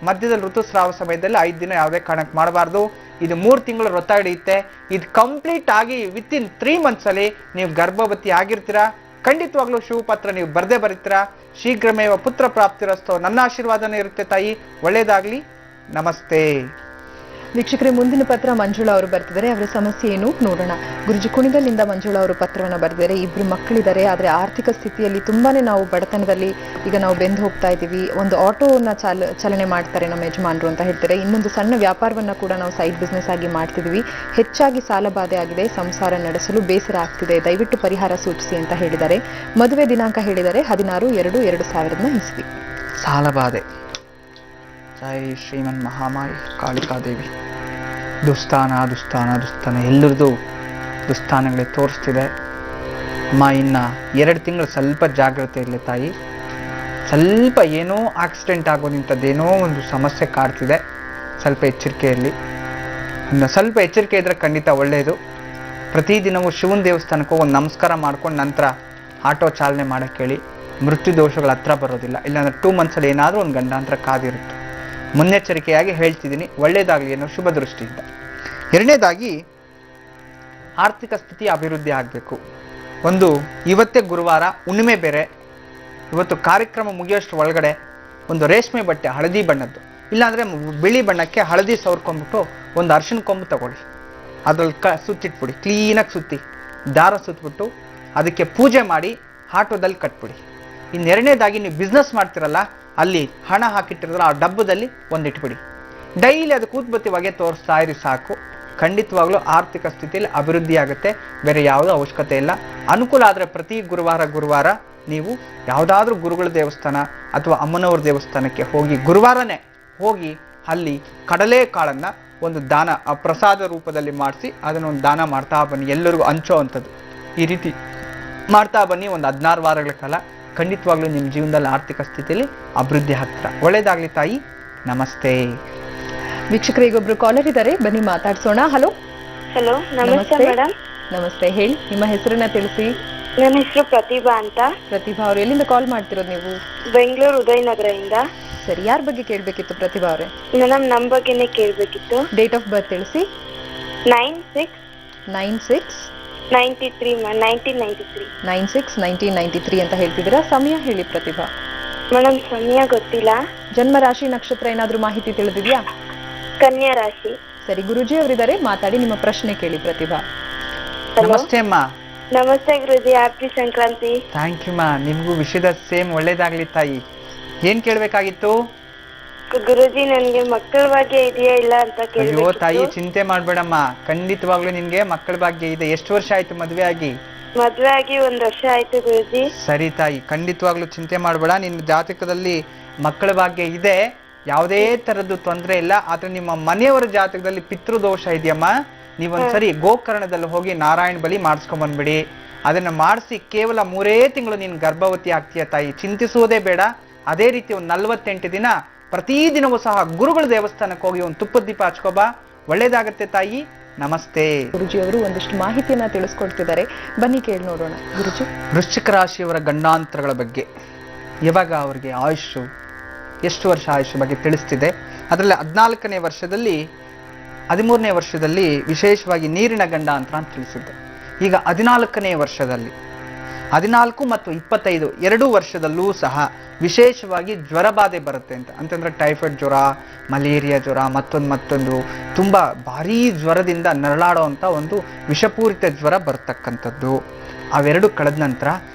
ಮಧ್ಯದಲ್ಲಿ ಋತುಸ್ರಾವ ಸಮಯದಲ್ಲಿ 5 ದಿನ ಯಾವುದೇ ಕಾರಣಕ್ಕೆ ಮಾಡಬಾರ್ದು. ಇದು 3 ತಿಂಗಳು ವ್ರತ ಹಿಡಿಯುತ್ತೆ. ಇದು ಕಂಪ್ಲೀಟ್ ಆಗಿ ವಿತಿನ್ 3 ಮಂತ್ಸ್ ಅಲ್ಲಿ ನೀವು ಗರ್ಭವತಿ ಆಗಿರ್ತೀರಾ. ಖಂಡಿತವಾಗ್ಲೂ ಶಿವಪತ್ರ ನೀವು ಬರ್ದೇ ಬರೀತೀರಾ. ಶೀಘ್ರಮೇವ ಪುತ್ರ ಪ್ರಾಪ್ತಿರಸ್ತೋ. ನನ್ನ ಆಶೀರ್ವಾದನೇ ಇರುತ್ತೆ ತಾಯಿ. ಒಳ್ಳೇದಾಗ್ಲಿ. ನಮಸ್ತೆ. ವೀಕ್ಷಕರೇ, ಮುಂದಿನ ಪತ್ರ ಮಂಜುಳಾ ಅವರು ಬರ್ತಿದ್ದಾರೆ. ಅವರ ಸಮಸ್ಯೆ ಏನು ನೋಡೋಣ. ಗುರುಜಿ, ಕುಣಿಗಲ್ನಿಂದ ಮಂಜುಳಾ ಅವರು ಪತ್ರವನ್ನು ಬರೆದಿದ್ದಾರೆ. 2 ಮಕ್ಕಳಿದ್ದಾರೆ. ಆದರೆ ಆರ್ಥಿಕ ಸ್ಥಿತಿಯಲ್ಲಿ ತುಂಬಾನೇ ನಾವು ಬಡತನದಲ್ಲಿ ಈಗ ನಾವು ಬೆಂದು ಹೋಗ್ತಾ ಇದ್ದೀವಿ. ಒಂದು ಆಟೋನ ಚಲನೆ ಮಾಡ್ತಾರೆ ನಮ್ಮ ಯಜಮಾನರು ಅಂತ ಹೇಳ್ತಾರೆ. ಇನ್ನೊಂದು ಸಣ್ಣ ವ್ಯಾಪಾರವನ್ನ ಕೂಡ ನಾವು ಸೈಡ್ ಬಿಸ್ನೆಸ್ ಆಗಿ ಮಾಡ್ತಿದ್ವಿ. ಹೆಚ್ಚಾಗಿ ಸಾಲಬಾಧೆ ಆಗಿದೆ. ಸಂಸಾರ ನಡೆಸಲು ಬೇಸರ ಆಗ್ತಿದೆ. ದಯವಿಟ್ಟು ಪರಿಹಾರ ಸೂಚಿಸಿ ಅಂತ ಹೇಳಿದ್ದಾರೆ. ಮದುವೆ ದಿನಾಂಕ ಹೇಳಿದ್ದಾರೆ 16/2/2000 ಸಾಲಬಾಧೆ. ಜೈ ಶ್ರೀಮನ್ ಮಹಾಮಾಯಿ ಕಾಳಿಕಾದೇವಿ. ದುಸ್ಥಾನ ಎಲ್ಲರದು ದುಸ್ಥಾನಗಳೇ ತೋರಿಸ್ತಿದೆ. ಅಮ್ಮ ಇನ್ನು 2 ತಿಂಗಳು ಸ್ವಲ್ಪ ಜಾಗ್ರತೆ ಇರಲಿ ತಾಯಿ. ಸ್ವಲ್ಪ ಏನೋ ಆಕ್ಸಿಡೆಂಟ್ ಆಗೋದಿಂಥದ್ದೇನೋ ಒಂದು ಸಮಸ್ಯೆ ಕಾಡ್ತಿದೆ. ಸ್ವಲ್ಪ ಎಚ್ಚರಿಕೆ ಇರಲಿ. ಇನ್ನು ಸ್ವಲ್ಪ ಎಚ್ಚರಿಕೆ ಇದ್ದರೆ ಖಂಡಿತ ಒಳ್ಳೆಯದು. ಪ್ರತಿದಿನವೂ ಶಿವನ ದೇವಸ್ಥಾನಕ್ಕೆ ಹೋಗಿ ಒಂದು ನಮಸ್ಕಾರ ಮಾಡ್ಕೊಂಡು ನಂತರ ಆಟೋ ಚಾಲನೆ ಮಾಡೋಕ್ಕೆ ಹೇಳಿ. ಮೃತ್ಯು ದೋಷಗಳ ಹತ್ರ ಬರೋದಿಲ್ಲ. ಇಲ್ಲಾಂದರೆ 2 ಮಂತ್ಸಲ್ಲಿ ಏನಾದರೂ ಒಂದು ಗಂಡಾಂತರ ಕಾದಿರುತ್ತೆ. ಮುನ್ನೆಚ್ಚರಿಕೆಯಾಗಿ ಹೇಳ್ತಿದ್ದೀನಿ. ಒಳ್ಳೆಯದಾಗಲಿ ಅನ್ನೋ ಶುಭ ದೃಷ್ಟಿಯಿಂದ. 2ನೇದಾಗಿ ಆರ್ಥಿಕ ಸ್ಥಿತಿ ಅಭಿವೃದ್ಧಿ ಆಗಬೇಕು. ಇವತ್ತೇ ಗುರುವಾರ, ಹುಣ್ಣಿಮೆ ಬೇರೆ. ಇವತ್ತು ಕಾರ್ಯಕ್ರಮ ಮುಗಿಯೋಷ್ಟು ಒಳಗಡೆ ಒಂದು ರೇಷ್ಮೆ ಬಟ್ಟೆ ಹಳದಿ ಬಣ್ಣದ್ದು, ಇಲ್ಲಾಂದರೆ ಬಿಳಿ ಬಣ್ಣಕ್ಕೆ ಹಳದಿ ಸವರ್ಕೊಂಡ್ಬಿಟ್ಟು ಒಂದು ಅರಿಶಿನ ಕೊಂಬು ತಗೊಳ್ಳಿ. ಅದ್ರಲ್ಲಿ ಸುತ್ತಿಟ್ಬಿಡಿ. ಕ್ಲೀನಾಗಿ ಸುತ್ತಿ ದಾರ ಸುತ್ತಬಿಟ್ಟು ಅದಕ್ಕೆ ಪೂಜೆ ಮಾಡಿ ಆಟೋದಲ್ಲಿ ಕಟ್ಬಿಡಿ. ಇನ್ನು 2ನೇದಾಗಿ ನೀವು ಬಿಸ್ನೆಸ್ ಮಾಡ್ತಿರಲ್ಲ, ಅಲ್ಲಿ ಹಣ ಹಾಕಿಟ್ಟಿರೋದ್ರ ಆ ಡಬ್ಬದಲ್ಲಿ ಒಂದಿಟ್ಬಿಡಿ. ಡೈಲಿ ಅದು ಕೂತ್ಬತ್ತಿ ಹೊಗೆ ತೋರಿಸ್ತಾ ಇರಿ ಸಾಕು. ಖಂಡಿತವಾಗ್ಲೂ ಆರ್ಥಿಕ ಸ್ಥಿತಿಯಲ್ಲಿ ಅಭಿವೃದ್ಧಿ ಆಗುತ್ತೆ. ಬೇರೆ ಯಾವುದೋ ಅವಶ್ಯಕತೆ ಇಲ್ಲ. ಅನುಕೂಲ ಆದರೆ ಪ್ರತಿ ಗುರುವಾರ ನೀವು ಯಾವುದಾದ್ರೂ ಗುರುಗಳ ದೇವಸ್ಥಾನ ಅಥವಾ ಅಮ್ಮನವ್ರ ದೇವಸ್ಥಾನಕ್ಕೆ ಹೋಗಿ ಗುರುವಾರನೇ ಹೋಗಿ ಅಲ್ಲಿ ಕಡಲೆ ಕಾಳನ್ನು ಒಂದು ದಾನ ಪ್ರಸಾದ ರೂಪದಲ್ಲಿ ಮಾಡಿಸಿ ಅದನ್ನು ಒಂದು ದಾನ ಮಾಡ್ತಾ ಬನ್ನಿ. ಎಲ್ಲರಿಗೂ ಹಂಚೋ ಅಂಥದ್ದು. ಈ ರೀತಿ ಮಾಡ್ತಾ ಬನ್ನಿ. ಒಂದು 16 ವಾರಗಳ ಕಾಲ ಖಂಡಿತವಾಗ್ಲೂ ನಿಮ್ಮ ಜೀವನದಲ್ಲಿ ಆರ್ಥಿಕ ಸ್ಥಿತಿಯಲ್ಲಿ ಅಭಿವೃದ್ಧಿ ಆಗ್ತೀರಾ. ಒಳ್ಳೇದಾಗ್ಲಿ ತಾಯಿ. ನಮಸ್ತೆ. ವೀಕ್ಷಕರು, ಈಗೊಬ್ರು ಕಾಲರ್ ಇದ್ದಾರೆ, ಬನ್ನಿ ಮಾತಾಡ್ಸೋಣ. ಹಲೋ. ನಮಸ್ತೆ ಮೇಡಮ್. ನಮಸ್ತೆ, ಹೇಳಿ ನಿಮ್ಮ ಹೆಸರನ್ನ ತಿಳಿಸಿ. ನನ್ನ ಹೆಸರು ಪ್ರತಿಭಾ ಅಂತ. ಪ್ರತಿಭಾ ಅವರು ಎಲ್ಲಿಂದ ಕಾಲ್ ಮಾಡ್ತಿರೋದು ನೀವು? ಬೆಂಗಳೂರು ಉದಯನಗರದಿಂದ. ಸರಿ, ಯಾರ ಬಗ್ಗೆ ಕೇಳಬೇಕಿತ್ತು ಪ್ರತಿಭಾ ಅವರೇ? ಮೇಡಮ್ ನಮ್ಮ ಬಗ್ಗೆನೇ ಕೇಳಬೇಕಿತ್ತು. ಡೇಟ್ ಆಫ್ ಬರ್ತ್ ತಿಳಿಸಿ. 96/93 1993. 96/1993 ಅಂತ ಹೇಳ್ತಿದ್ದೀರಾ. ಸಮಯ ಹೇಳಿ ಪ್ರತಿಭಾ. ಮೇಡಮ್ ಸಮಯ ಗೊತ್ತಿಲ್ಲ. ಜನ್ಮ ರಾಶಿ ನಕ್ಷತ್ರ ಏನಾದ್ರೂ ಮಾಹಿತಿ ತಿಳಿದಿದ್ಯಾ? ಕನ್ಯಾ ರಾಶಿ. ಸರಿ, ಗುರುಜಿ ಅವರಿದ್ದಾರೆ, ಮಾತಾಡಿ, ನಿಮ್ಮ ಪ್ರಶ್ನೆ ಕೇಳಿ ಪ್ರತಿಭಾ. ನಮಸ್ತೆ ಅಮ್ಮ. ನಮಸ್ತೆ ಗುರುಜಿ, ಹ್ಯಾಪಿ ಸಂಕ್ರಾಂತಿ. ಥ್ಯಾಂಕ್ ಯು ಮಾ. ನಿಮಗೂ ವಿಷಯದ ಸೇಮ್. ಒಳ್ಳೇದಾಗ್ಲಿ ತಾಯಿ. ಏನ್ ಕೇಳ್ಬೇಕಾಗಿತ್ತು? ಗುರುಜಿ, ನನ್ಗೆ ಮಕ್ಕಳ ಭಾಗ್ಯ ಇದೆಯಾ ಇಲ್ಲ ಅಂತ ಕೇಳಬೇಕಿತ್ತು. ಅಯ್ಯೋ ತಾಯಿ, ಚಿಂತೆ ಮಾಡ್ಬೇಡಮ್ಮ. ಖಂಡಿತವಾಗ್ಲೂ ನಿನ್ಗೆ ಮಕ್ಕಳ ಭಾಗ್ಯ ಇದೆ. ಎಷ್ಟು ವರ್ಷ ಆಯ್ತು ಮದ್ವೆ ಆಗಿ? ಮದ್ವೆ ಆಗಿ 1 ವರ್ಷ ಆಯ್ತು ಗುರುಜಿ. ಸರಿ ತಾಯಿ, ಖಂಡಿತವಾಗ್ಲೂ ಚಿಂತೆ ಮಾಡಬೇಡ. ನಿನ್ನ ಜಾತಕದಲ್ಲಿ ಮಕ್ಕಳ ಭಾಗ್ಯ ಇದೆ. ಯಾವುದೇ ತರದ್ದು ತೊಂದರೆ ಇಲ್ಲ. ಆದ್ರೆ ನಿಮ್ಮ ಮನೆಯವರ ಜಾತಕದಲ್ಲಿ ಪಿತೃದೋಷ ಇದೆಯಮ್ಮ. ನೀವೊಂದ್ಸರಿ ಗೋಕರ್ಣದಲ್ಲಿ ಹೋಗಿ ನಾರಾಯಣ ಬಲಿ ಮಾಡಿಸ್ಕೊಂಡ್ಬಂದ್ಬಿಡಿ. ಅದನ್ನ ಮಾಡಿಸಿ ಕೇವಲ 3 ತಿಂಗಳು ನೀನು ಗರ್ಭವತಿ ಆಗ್ತೀಯ ತಾಯಿ. ಚಿಂತಿಸುವುದೇ ಬೇಡ. ಅದೇ ರೀತಿ ಒಂದು 48 ದಿನ ಪ್ರತಿದಿನವೂ ಸಹ ಗುರುಗಳ ದೇವಸ್ಥಾನಕ್ಕೆ ಹೋಗಿ ಒಂದು ತುಪ್ಪದ ದೀಪ ಹಚ್ಕೋಬಾ. ಒಳ್ಳೇದಾಗತ್ತೆ ತಾಯಿ. ನಮಸ್ತೆ. ಗುರುಜಿ ಅವರು ಒಂದಿಷ್ಟು ಮಾಹಿತಿಯನ್ನ ತಿಳಿಸ್ಕೊಡ್ತಿದ್ದಾರೆ, ಬನ್ನಿ ಕೇಳಿ ನೋಡೋಣ. ಗುರುಜಿ, ವೃಶ್ಚಿಕ ರಾಶಿಯವರ ಗಂಡಾಂತರಗಳ ಬಗ್ಗೆ, ಇವಾಗ ಅವರಿಗೆ ಆಯುಷು ಎಷ್ಟು ವರ್ಷ ಆಯುಷ್ ಬಗ್ಗೆ ತಿಳಿಸ್ತಿದೆ. ಅದರಲ್ಲಿ 14ನೇ ವರ್ಷದಲ್ಲಿ 13ನೇ ವರ್ಷದಲ್ಲಿ ವಿಶೇಷವಾಗಿ ನೀರಿನ ಗಂಡಾಂತರ ಅಂತ ತಿಳಿಸಿದ್ದೆ. ಈಗ 14ನೇ ವರ್ಷದಲ್ಲಿ 14 ಮತ್ತು 25 2 ವರ್ಷದಲ್ಲೂ ಸಹ ವಿಶೇಷವಾಗಿ ಜ್ವರ ಬಾಧೆ ಬರುತ್ತೆ ಅಂತಂದ್ರೆ ಟೈಫಾಯ್ಡ್ ಜ್ವರ, ಮಲೇರಿಯಾ ಜ್ವರ, ಮತ್ತೊಂದು ತುಂಬ ಭಾರೀ ಜ್ವರದಿಂದ ನರಳಾಡೋ ಅಂಥ ಒಂದು ವಿಷಪೂರಿತ ಜ್ವರ ಬರ್ತಕ್ಕಂಥದ್ದು. ಅವೆರಡು ಕಳೆದ ನಂತರ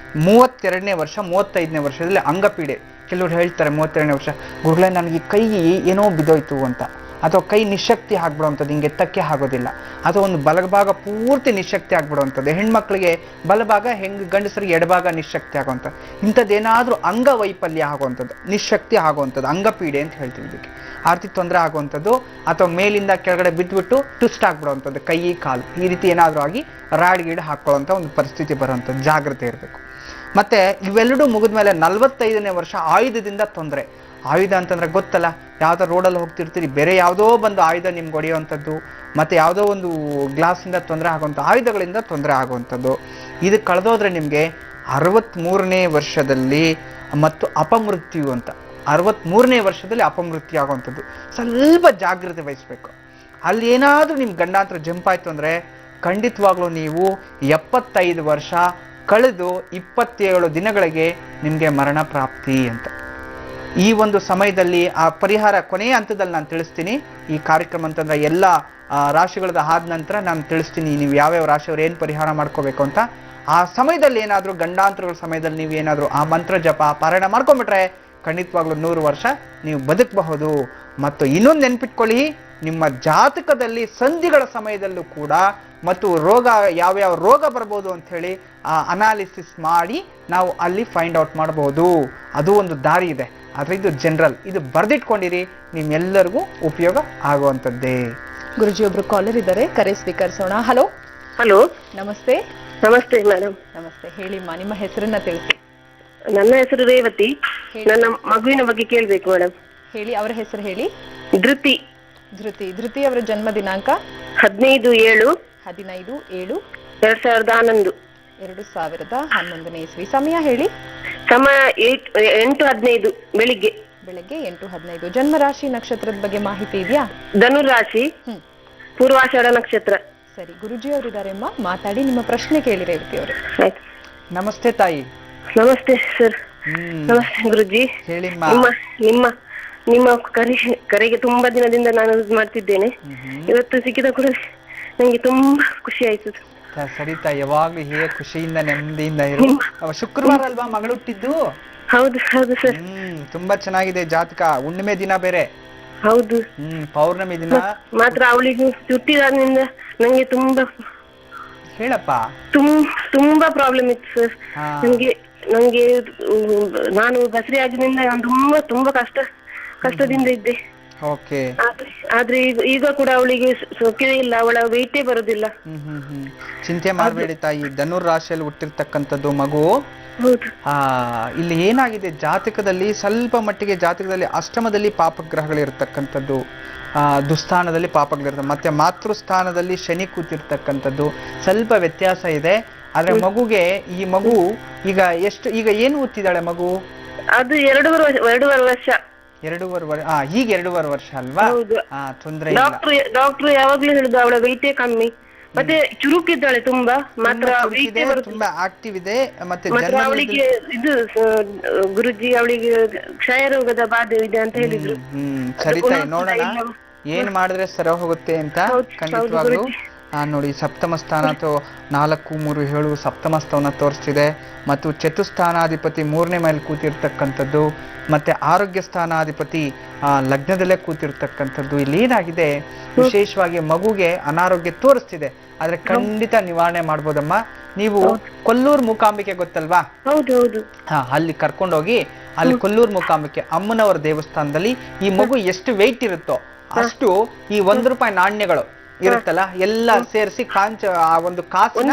32ನೇ ವರ್ಷ 35ನೇ ವರ್ಷದಲ್ಲಿ ಅಂಗಪೀಡೆ. ಕೆಲವರು ಹೇಳ್ತಾರೆ 32ನೇ ವರ್ಷ, ಗುರುಗಳೇ ನನಗೆ ಕೈಗೆ ಏನೋ ಬಿದ್ದೋಯ್ತು ಅಂತ. ಅಥವಾ ಕೈ ನಿಶಕ್ತಿ ಆಗ್ಬಿಡುವಂಥದ್ದು, ಹಿಂಗೆ ಎತ್ತಕ್ಕೆ ಆಗೋದಿಲ್ಲ, ಅಥವಾ ಒಂದು ಬಲಭಾಗ ಪೂರ್ತಿ ನಿಶಕ್ತಿ ಆಗ್ಬಿಡುವಂಥದ್ದು, ಹೆಣ್ಮಕ್ಳಿಗೆ ಬಲಭಾಗ, ಗಂಡಸರಿಗೆ ಎಡಭಾಗ ನಿಶಕ್ತಿ ಆಗುವಂಥದ್ದು, ಇಂಥದ್ದೇನಾದ್ರೂ ಅಂಗವೈಫಲ್ಯ ಆಗುವಂಥದ್ದು, ನಿಶಕ್ತಿ ಆಗುವಂಥದ್ದು, ಅಂಗಪೀಡೆ ಅಂತ ಹೇಳ್ತೀವಿ ಇದಕ್ಕೆ, ಆ ರೀತಿ ತೊಂದರೆ ಆಗುವಂಥದ್ದು, ಅಥವಾ ಮೇಲಿಂದ ಕೆಳಗಡೆ ಬಿದ್ದುಬಿಟ್ಟು ಟ್ವಿಸ್ಟ್ ಆಗ್ಬಿಡುವಂಥದ್ದು, ಕೈ ಕಾಲು ಈ ರೀತಿ ಏನಾದರೂ ಆಗಿ ರಾಡ್ ಗೀಡ್ ಹಾಕೊಳ್ಳುವಂಥ ಒಂದು ಪರಿಸ್ಥಿತಿ ಬರುವಂಥದ್ದು, ಜಾಗ್ರತೆ ಇರಬೇಕು. ಮತ್ತೆ ಇವೆಲ್ಲರೂ ಮುಗಿದ್ಮೇಲೆ 45ನೇ ವರ್ಷ ಆಯುಧದಿಂದ ತೊಂದರೆ. ಆಯುಧ ಅಂತಂದ್ರೆ ಗೊತ್ತಲ್ಲ, ಯಾವುದೋ ರೋಡಲ್ಲಿ ಹೋಗ್ತಿರ್ತೀರಿ, ಬೇರೆ ಯಾವುದೋ ಬಂದು ಆಯುಧ ನಿಮ್ಗೆ ಹೊಡೆಯುವಂಥದ್ದು, ಮತ್ತೆ ಯಾವುದೋ ಒಂದು ಗ್ಲಾಸಿಂದ ತೊಂದರೆ ಆಗುವಂಥ, ಆಯುಧಗಳಿಂದ ತೊಂದರೆ ಆಗುವಂಥದ್ದು. ಇದು ಕಳೆದೋದ್ರೆ ನಿಮಗೆ 63ನೇ ವರ್ಷದಲ್ಲಿ ಮತ್ತು ಅಪಮೃತ್ಯು ಅಂತ, 63ನೇ ವರ್ಷದಲ್ಲಿ ಅಪಮೃತ್ಯು ಆಗುವಂಥದ್ದು. ಸ್ವಲ್ಪ ಜಾಗ್ರತೆ ವಹಿಸ್ಬೇಕು. ಅಲ್ಲಿ ಏನಾದರೂ ನಿಮ್ಮ ಗಂಡಾಂತರ ಜಂಪ್ ಆಯಿತು ಅಂದರೆ ಖಂಡಿತವಾಗ್ಲೂ ನೀವು 75 ವರ್ಷ ಕಳೆದು 27 ದಿನಗಳಿಗೆ ನಿಮಗೆ ಮರಣ ಪ್ರಾಪ್ತಿ ಅಂತ. ಈ ಒಂದು ಸಮಯದಲ್ಲಿ ಆ ಪರಿಹಾರ ಕೊನೆಯ ಹಂತದಲ್ಲಿ ನಾನು ತಿಳಿಸ್ತೀನಿ. ಈ ಕಾರ್ಯಕ್ರಮ ಅಂತಂದ್ರೆ ಎಲ್ಲ ರಾಶಿಗಳದ ಆದ ನಂತರ ನಾನು ತಿಳಿಸ್ತೀನಿ ನೀವು ಯಾವ್ಯಾವ ರಾಶಿಯವರು ಏನು ಪರಿಹಾರ ಮಾಡ್ಕೋಬೇಕು ಅಂತ. ಆ ಸಮಯದಲ್ಲಿ ಏನಾದರೂ ಗಂಡಾಂತರಗಳ ಸಮಯದಲ್ಲಿ ನೀವು ಏನಾದರೂ ಆ ಮಂತ್ರ ಜಪ ಪಾರಾಯಣ ಮಾಡ್ಕೊಂಡ್ಬಿಟ್ರೆ ಖಂಡಿತವಾಗ್ಲೂ 100 ವರ್ಷ ನೀವು ಬದುಕಬಹುದು. ಮತ್ತು ಇನ್ನೊಂದು ನೆನ್ಪಿಟ್ಕೊಳ್ಳಿ, ನಿಮ್ಮ ಜಾತಕದಲ್ಲಿ ಸಂಧಿಗಳ ಸಮಯದಲ್ಲೂ ಕೂಡ ಮತ್ತು ರೋಗ ಯಾವ್ಯಾವ ರೋಗ ಬರ್ಬೋದು ಅಂತ ಹೇಳಿ ಅನಾಲಿಸಿಸ್ ಮಾಡಿ ನಾವು ಅಲ್ಲಿ ಫೈಂಡ್ ಔಟ್ ಮಾಡಬಹುದು. ಅದು ಒಂದು ದಾರಿ ಇದೆ, ಆದರೆ ಇದು ಜನರಲ್, ಇದು ಬರೆದಿಟ್ಕೊಂಡಿರಿ, ನಿಮ್ಮೆಲ್ಲರಿಗೂ ಉಪಯೋಗ ಆಗುವಂಥದ್ದೇ. ಗುರುಜಿ ಒಬ್ರು ಕಾಲರ್ ಇದ್ದಾರೆ, ಕರೆ ಸ್ವೀಕರಿಸೋಣ. ಹಲೋ. ಹಲೋ, ನಮಸ್ತೆ. ನಮಸ್ತೆ ಮೇಡಮ್. ನಮಸ್ತೆ, ಹೇಳಿಮ್ಮ ನಿಮ್ಮ ಹೆಸರನ್ನ ತಿಳಿಸಿ. ನನ್ನ ಹೆಸರು ರೇವತಿ. ನನ್ನ ಮಗುವಿನ ಬಗ್ಗೆ ಕೇಳ್ಬೇಕು ಮೇಡಮ್. ಹೇಳಿ, ಅವರ ಹೆಸರು ಹೇಳಿ. ಧೃತಿ. ಧೃತಿ ಅವರ ಜನ್ಮ ದಿನಾಂಕ 15/7/2011. 2011ನೇ ಇಸ್ವಿ. ಸಮಯ ಹೇಳಿ. ಸಮಯ 8:15 ಬೆಳಿಗ್ಗೆ. ಬೆಳಗ್ಗೆ 8:15. ಜನ್ಮ ರಾಶಿ ನಕ್ಷತ್ರದ ಬಗ್ಗೆ ಮಾಹಿತಿ ಇದೆಯಾ? ಧನುರಾಶಿ, ಪೂರ್ವಾಷಾಢ ನಕ್ಷತ್ರ. ಸರಿ, ಗುರುಜಿ ಅವರಿದ್ದಾರೆ ಅಮ್ಮ, ಮಾತಾಡಿ ನಿಮ್ಮ ಪ್ರಶ್ನೆ ಕೇಳಿ ರೇವತಿ ಅವರು. ನಮಸ್ತೆ ತಾಯಿ. ನಮಸ್ತೆ ಸರ್. ನಮಸ್ತೆ ಗುರುಜಿ. ಹೇಳಿಮ್ಮ. ನಿಮ್ಮ ಕರೆಗೆ ತುಂಬಾ ದಿನದಿಂದ ನಾನು ಮಾಡ್ತಿದ್ದೇನೆ. ಇವತ್ತು ಸಿಕ್ಕಿದ ಕೂಡ ನಂಗೆ ತುಂಬಾ ಖುಷಿ ಆಯ್ತು. ಸರಿ ತಾಯಿ, ಯಾವಾಗ್ಲೂ ಹೀಗೆ ಖುಷಿಯಿಂದ ನೆಮ್ಮದಿಯಿಂದ ಇರು. ಶುಕ್ರವಾರ ಅಲ್ವಾ ಮಗಳು ಹುಟ್ಟಿದ್ದು? ಹೌದು ಹೌದು ಸರ್. ತುಂಬಾ ಚೆನ್ನಾಗಿದೆ ಜಾತಕ. ಹುಣ್ಣಿಮೆ ದಿನ ಬೇರೆ. ಹೌದು. ಪೌರ್ಣಮಿ ದಿನ ಮಾತ್ರ ಅವಳಿಗೆ ಹುಟ್ಟಿದಾದ್ರಿಂದ ನಂಗೆ ತುಂಬಾ ಹೇಳಪ್ಪ ತುಂಬಾ ಪ್ರಾಬ್ಲಮ್ ಇತ್ತು ಸರ್. ನಂಗೆ ನಾನು ಬಸರಿ ಆಗಿನಿಂದ ತುಂಬಾ ಕಷ್ಟದಿಂದ ಇದ್ದೆ. ಓಕೆ. ಆದ್ರೆ ಈಗ ಕೂಡ ಅವಳಿಗೆ ಸೌಖ್ಯವೇ ಇಲ್ಲ, ಅವಳ ವೆಯ್ಟೇ ಬರುದಿಲ್ಲ. ಚಿಂತೆ ಮಾಡಬೇಡಿ ತಾಯಿ, ಧನುರ್ ರಾಶಿಯಲ್ಲಿ ಹುಟ್ಟಿರ್ತಕ್ಕಂಥದ್ದು ಮಗು. ಇಲ್ಲಿ ಏನಾಗಿದೆ, ಜಾತಕದಲ್ಲಿ ಸ್ವಲ್ಪ ಮಟ್ಟಿಗೆ ಜಾತಕದಲ್ಲಿ ಅಷ್ಟಮದಲ್ಲಿ ಪಾಪಗ್ರಹಗಳಿರ್ತಕ್ಕಂಥದ್ದು, ದುಸ್ಥಾನದಲ್ಲಿ ಪಾಪಗಳಿರ್ತವೆ, ಮತ್ತೆ ಮಾತೃಸ್ಥಾನದಲ್ಲಿ ಶನಿ ಕೂತಿರ್ತಕ್ಕಂಥದ್ದು, ಸ್ವಲ್ಪ ವ್ಯತ್ಯಾಸ ಇದೆ. ಆದ್ರೆ ಮಗುಗೆ ಈ ಮಗು ಈಗ ಏನು ಓದ್ತಿದ್ದಾಳೆ ಮಗು? ಅದು 2.5 ವರ್ಷ. 2.5 ಈಗ 2.5 ವರ್ಷ ಅಲ್ವಾ? ತೊಂದ್ರೆ ಇಲ್ಲ. ಡಾಕ್ಟರ್ ಯಾವಾಗ್ಲೂ ಹೇಳಿದ್ರು ಅವಳ ವೆಯ್ಟೇ ಕಮ್ಮಿ, ಮತ್ತೆ ಚುರುಕಿದ್ದಾಳೆ ತುಂಬಾ, ಮಾತ್ರ ತುಂಬಾ ಆಕ್ಟಿವ್ ಇದೆ. ಮತ್ತೆ ಅವಳಿಗೆ ಇದು ಗುರುಜಿ ಅವಳಿಗೆ ಕ್ಷಯ ರೋಗದ ಬಾಧೆ ಇದೆ ಅಂತ ಹೇಳಿದ್ರು. ಸರಿ ತಾಯಿ, ನೋಡೋಣ ಏನ್ ಮಾಡಿದ್ರೆ ಸರ ಹೋಗುತ್ತೆ ಅಂತ. ಖಂಡಿತವಾಗ್ಲು ನೋಡಿ, ಸಪ್ತಮ ಸ್ಥಾನ ಅಥವಾ 4-3-7 ಸಪ್ತಮ ಸ್ಥಾನ ತೋರಿಸ್ತಿದೆ, ಮತ್ತು ಚತುಸ್ಥಾನಾಧಿಪತಿ 3ನೇ ಮೇಲೆ ಕೂತಿರ್ತಕ್ಕಂಥದ್ದು, ಮತ್ತೆ ಆರೋಗ್ಯ ಸ್ಥಾನಾಧಿಪತಿ ಲಗ್ನದಲ್ಲೇ ಕೂತಿರ್ತಕ್ಕಂಥದ್ದು. ಇಲ್ಲಿ ಏನಾಗಿದೆ, ವಿಶೇಷವಾಗಿ ಮಗುಗೆ ಅನಾರೋಗ್ಯ ತೋರಿಸ್ತಿದೆ, ಆದ್ರೆ ಖಂಡಿತ ನಿವಾರಣೆ ಮಾಡ್ಬೋದಮ್ಮ. ನೀವು ಕೊಲ್ಲೂರು ಮೂಕಾಂಬಿಕೆ ಗೊತ್ತಲ್ವಾ? ಅಲ್ಲಿ ಕರ್ಕೊಂಡೋಗಿ, ಅಲ್ಲಿ ಕೊಲ್ಲೂರು ಮೂಕಾಂಬಿಕೆ ಅಮ್ಮನವರ ದೇವಸ್ಥಾನದಲ್ಲಿ ಈ ಮಗು ಎಷ್ಟು ವೆಯ್ಟ್ ಇರುತ್ತೋ ಅಷ್ಟು ಈ ₹1 ನಾಣ್ಯಗಳು ಇರುತ್ತಲ್ಲ ಎಲ್ಲ ಸೇರಿಸಿ ಒಂದು ಕಾಸಿನ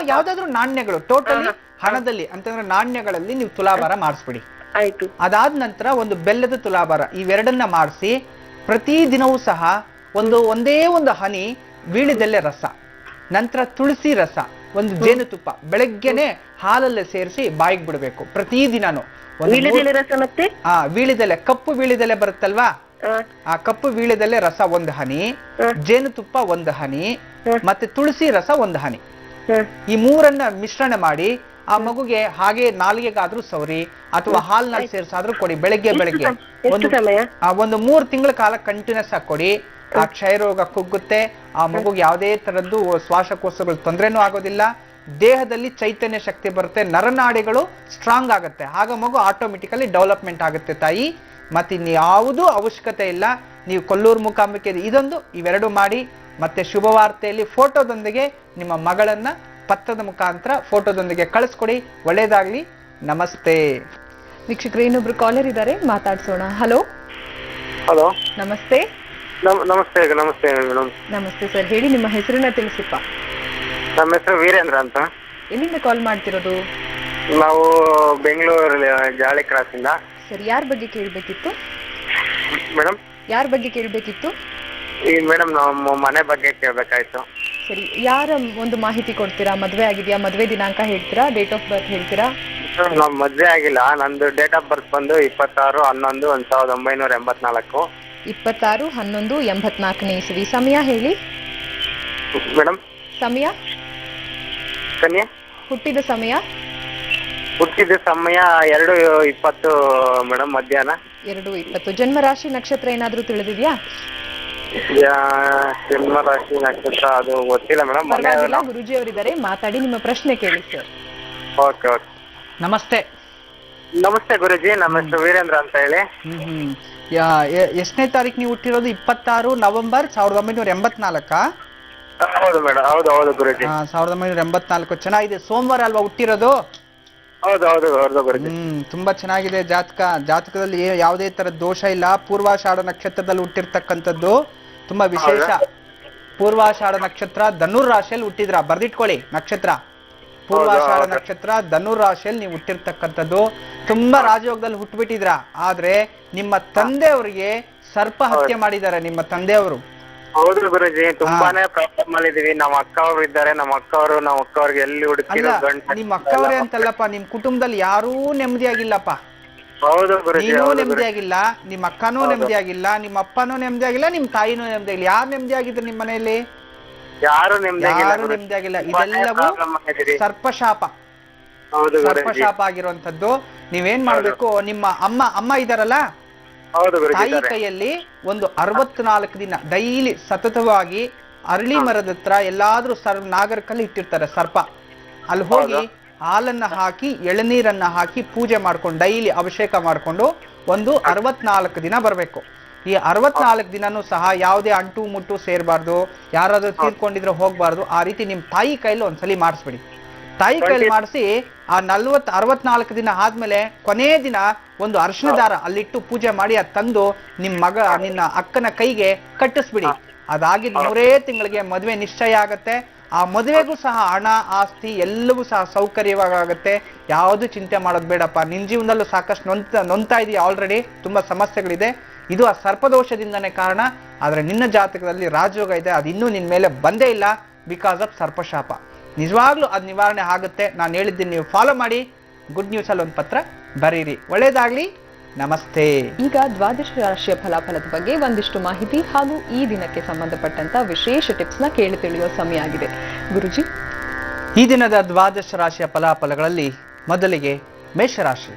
ಯಾವ್ದಾದ್ರು ನಾಣ್ಯಗಳು ಟೋಟಲಿ ಹಣದಲ್ಲಿ ಅಂತಂದ್ರೆ ನಾಣ್ಯಗಳಲ್ಲಿ ನೀವು ತುಲಾಭಾರ ಮಾಡಿಸ್ಬಿಡಿ. ಅದಾದ ನಂತರ ಒಂದು ಬೆಲ್ಲದ ತುಲಾಭಾರ, ಇವೆರಡನ್ನ ಮಾಡಿಸಿ ಪ್ರತಿ ದಿನವೂ ಸಹ ಒಂದೇ ಒಂದು ಹನಿ ವೀಳ್ಯದೆಲೆ ರಸ, ನಂತರ ತುಳಸಿ ರಸ, ಒಂದು ಜೇನುತುಪ್ಪ ಬೆಳಗ್ಗೆನೆ ಹಾಲಲ್ಲೇ ಸೇರಿಸಿ ಬಾಯಿಗೆ ಬಿಡಬೇಕು ಪ್ರತಿದಿನನು. ವೀಳ್ಯದೆಲೆ, ಕಪ್ಪು ವೀಳ್ಯದೆಲೆ ಬರುತ್ತಲ್ವಾ, ಆ ಕಪ್ಪು ವೀಳ್ಯದೆಲೆ ರಸ 1 ಹನಿ, ಜೇನುತುಪ್ಪ 1 ಹನಿ, ಮತ್ತೆ ತುಳಸಿ ರಸ 1 ಹನಿ, ಈ 3 ಮಿಶ್ರಣ ಮಾಡಿ ಆ ಮಗುಗೆ ಹಾಗೆ ನಾಲಿಗೆಗಾದ್ರೂ ಸೌರಿ ಅಥವಾ ಹಾಲ್ನಲ್ಲಿ ಸೇರಿಸಾದ್ರೂ ಕೊಡಿ. ಬೆಳಗ್ಗೆ ಒಂದು 3 ತಿಂಗಳ ಕಾಲ ಕಂಟಿನ್ಯೂಸ್ ಆಗಿ ಕೊಡಿ. ಆ ಕ್ಷಯರೋಗ ಕುಗ್ಗುತ್ತೆ, ಆ ಮಗುಗೆ ಯಾವುದೇ ತರದ್ದು ಶ್ವಾಸಕೋಶಗಳು ತೊಂದರೆನೂ ಆಗೋದಿಲ್ಲ, ದೇಹದಲ್ಲಿ ಚೈತನ್ಯ ಶಕ್ತಿ ಬರುತ್ತೆ, ನರನಾಡಿಗಳು ಸ್ಟ್ರಾಂಗ್ ಆಗುತ್ತೆ, ಆಗ ಮಗು ಆಟೋಮೆಟಿಕಲಿ ಡೆವಲಪ್ಮೆಂಟ್ ಆಗುತ್ತೆ ತಾಯಿ. ಮತ್ತೆ ಇನ್ಯಾವುದೂ ಅವಶ್ಯಕತೆ ಇಲ್ಲ. ನೀವು ಕೊಲ್ಲೂರು ಮೂಕಾಂಬಿಕೆ ಇವೆರಡು ಮಾಡಿ, ಮತ್ತೆ ಶುಭವಾರ್ತೆಯಲ್ಲಿ ಫೋಟೋದೊಂದಿಗೆ ನಿಮ್ಮ ಮಗಳನ್ನ ಪತ್ರದ ಮುಖಾಂತರ ಫೋಟೋದೊಂದಿಗೆ ಕಳಿಸ್ಕೊಡಿ. ಒಳ್ಳೇದಾಗ್ಲಿ. ನಮಸ್ತೆ. ವೀಕ್ಷಕರು, ಇನ್ನೊಬ್ರು ಕಾಲರ್ ಇದ್ದಾರೆ, ಮಾತಾಡ್ಸೋಣ. ಹಲೋ ಹಲೋ, ನಮಸ್ತೆ. ನಮಸ್ತೆ ನಮಸ್ತೆ ಮೇಡಮ್. ನಮಸ್ತೆ ಸರ್, ಹೇಳಿ ನಿಮ್ಮ ಹೆಸರನ್ನ ತಿಳಿಸಿಪ್ಪ. ನಮ್ಮ ಹೆಸರು ವೀರೇಂದ್ರ ಅಂತ. ಎಲ್ಲಿಂದ ಕಾಲ್ ಮಾಡ್ತಿರೋದು? ನಾವು ಬೆಂಗಳೂರಲ್ಲಿ ಜಾಳಿ ಕ್ರಾಸ್ ಇಂದ. ಸರಿ, ಯಾರ ಬಗ್ಗೆ ಕೇಳಬೇಕಿತ್ತು ಮೇಡಮ್? ಯಾರ ಬಗ್ಗೆ ಕೇಳಬೇಕಿತ್ತು? ಈ ಮೇಡಮ್ ನಮ್ಮ ಮನೆ ಬಗ್ಗೆ ಕೇಳಬೇಕಾಯ್ತು. ಸರಿ, ಯಾರ ಒಂದು ಮಾಹಿತಿ ಕೊಡ್ತೀರಾ? ಮದುವೆ ಆಗಿದೆಯಾ? ಮದುವೆ ದಿನಾಂಕ ಹೇಳ್ತೀರಾ? ಡೇಟ್ ಆಫ್ ಬರ್ತ್ ಹೇಳ್ತೀರಾ? ನಾವು ಮದುವೆ ಆಗಿಲ್ಲ. ನಂದು ಡೇಟ್ ಆಫ್ ಬರ್ತ್ ಬಂದು 26/11/1984. 26/11/84 ಇಸವಿ. ಸಮಯ ಹೇಳಿ ಮೇಡಮ್. ಸಮಯ, ಕನ್ಯಾ ಹುಟ್ಟಿದ ಸಮಯ? ಹುಟ್ಟಿದ ಸಮಯ 2:20 ಮೇಡಮ್, ಮಧ್ಯಾಹ್ನ 2:20. ಜನ್ಮ ರಾಶಿ ನಕ್ಷತ್ರ ಏನಾದ್ರೂ ತಿಳಿದಿದ್ಯಾ? ಜನ್ಮ ರಾಶಿ ನಕ್ಷತ್ರ ಅದು ಗೊತ್ತಿಲ್ಲ ಮೇಡಮ್. ಪರವಾಗಿಲ್ಲ, ಗುರುಜಿ ಅವರಿದ್ದಾರೆ, ಮಾತಾಡಿ, ನಿಮ್ಮ ಪ್ರಶ್ನೆ ಕೇಳಿ ಸರ್. Okay okay. ನಮಸ್ತೆ. ನಮಸ್ತೆ ಗುರುಜಿ, ನಮ್ಮ ಹೆಸರು ವೀರೇಂದ್ರ ಅಂತ ಹೇಳಿ. ಎಷ್ಟನೇ ತಾರೀಕು ನೀವು ಹುಟ್ಟಿರೋದು? 26 ನವೆಂಬರ್ 1984. ಹೌದು ಮೇಡಮ್, ಹೌದು ಹೌದು ಗುರುಜಿ. 1984. ಚೆನ್ನಾಗಿದೆ. ಸೋಮವಾರ ಅಲ್ವಾ ಹುಟ್ಟಿರೋದು? ಹೌದು ಹೌದು ಹೌದು ಗುರುಜಿ. ತುಂಬಾ ಚೆನ್ನಾಗಿದೆ ಜಾತಕದಲ್ಲಿ ಯಾವುದೇ ತರ ದೋಷ ಇಲ್ಲ. ಪೂರ್ವಾಷಾಢ ನಕ್ಷತ್ರದಲ್ಲಿ ಹುಟ್ಟಿರ್ತಕ್ಕಂಥದ್ದು ತುಂಬಾ ವಿಶೇಷ. ಪೂರ್ವಾಷಾಢ ನಕ್ಷತ್ರ ಧನುರ್ ರಾಶಿಯಲ್ಲಿ ಹುಟ್ಟಿದ್ರ, ಬರ್ದಿಟ್ಕೊಳ್ಳಿ ನಕ್ಷತ್ರ. ಪೂರ್ವಾಷಾಢ ನಕ್ಷತ್ರ ಧನುರ್ ರಾಶಿಯಲ್ಲಿ ನೀವು ಹುಟ್ಟಿರ್ತಕ್ಕಂಥದ್ದು. ತುಂಬಾ ರಾಜಯೋಗದಲ್ಲಿ ಹುಟ್ಟುಬಿಟ್ಟಿದ್ರ. ಆದ್ರೆ ನಿಮ್ಮ ತಂದೆಯವರಿಗೆ ಸರ್ಪ ಹತ್ಯೆ ಮಾಡಿದ್ದಾರೆ, ನಿಮ್ಮ ತಂದೆಯವರು. ಹೌದು ಗುರುಜಿ, ತುಂಬಾನೇ ಪ್ರಾಬ್ಲಮ್ ಅಲ್ಲಿ ಇದೀವಿ. ನಮ್ಮ ಅಕ್ಕ ಅವರು ಇದ್ದಾರೆ. ನಮ್ಮ ಅಕ್ಕವ್ರಿಗೆ ಎಲ್ಲಿ ಹುಡುಕಿರೋ ಗಂಟು. ನಿಮ್ಮ ಅಕ್ಕವರೇ ಅಂತಲ್ಲಪ್ಪ, ನಿಮ್ ಕುಟುಂಬದಲ್ಲಿ ಯಾರೂ ನೆಮ್ಮದಿಯಾಗಿಲ್ಲಪ್ಪ. ಹೌದು ಗುರುಜಿ, ನೀನು ನೆಮ್ಮದಿಯಾಗಿಲ್ಲ, ನಿಮ್ಮ ಅಕ್ಕನೂ ನೆಮ್ಮದಿಯಾಗಿಲ್ಲ, ನಿಮ್ಮ ಅಪ್ಪನೂ ನೆಮ್ಮದಿಯಾಗಿಲ್ಲ, ನಿಮ್ ತಾಯಿನೂ ನೆಮ್ಮದಿಯಾಗಿಲ್ಲ. ಯಾರು ನೆಮ್ಮದಿಯಾಗಿದ್ರು ನಿಮ್ಮ ಮನೆಯಲ್ಲಿ? ಯಾರು ಯಾರು ನೆಮ್ಮದಿಯಾಗಿಲ್ಲ. ಇದೆಲ್ಲವೂ ಸರ್ಪಶಾಪ. ಸರ್ಪಶಾಪ ಆಗಿರುವಂತದ್ದು. ನೀವೇನ್ ಮಾಡ್ಬೇಕು, ನಿಮ್ಮ ಅಮ್ಮ ಇದಾರಲ್ಲ, ತಾಯಿ ಕೈಯಲ್ಲಿ ಒಂದು 64 ದಿನ ಡೈಲಿ ಸತತವಾಗಿ ಅರಳಿ ಮರದ ಹತ್ರ ಎಲ್ಲಾದ್ರೂ ನಾಗರಕಲ್ಲಿ ಇಟ್ಟಿರ್ತಾರೆ ಸರ್ಪ. ಅಲ್ಲಿ ಹೋಗಿ ಹಾಲನ್ನ ಹಾಕಿ ಎಳನೀರನ್ನ ಹಾಕಿ ಪೂಜೆ ಮಾಡ್ಕೊಂಡು ಡೈಲಿ ಅಭಿಷೇಕ ಮಾಡ್ಕೊಂಡು ಒಂದು 64 ದಿನ ಬರ್ಬೇಕು. ಈ 64 ದಿನನೂ ಸಹ ಯಾವುದೇ ಅಂಟು ಮುಟ್ಟು ಸೇರ್ಬಾರ್ದು, ಯಾರಾದ್ರೂ ತೀರ್ಕೊಂಡಿದ್ರೆ ಹೋಗ್ಬಾರ್ದು. ಆ ರೀತಿ ನಿಮ್ ತಾಯಿ ಕೈಲಿ ಒಂದ್ಸಲಿ ಮಾಡಿಸ್ಬಿಡಿ. ತಾಯಿ ಕೈಲಿ ಮಾಡಿಸಿ ಆ 64 ದಿನ ಆದ್ಮೇಲೆ ಕೊನೆ ದಿನ ಒಂದು ಅರಿಶಿನ ದಾರ ಅಲ್ಲಿಟ್ಟು ಪೂಜೆ ಮಾಡಿ ಅದ್ ತಂದು ನಿನ್ನ ಅಕ್ಕನ ಕೈಗೆ ಕಟ್ಟಿಸ್ಬಿಡಿ. ಅದಾಗಿದ್ 3 ತಿಂಗಳಿಗೆ ಮದುವೆ ನಿಶ್ಚಯ ಆಗತ್ತೆ. ಆ ಮದುವೆಗೂ ಸಹ ಹಣ ಆಸ್ತಿ ಎಲ್ಲವೂ ಸಹ ಸೌಕರ್ಯವಾಗತ್ತೆ. ಯಾವುದು ಚಿಂತೆ ಮಾಡೋದು ಬೇಡಪ್ಪ. ನಿನ್ ಜೀವನದಲ್ಲೂ ಸಾಕಷ್ಟು ನೊಂತಾ ಇದೆಯಾ, ಆಲ್ರೆಡಿ ತುಂಬಾ ಸಮಸ್ಯೆಗಳಿದೆ. ಇದು ಆ ಸರ್ಪದೋಷದಿಂದನೇ ಕಾರಣ. ಆದ್ರೆ ನಿನ್ನ ಜಾತಕದಲ್ಲಿ ರಾಜಯೋಗ ಇದೆ, ಅದು ಇನ್ನೂ ನಿನ್ ಮೇಲೆ ಬಂದೇ ಇಲ್ಲ, ಬಿಕಾಸ್ ಆಫ್ ಸರ್ಪಶಾಪ. ನಿಜವಾಗ್ಲೂ ಅದು ನಿವಾರಣೆ ಆಗುತ್ತೆ. ನಾನು ಹೇಳಿದ್ದೀನಿ, ನೀವು ಫಾಲೋ ಮಾಡಿ. ಗುಡ್ ನ್ಯೂಸ್ ಅಲ್ಲಿ ಒಂದು ಪತ್ರ ಬರೀರಿ. ಒಳ್ಳೇದಾಗ್ಲಿ. ನಮಸ್ತೆ. ಈಗ ದ್ವಾದಶ ರಾಶಿಯ ಫಲಾಫಲದ ಬಗ್ಗೆ ಒಂದಿಷ್ಟು ಮಾಹಿತಿ ಹಾಗೂ ಈ ದಿನಕ್ಕೆ ಸಂಬಂಧಪಟ್ಟಂತ ವಿಶೇಷ ಟಿಪ್ಸ್ ನ ಕೇಳಿ ತಿಳಿಯುವ ಸಮಯ ಆಗಿದೆ. ಗುರುಜಿ, ಈ ದಿನದ ದ್ವಾದಶ ರಾಶಿಯ ಫಲಾಫಲಗಳಲ್ಲಿ ಮೊದಲಿಗೆ ಮೇಷರಾಶಿ.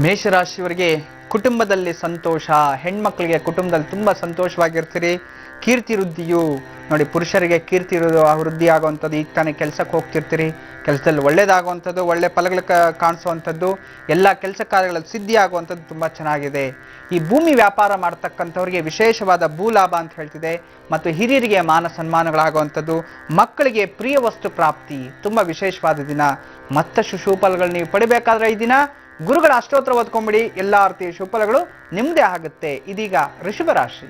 ಮೇಷರಾಶಿಯವರಿಗೆ ಕುಟುಂಬದಲ್ಲಿ ಸಂತೋಷ. ಹೆಣ್ಮಕ್ಳಿಗೆ ಕುಟುಂಬದಲ್ಲಿ ತುಂಬಾ ಸಂತೋಷವಾಗಿರ್ತೀರಿ. ಕೀರ್ತಿ ವೃದ್ಧಿಯು ನೋಡಿ, ಪುರುಷರಿಗೆ ಕೀರ್ತಿ ವೃದ್ಧಿ ಆಗುವಂಥದ್ದು. ಈಗ ತಾನೇ ಕೆಲಸಕ್ಕೆ ಹೋಗ್ತಿರ್ತೀರಿ, ಕೆಲಸದಲ್ಲಿ ಒಳ್ಳೇದಾಗುವಂಥದ್ದು, ಒಳ್ಳೆ ಫಲಗಳು ಕಾಣಿಸುವಂಥದ್ದು, ಎಲ್ಲ ಕೆಲಸ ಕಾರ್ಯಗಳಲ್ಲಿ ಸಿದ್ಧಿ ಆಗುವಂಥದ್ದು ತುಂಬ ಚೆನ್ನಾಗಿದೆ. ಈ ಭೂಮಿ ವ್ಯಾಪಾರ ಮಾಡ್ತಕ್ಕಂಥವ್ರಿಗೆ ವಿಶೇಷವಾದ ಭೂಲಾಭ ಅಂತ ಹೇಳ್ತಿದೆ. ಮತ್ತು ಹಿರಿಯರಿಗೆ ಮಾನ ಸನ್ಮಾನಗಳಾಗುವಂಥದ್ದು, ಮಕ್ಕಳಿಗೆ ಪ್ರಿಯ ವಸ್ತು ಪ್ರಾಪ್ತಿ, ತುಂಬ ವಿಶೇಷವಾದ ದಿನ. ಮತ್ತಷ್ಟು ಶುಭಫಲಗಳು ನೀವು ಪಡಿಬೇಕಾದ್ರೆ ಈ ದಿನ ಗುರುಗಳ ಅಷ್ಟೋತ್ರ ಓದ್ಕೊಂಬಿಡಿ. ಎಲ್ಲ ರೀತಿಯ ಶುಭಫಲಗಳು ನಿಮ್ಮದೇ ಆಗುತ್ತೆ. ಇದೀಗ ಋಷಭ ರಾಶಿ.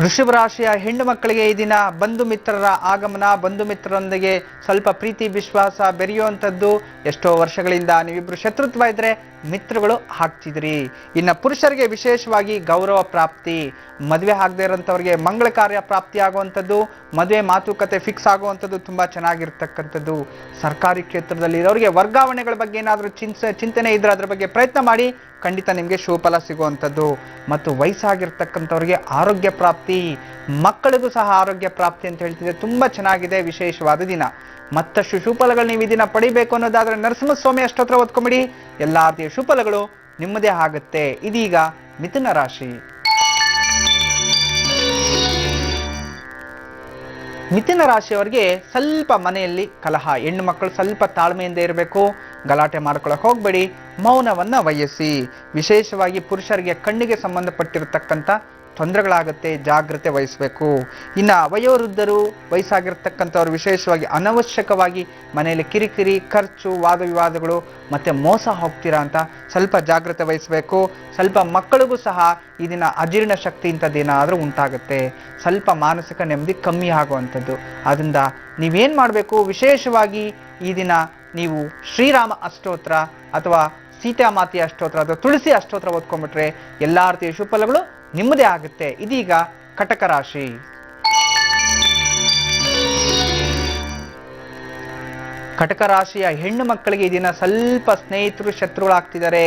ವೃಷಭ ರಾಶಿಯ ಹೆಣ್ಣು ಮಕ್ಕಳಿಗೆ ಈ ದಿನ ಬಂಧು ಮಿತ್ರರ ಆಗಮನ, ಬಂಧು ಮಿತ್ರರೊಂದಿಗೆ ಸ್ವಲ್ಪ ಪ್ರೀತಿ ವಿಶ್ವಾಸ ಬೆರೆಯುವಂಥದ್ದು. ಎಷ್ಟೋ ವರ್ಷಗಳಿಂದ ನೀವಿಬ್ರು ಶತ್ರುತ್ವ ಇದ್ರೆ ಮಿತ್ರಗಳು ಆಗ್ತಿದ್ರಿ. ಇನ್ನು ಪುರುಷರಿಗೆ ವಿಶೇಷವಾಗಿ ಗೌರವ ಪ್ರಾಪ್ತಿ, ಮದುವೆ ಆಗದೆ ಇರೋಂಥವ್ರಿಗೆ ಮಂಗಳ ಕಾರ್ಯ ಪ್ರಾಪ್ತಿ ಆಗುವಂಥದ್ದು, ಮದುವೆ ಮಾತುಕತೆ ಫಿಕ್ಸ್ ಆಗುವಂಥದ್ದು ತುಂಬ ಚೆನ್ನಾಗಿರ್ತಕ್ಕಂಥದ್ದು. ಸರ್ಕಾರಿ ಕ್ಷೇತ್ರದಲ್ಲಿ ಇರೋರಿಗೆ ವರ್ಗಾವಣೆಗಳ ಬಗ್ಗೆ ಏನಾದರೂ ಚಿಂತನೆ ಇದ್ರೆ ಅದ್ರ ಬಗ್ಗೆ ಪ್ರಯತ್ನ ಮಾಡಿ, ಖಂಡಿತ ನಿಮಗೆ ಶುಭಫಲ ಸಿಗುವಂಥದ್ದು. ಮತ್ತು ವಯಸ್ಸಾಗಿರ್ತಕ್ಕಂಥವ್ರಿಗೆ ಆರೋಗ್ಯ ಪ್ರಾಪ್ತಿ, ಮಕ್ಕಳಿಗೂ ಸಹ ಆರೋಗ್ಯ ಪ್ರಾಪ್ತಿ ಅಂತ ಹೇಳ್ತಿದ್ರೆ ತುಂಬ ಚೆನ್ನಾಗಿದೆ, ವಿಶೇಷವಾದ ದಿನ. ಮತ್ತಷ್ಟು ಶುಭಫಲಗಳು ನೀವು ಈ ದಿನ ಪಡಿಬೇಕು ಅನ್ನೋದಾದ್ರೆ ನರಸಿಂಹಸ್ವಾಮಿ ಅಷ್ಟೋತ್ರ ಓದ್ಕೊಂಬಿಡಿ. ಎಲ್ಲ ರೀತಿಯ ಶುಭಫಲಗಳು ನಿಮ್ಮದೇ ಆಗುತ್ತೆ. ಇದೀಗ ಮಿಥುನ ರಾಶಿ. ಮಿಥುನ ರಾಶಿಯವರಿಗೆ ಸ್ವಲ್ಪ ಮನೆಯಲ್ಲಿ ಕಲಹ, ಹೆಣ್ಣು ಮಕ್ಕಳು ಸ್ವಲ್ಪ ತಾಳ್ಮೆಯಿಂದ ಇರಬೇಕು, ಗಲಾಟೆ ಮಾಡ್ಕೊಳಕ್ ಹೋಗ್ಬೇಡಿ, ಮೌನವನ್ನ ವಹಿಸಿ. ವಿಶೇಷವಾಗಿ ಪುರುಷರಿಗೆ ಕಣ್ಣಿಗೆ ಸಂಬಂಧಪಟ್ಟಿರತಕ್ಕಂಥ ತೊಂದರೆಗಳಾಗುತ್ತೆ, ಜಾಗ್ರತೆ ವಹಿಸಬೇಕು. ಇನ್ನು ವಯೋವೃದ್ಧರು, ವಯಸ್ಸಾಗಿರ್ತಕ್ಕಂಥವ್ರು ವಿಶೇಷವಾಗಿ ಅನವಶ್ಯಕವಾಗಿ ಮನೆಯಲ್ಲಿ ಕಿರಿಕಿರಿ, ಖರ್ಚು, ವಾದ ವಿವಾದಗಳು ಮತ್ತೆ ಮೋಸ ಹೋಗ್ತೀರಾ ಅಂತ ಸ್ವಲ್ಪ ಜಾಗ್ರತೆ ವಹಿಸಬೇಕು. ಸ್ವಲ್ಪ ಮಕ್ಕಳಿಗೂ ಸಹ ಈ ದಿನ ಅಜೀರ್ಣ ಶಕ್ತಿ ಇಂಥದ್ದೇನಾದರೂ ಉಂಟಾಗುತ್ತೆ, ಸ್ವಲ್ಪ ಮಾನಸಿಕ ನೆಮ್ಮದಿ ಕಮ್ಮಿ ಆಗುವಂಥದ್ದು. ಅದರಿಂದ ನೀವೇನು ಮಾಡಬೇಕು, ವಿಶೇಷವಾಗಿ ಈ ದಿನ ನೀವು ಶ್ರೀರಾಮ ಅಷ್ಟೋತ್ರ ಅಥವಾ ಸೀತಾಮಾತೆಯ ಅಷ್ಟೋತ್ರ ಅಥವಾ ತುಳಸಿ ಅಷ್ಟೋತ್ರ ಓದ್ಕೊಂಡ್ಬಿಟ್ರೆ ಎಲ್ಲಾ ರೀತಿಯ ಶುಭಫಲಗಳು ನಿಮ್ಮದೇ ಆಗುತ್ತೆ. ಇದೀಗ ಕಟಕ ರಾಶಿ. ಕಟಕ ರಾಶಿಯ ಹೆಣ್ಣು ಮಕ್ಕಳಿಗೆ ಈ ದಿನ ಸ್ವಲ್ಪ ಸ್ನೇಹಿತರು ಶತ್ರುಗಳಾಗ್ತಿದ್ದಾರೆ.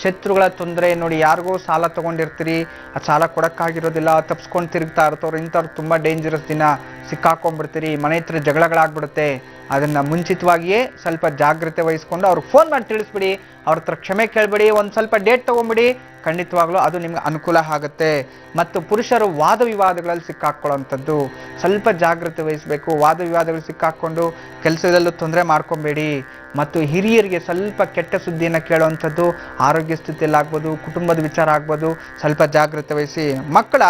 ಶತ್ರುಗಳ ತೊಂದರೆ ನೋಡಿ, ಯಾರಿಗೋ ಸಾಲ ತಗೊಂಡಿರ್ತೀರಿ, ಆ ಸಾಲ ಕೊಡಕ್ಕಾಗಿರೋದಿಲ್ಲ, ತಪ್ಸ್ಕೊಂಡು ತಿರುಗ್ತಾ ಇರ್ತವ್ರು, ಇಂಥವ್ರು ತುಂಬಾ ಡೇಂಜರಸ್ ದಿನ, ಸಿಕ್ಕಾಕೊಂಡ್ಬಿಡ್ತೀರಿ, ಮನೆ ಹತ್ರ ಜಗಳಗಳಾಗ್ಬಿಡುತ್ತೆ. ಅದನ್ನ ಮುಂಚಿತವಾಗಿಯೇ ಸ್ವಲ್ಪ ಜಾಗ್ರತೆ ವಹಿಸ್ಕೊಂಡು ಅವ್ರಿಗೆ ಫೋನ್ ಮಾಡಿ ತಿಳಿಸ್ಬಿಡಿ, ಅವ್ರ ಹತ್ರ ಕ್ಷಮೆ ಕೇಳ್ಬಿಡಿ, ಒಂದು ಸ್ವಲ್ಪ ಡೇಟ್ ತಗೊಂಬಿಡಿ, ಖಂಡಿತವಾಗ್ಲೂ ಅದು ನಿಮ್ಗೆ ಅನುಕೂಲ ಆಗುತ್ತೆ. ಮತ್ತು ಪುರುಷರು ವಾದ ವಿವಾದಗಳಲ್ಲಿ ಸಿಕ್ಕಾಕೊಳ್ಳೋವಂಥದ್ದು, ಸ್ವಲ್ಪ ಜಾಗ್ರತೆ ವಹಿಸಬೇಕು. ವಾದ ವಿವಾದಗಳು ಸಿಕ್ಕಾಕೊಂಡು ಕೆಲಸದಲ್ಲೂ ತೊಂದರೆ ಮಾಡ್ಕೊಬೇಡಿ. ಮತ್ತು ಹಿರಿಯರಿಗೆ ಸ್ವಲ್ಪ ಕೆಟ್ಟ ಸುದ್ದಿಯನ್ನು ಕೇಳುವಂಥದ್ದು, ಆರೋಗ್ಯ ಸ್ಥಿತಿಯಲ್ಲಿ ಆಗ್ಬೋದು, ಕುಟುಂಬದ ವಿಚಾರ ಆಗ್ಬೋದು, ಸ್ವಲ್ಪ ಜಾಗ್ರತೆ ವಹಿಸಿ. ಮಕ್ಕಳ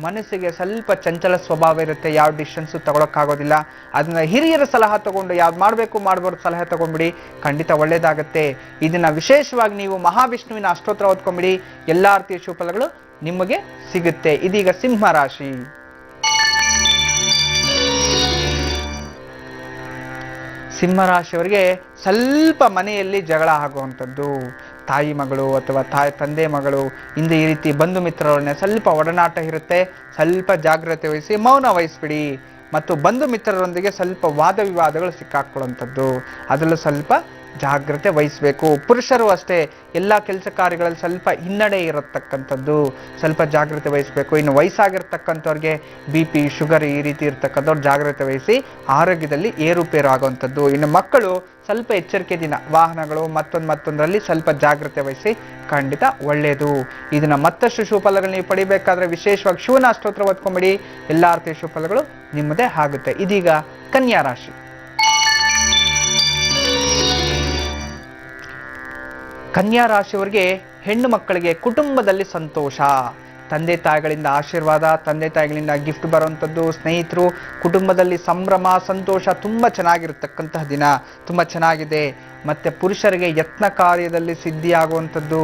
ಮನಸ್ಸಿಗೆ ಸ್ವಲ್ಪ ಚಂಚಲ ಸ್ವಭಾವ ಇರುತ್ತೆ, ಯಾವ ಡಿಸಿಷನ್ಸು ತಗೊಳಕ್ಕಾಗೋದಿಲ್ಲ. ಅದನ್ನ ಹಿರಿಯರ ಸಲಹೆ ತಗೊಂಡು ಯಾವ್ದು ಮಾಡಬೇಕು ಮಾಡಬಾರ್ದು ಸಲಹೆ ತಗೊಂಡ್ಬಿಡಿ, ಖಂಡಿತ ಒಳ್ಳೇದಾಗುತ್ತೆ. ಇದನ್ನ ವಿಶೇಷವಾಗಿ ನೀವು ಮಹಾವಿಷ್ಣುವಿನ ಅಷ್ಟೋತ್ರ ಓದ್ಕೊಂಬಿಡಿ, ಎಲ್ಲಾ ರೀತಿಯ ಶುಭಫಲಗಳು ನಿಮಗೆ ಸಿಗುತ್ತೆ. ಇದೀಗ ಸಿಂಹ ರಾಶಿ. ಸಿಂಹರಾಶಿಯವರಿಗೆ ಸ್ವಲ್ಪ ಮನೆಯಲ್ಲಿ ಜಗಳ ಆಗುವಂಥದ್ದು, ತಾಯಿ ಮಗಳು ಅಥವಾ ತಂದೆ ಮಗಳು ಇಂದ ಈ ರೀತಿ ಬಂಧು ಮಿತ್ರರನ್ನೇ ಸ್ವಲ್ಪ ಒಡನಾಟ ಇರುತ್ತೆ, ಸ್ವಲ್ಪ ಜಾಗ್ರತೆ ವಹಿಸಿ, ಮೌನ ವಹಿಸ್ಬಿಡಿ. ಮತ್ತು ಬಂಧು ಮಿತ್ರರೊಂದಿಗೆ ಸ್ವಲ್ಪ ವಾದ ವಿವಾದಗಳು ಸಿಕ್ಕಾಕೊಳ್ಳುವಂಥದ್ದು, ಅದರಲ್ಲೂ ಸ್ವಲ್ಪ ಜಾಗ್ರತೆ ವಹಿಸಬೇಕು. ಪುರುಷರು ಅಷ್ಟೇ, ಎಲ್ಲ ಕೆಲಸ ಕಾರ್ಯಗಳಲ್ಲಿ ಸ್ವಲ್ಪ ಹಿನ್ನಡೆ ಇರತಕ್ಕಂಥದ್ದು, ಸ್ವಲ್ಪ ಜಾಗ್ರತೆ ವಹಿಸಬೇಕು. ಇನ್ನು ವಯಸ್ಸಾಗಿರ್ತಕ್ಕಂಥವ್ರಿಗೆ BP, ಶುಗರ್ ಈ ರೀತಿ ಇರ್ತಕ್ಕಂಥವ್ರು ಜಾಗ್ರತೆ ವಹಿಸಿ, ಆರೋಗ್ಯದಲ್ಲಿ ಏರುಪೇರು ಆಗುವಂಥದ್ದು. ಇನ್ನು ಮಕ್ಕಳು ಸ್ವಲ್ಪ ಎಚ್ಚರಿಕೆ ದಿನ, ವಾಹನಗಳು ಮತ್ತೊಂದರಲ್ಲಿ ಸ್ವಲ್ಪ ಜಾಗ್ರತೆ ವಹಿಸಿ, ಖಂಡಿತ ಒಳ್ಳೆಯದು. ಇದನ್ನ ಮತ್ತಷ್ಟು ಶುಭಫಲಗಳು ನೀವು ಪಡಿಬೇಕಾದ್ರೆ ವಿಶೇಷವಾಗಿ ಶಿವನ ಅಷ್ಟೋತ್ರ ಓದ್ಕೊಂಬಿಡಿ, ಎಲ್ಲ ರೀತಿಯ ಶುಭಫಲಗಳು ನಿಮ್ಮದೇ ಆಗುತ್ತೆ. ಇದೀಗ ಕನ್ಯಾ ರಾಶಿ. ಕನ್ಯಾ ರಾಶಿಯವರಿಗೆ ಹೆಣ್ಣು ಮಕ್ಕಳಿಗೆ ಕುಟುಂಬದಲ್ಲಿ ಸಂತೋಷ, ತಂದೆ ತಾಯಿಗಳಿಂದ ಆಶೀರ್ವಾದ, ತಂದೆ ತಾಯಿಗಳಿಂದ ಗಿಫ್ಟ್ ಬರುವಂಥದ್ದು, ಸ್ನೇಹಿತರು, ಕುಟುಂಬದಲ್ಲಿ ಸಂಭ್ರಮ, ಸಂತೋಷ, ತುಂಬ ಚೆನ್ನಾಗಿರ್ತಕ್ಕಂತಹ ದಿನ, ತುಂಬ ಚೆನ್ನಾಗಿದೆ. ಮತ್ತು ಪುರುಷರಿಗೆ ಯತ್ನ ಕಾರ್ಯದಲ್ಲಿ ಸಿದ್ಧಿ ಆಗುವಂಥದ್ದು,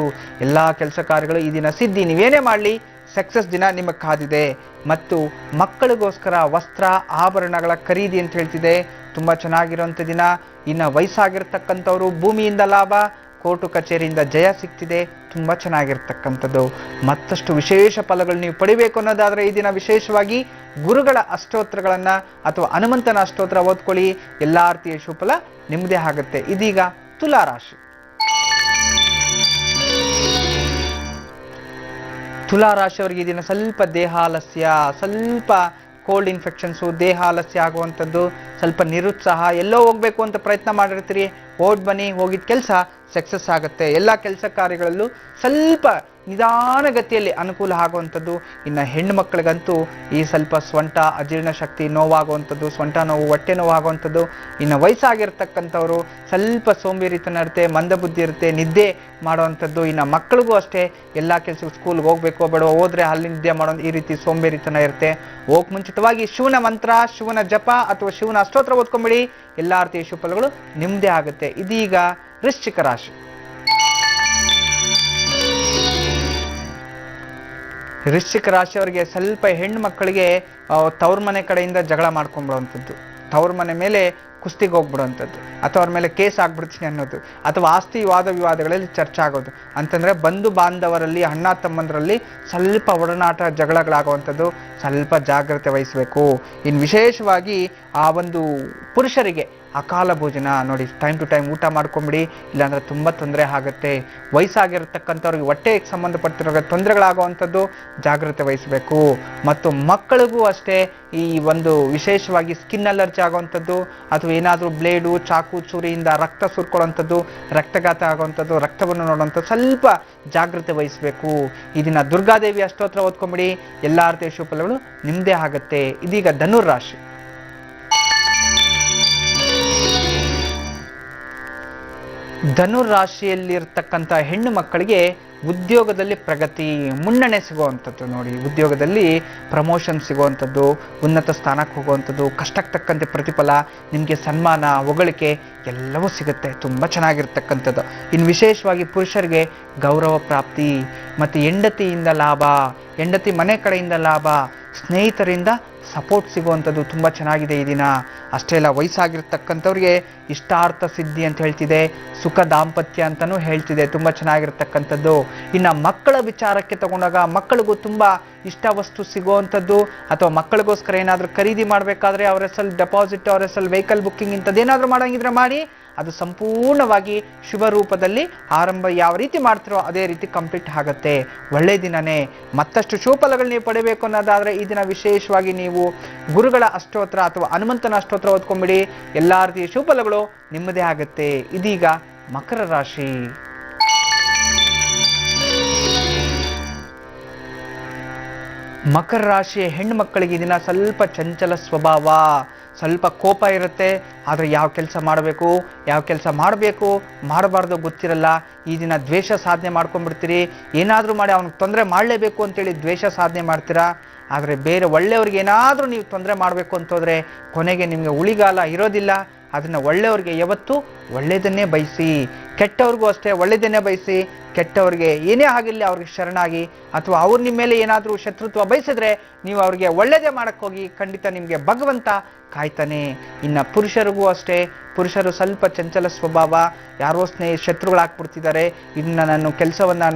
ಎಲ್ಲ ಕೆಲಸ ಕಾರ್ಯಗಳು ಈ ದಿನ ಸಿದ್ಧಿ, ನೀವೇನೇ ಮಾಡಲಿ ಸಕ್ಸಸ್ ದಿನ ನಿಮಗೆ ಕಾದಿದೆ. ಮತ್ತು ಮಕ್ಕಳಿಗೋಸ್ಕರ ವಸ್ತ್ರ ಆಭರಣಗಳ ಖರೀದಿ ಅಂತ ಹೇಳ್ತಿದೆ, ತುಂಬ ಚೆನ್ನಾಗಿರುವಂಥ ದಿನ. ಇನ್ನು ವಯಸ್ಸಾಗಿರ್ತಕ್ಕಂಥವ್ರು ಭೂಮಿಯಿಂದ ಲಾಭ, ಕೋರ್ಟು ಕಚೇರಿಯಿಂದ ಜಯ ಸಿಗ್ತಿದೆ, ತುಂಬ ಚೆನ್ನಾಗಿರ್ತಕ್ಕಂಥದ್ದು. ಮತ್ತಷ್ಟು ವಿಶೇಷ ಫಲಗಳು ನೀವು ಪಡಿಬೇಕು ಅನ್ನೋದಾದರೆ ಈ ದಿನ ವಿಶೇಷವಾಗಿ ಗುರುಗಳ ಅಷ್ಟೋತ್ರಗಳನ್ನು ಅಥವಾ ಹನುಮಂತನ ಅಷ್ಟೋತ್ರ ಓದ್ಕೊಳ್ಳಿ, ಎಲ್ಲ ರೀತಿಯ ಶುಭಫಲ ನಿಮ್ಮದೇ ಆಗುತ್ತೆ. ಇದೀಗ ತುಲಾ ರಾಶಿ. ತುಲಾ ರಾಶಿಯವರಿಗೆ ಈ ದಿನ ಸ್ವಲ್ಪ ದೇಹಾಲಸ್ಯ, ಸ್ವಲ್ಪ ಕೋಲ್ಡ್ ಇನ್ಫೆಕ್ಷನ್ಸು, ದೇಹಾಲಸ್ಯ ಆಗುವಂಥದ್ದು, ಸ್ವಲ್ಪ ನಿರುತ್ಸಾಹ, ಎಲ್ಲೋ ಹೋಗ್ಬೇಕು ಅಂತ ಪ್ರಯತ್ನ ಮಾಡಿರ್ತೀರಿ, ಬನ್ನಿ, ಹೋಗಿದ್ದ ಕೆಲಸ ಸಕ್ಸಸ್ ಆಗುತ್ತೆ. ಎಲ್ಲ ಕೆಲಸ ಕಾರ್ಯಗಳಲ್ಲೂ ಸ್ವಲ್ಪ ನಿಧಾನಗತಿಯಲ್ಲಿ ಅನುಕೂಲ ಆಗುವಂಥದ್ದು. ಇನ್ನು ಹೆಣ್ಣು ಮಕ್ಕಳಿಗಂತೂ ಈ ಸ್ವಲ್ಪ ಸೊಂಟ ಅಜೀರ್ಣ ಶಕ್ತಿ ನೋವಾಗುವಂಥದ್ದು, ಸೊಂಟ ನೋವು, ಹೊಟ್ಟೆ ನೋವು ಆಗುವಂಥದ್ದು. ಇನ್ನು ವಯಸ್ಸಾಗಿರ್ತಕ್ಕಂಥವ್ರು ಸ್ವಲ್ಪ ಸೋಂಬೇರಿತನ ಇರುತ್ತೆ, ಮಂದಬುದ್ಧಿ ಇರುತ್ತೆ, ನಿದ್ದೆ ಮಾಡುವಂಥದ್ದು. ಇನ್ನು ಮಕ್ಕಳಿಗೂ ಅಷ್ಟೇ, ಎಲ್ಲ ಕೆಲಸ ಸ್ಕೂಲ್ಗೆ ಹೋಗ್ಬೇಕು ಬೇಡ, ಹೋದ್ರೆ ಅಲ್ಲಿ ನಿದ್ದೆ ಮಾಡೋ ಈ ರೀತಿ ಸೋಂಬೇರಿತನ ಇರುತ್ತೆ. ಹೋಗ್ ಮುಂಚಿತವಾಗಿ ಶಿವನ ಮಂತ್ರ, ಶಿವನ ಜಪ ಅಥವಾ ಶಿವನ ಅಷ್ಟೋತ್ರ ಓದ್ಕೊಂಬಿಡಿ, ಎಲ್ಲ ರೀತಿಯ ಶುಭಫಲಗಳು ನಿಮ್ಮದೇ ಆಗುತ್ತೆ. ಇದೀಗ ವೃಶ್ಚಿಕ ರಾಶಿ. ವೃಶ್ಚಿಕ ರಾಶಿಯವರಿಗೆ ಸ್ವಲ್ಪ ಹೆಣ್ಣು ಮಕ್ಕಳಿಗೆ ತವ್ರ ಮನೆ ಕಡೆಯಿಂದ ಜಗಳ ಮಾಡ್ಕೊಂಡ್ಬಿಡುವಂಥದ್ದು, ತವ್ರ ಮನೆ ಮೇಲೆ ಕುಸ್ತಿಗೆ ಹೋಗ್ಬಿಡುವಂಥದ್ದು, ಅಥವಾ ಅವ್ರ ಮೇಲೆ ಕೇಸ್ ಆಗ್ಬಿಡ್ತೀನಿ ಅನ್ನೋದು, ಅಥವಾ ಆಸ್ತಿ ವಾದ ವಿವಾದಗಳಲ್ಲಿ ಚರ್ಚೆ ಆಗೋದು. ಅಂತಂದರೆ ಬಂಧು ಬಾಂಧವರಲ್ಲಿ, ಅಣ್ಣ ತಮ್ಮಂದರಲ್ಲಿ ಸ್ವಲ್ಪ ಒಡನಾಟ ಜಗಳಗಳಾಗುವಂಥದ್ದು, ಸ್ವಲ್ಪ ಜಾಗ್ರತೆ ವಹಿಸಬೇಕು. ಇನ್ನು ವಿಶೇಷವಾಗಿ ಆ ಒಂದು ಪುರುಷರಿಗೆ ಅಕಾಲ ಭೋಜನ ನೋಡಿ, ಟೈಮ್ ಟು ಟೈಮ್ ಊಟ ಮಾಡ್ಕೊಂಬಿಡಿ, ಇಲ್ಲಾಂದರೆ ತುಂಬ ತೊಂದರೆ ಆಗುತ್ತೆ. ವಯಸ್ಸಾಗಿರ್ತಕ್ಕಂಥವ್ರಿಗೆ ಹೊಟ್ಟೆಗೆ ಸಂಬಂಧಪಟ್ಟಿರೋ ತೊಂದರೆಗಳಾಗುವಂಥದ್ದು, ಜಾಗ್ರತೆ ವಹಿಸಬೇಕು. ಮತ್ತು ಮಕ್ಕಳಿಗೂ ಅಷ್ಟೇ ಈ ಒಂದು ವಿಶೇಷವಾಗಿ ಸ್ಕಿನ್ ಅಲರ್ಜಿ ಆಗುವಂಥದ್ದು, ಅಥವಾ ಏನಾದರೂ ಬ್ಲೇಡು, ಚಾಕು, ಚೂರಿಯಿಂದ ರಕ್ತ ಸುರ್ಕೊಳ್ಳೋವಂಥದ್ದು, ರಕ್ತಘಾತ ಆಗುವಂಥದ್ದು, ರಕ್ತವನ್ನು ನೋಡುವಂಥದ್ದು, ಸ್ವಲ್ಪ ಜಾಗ್ರತೆ ವಹಿಸಬೇಕು. ಈ ದಿನ ದುರ್ಗಾದೇವಿ ಅಷ್ಟೋತ್ರ ಓದ್ಕೊಂಬಿಡಿ, ಎಲ್ಲ ರೀತಿಯ ಶುಭಫಲಗಳು ನಿಮ್ಮದೇ ಆಗುತ್ತೆ. ಇದೀಗ ಧನುರ್ ರಾಶಿ. ಧನು ರಾಶಿಯಲ್ಲಿರ್ತಕ್ಕಂಥ ಹೆಣ್ಣು ಮಕ್ಕಳಿಗೆ ಉದ್ಯೋಗದಲ್ಲಿ ಪ್ರಗತಿ, ಮುನ್ನಡೆ ಸಿಗುವಂಥದ್ದು. ನೋಡಿ, ಉದ್ಯೋಗದಲ್ಲಿ ಪ್ರಮೋಷನ್ ಸಿಗುವಂಥದ್ದು, ಉನ್ನತ ಸ್ಥಾನಕ್ಕೆ ಹೋಗುವಂಥದ್ದು, ಕಷ್ಟಕ್ಕೆ ತಕ್ಕಂತೆ ಪ್ರತಿಫಲ, ನಿಮಗೆ ಸನ್ಮಾನ, ಹೊಗಳಿಕೆ ಎಲ್ಲವೂ ಸಿಗುತ್ತೆ. ತುಂಬ ಚೆನ್ನಾಗಿರ್ತಕ್ಕಂಥದ್ದು. ಇನ್ನು ವಿಶೇಷವಾಗಿ ಪುರುಷರಿಗೆ ಗೌರವ ಪ್ರಾಪ್ತಿ, ಮತ್ತು ಹೆಂಡತಿಯಿಂದ ಲಾಭ, ಹೆಂಡತಿ ಮನೆ ಕಡೆಯಿಂದ ಲಾಭ, ಸ್ನೇಹಿತರಿಂದ ಸಪೋರ್ಟ್ ಸಿಗುವಂಥದ್ದು ತುಂಬ ಚೆನ್ನಾಗಿದೆ ಈ ದಿನ. ಅಷ್ಟೇ ಅಲ್ಲ, ವಯಸ್ಸಾಗಿರ್ತಕ್ಕಂಥವ್ರಿಗೆ ಇಷ್ಟಾರ್ಥ ಸಿದ್ಧಿ ಅಂತ ಹೇಳ್ತಿದೆ, ಸುಖ ದಾಂಪತ್ಯ ಅಂತಲೂ ಹೇಳ್ತಿದೆ. ತುಂಬ ಚೆನ್ನಾಗಿರ್ತಕ್ಕಂಥದ್ದು. ಇನ್ನು ಮಕ್ಕಳ ವಿಚಾರಕ್ಕೆ ತಗೊಂಡಾಗ ಮಕ್ಕಳಿಗೂ ತುಂಬ ಇಷ್ಟ ವಸ್ತು ಸಿಗುವಂಥದ್ದು, ಅಥವಾ ಮಕ್ಕಳಿಗೋಸ್ಕರ ಏನಾದರೂ ಖರೀದಿ ಮಾಡಬೇಕಾದ್ರೆ ಅವ್ರ ಹೆಸರು ಡೆಪಾಸಿಟ್, ಅವ್ರ ಹೆಸರು ವೆಹಿಕಲ್ ಬುಕ್ಕಿಂಗ್ ಇಂಥದ್ದೇನಾದರೂ ಮಾಡೋಂಗಿದ್ರೆ ಮಾಡಿ, ಅದು ಸಂಪೂರ್ಣವಾಗಿ ಶುಭ ರೂಪದಲ್ಲಿ ಆರಂಭ ಯಾವ ರೀತಿ ಮಾಡ್ತಿರೋ ಅದೇ ರೀತಿ ಕಂಪ್ಲೀಟ್ ಆಗುತ್ತೆ. ಒಳ್ಳೆ ದಿನನೇ. ಮತ್ತಷ್ಟು ಶುಭಫಲಗಳು ನೀವು ಪಡಿಬೇಕು ಅನ್ನೋದಾದರೆ ಈ ದಿನ ವಿಶೇಷವಾಗಿ ನೀವು ಗುರುಗಳ ಅಷ್ಟೋತ್ರ ಅಥವಾ ಹನುಮಂತನ ಅಷ್ಟೋತ್ರ ಓದ್ಕೊಂಬಿಡಿ. ಎಲ್ಲ ರೀತಿಯ ಶುಭಫಲಗಳು ನಿಮ್ಮದೇ ಆಗುತ್ತೆ. ಇದೀಗ ಮಕರ ರಾಶಿ. ಮಕರ ರಾಶಿಯ ಹೆಣ್ಣು ಮಕ್ಕಳಿಗೆ ಈ ದಿನ ಸ್ವಲ್ಪ ಚಂಚಲ ಸ್ವಭಾವ, ಸ್ವಲ್ಪ ಕೋಪ ಇರುತ್ತೆ. ಆದರೆ ಯಾವ ಕೆಲಸ ಮಾಡಬೇಕು, ಯಾವ ಕೆಲಸ ಮಾಡಬಾರ್ದು ಗೊತ್ತಿರಲ್ಲ. ಈ ದಿನ ದ್ವೇಷ ಸಾಧನೆ ಮಾಡ್ಕೊಂಡ್ಬಿಡ್ತೀರಿ. ಏನಾದರೂ ಮಾಡಿ ಅವ್ನಿಗೆ ತೊಂದರೆ ಮಾಡಲೇಬೇಕು ಅಂತೇಳಿ ದ್ವೇಷ ಸಾಧನೆ ಮಾಡ್ತೀರಾ. ಆದರೆ ಬೇರೆ ಒಳ್ಳೆಯವ್ರಿಗೆ ಏನಾದರೂ ನೀವು ತೊಂದರೆ ಮಾಡಬೇಕು ಅಂತೋದ್ರೆ ಕೊನೆಗೆ ನಿಮಗೆ ಉಳಿಗಾಲ ಇರೋದಿಲ್ಲ. ಅದನ್ನು ಒಳ್ಳೆಯವ್ರಿಗೆ ಯಾವತ್ತೂ ಒಳ್ಳೆಯದನ್ನೇ ಬಯಸಿ, ಕೆಟ್ಟವ್ರಿಗೂ ಅಷ್ಟೇ ಒಳ್ಳೆಯದನ್ನೇ ಬಯಸಿ. ಕೆಟ್ಟವ್ರಿಗೆ ಏನೇ ಆಗಿರಲಿ ಅವ್ರಿಗೆ ಶರಣಾಗಿ, ಅಥವಾ ಅವ್ರು ನಿಮ್ಮ ಮೇಲೆ ಏನಾದರೂ ಶತ್ರುತ್ವ ಬಯಸಿದ್ರೆ ನೀವು ಅವ್ರಿಗೆ ಒಳ್ಳೆಯದೇ ಮಾಡೋಕ್ಕೋಗಿ, ಖಂಡಿತ ನಿಮಗೆ ಭಗವಂತ ಕಾಯ್ತಾನೆ. ಇನ್ನು ಪುರುಷರಿಗೂ ಅಷ್ಟೇ, ಪುರುಷರು ಸ್ವಲ್ಪ ಚಂಚಲ ಸ್ವಭಾವ, ಯಾರೋ ಶತ್ರುಗಳಾಗ್ಬಿಡ್ತಿದ್ದಾರೆ, ಇನ್ನು ನಾನು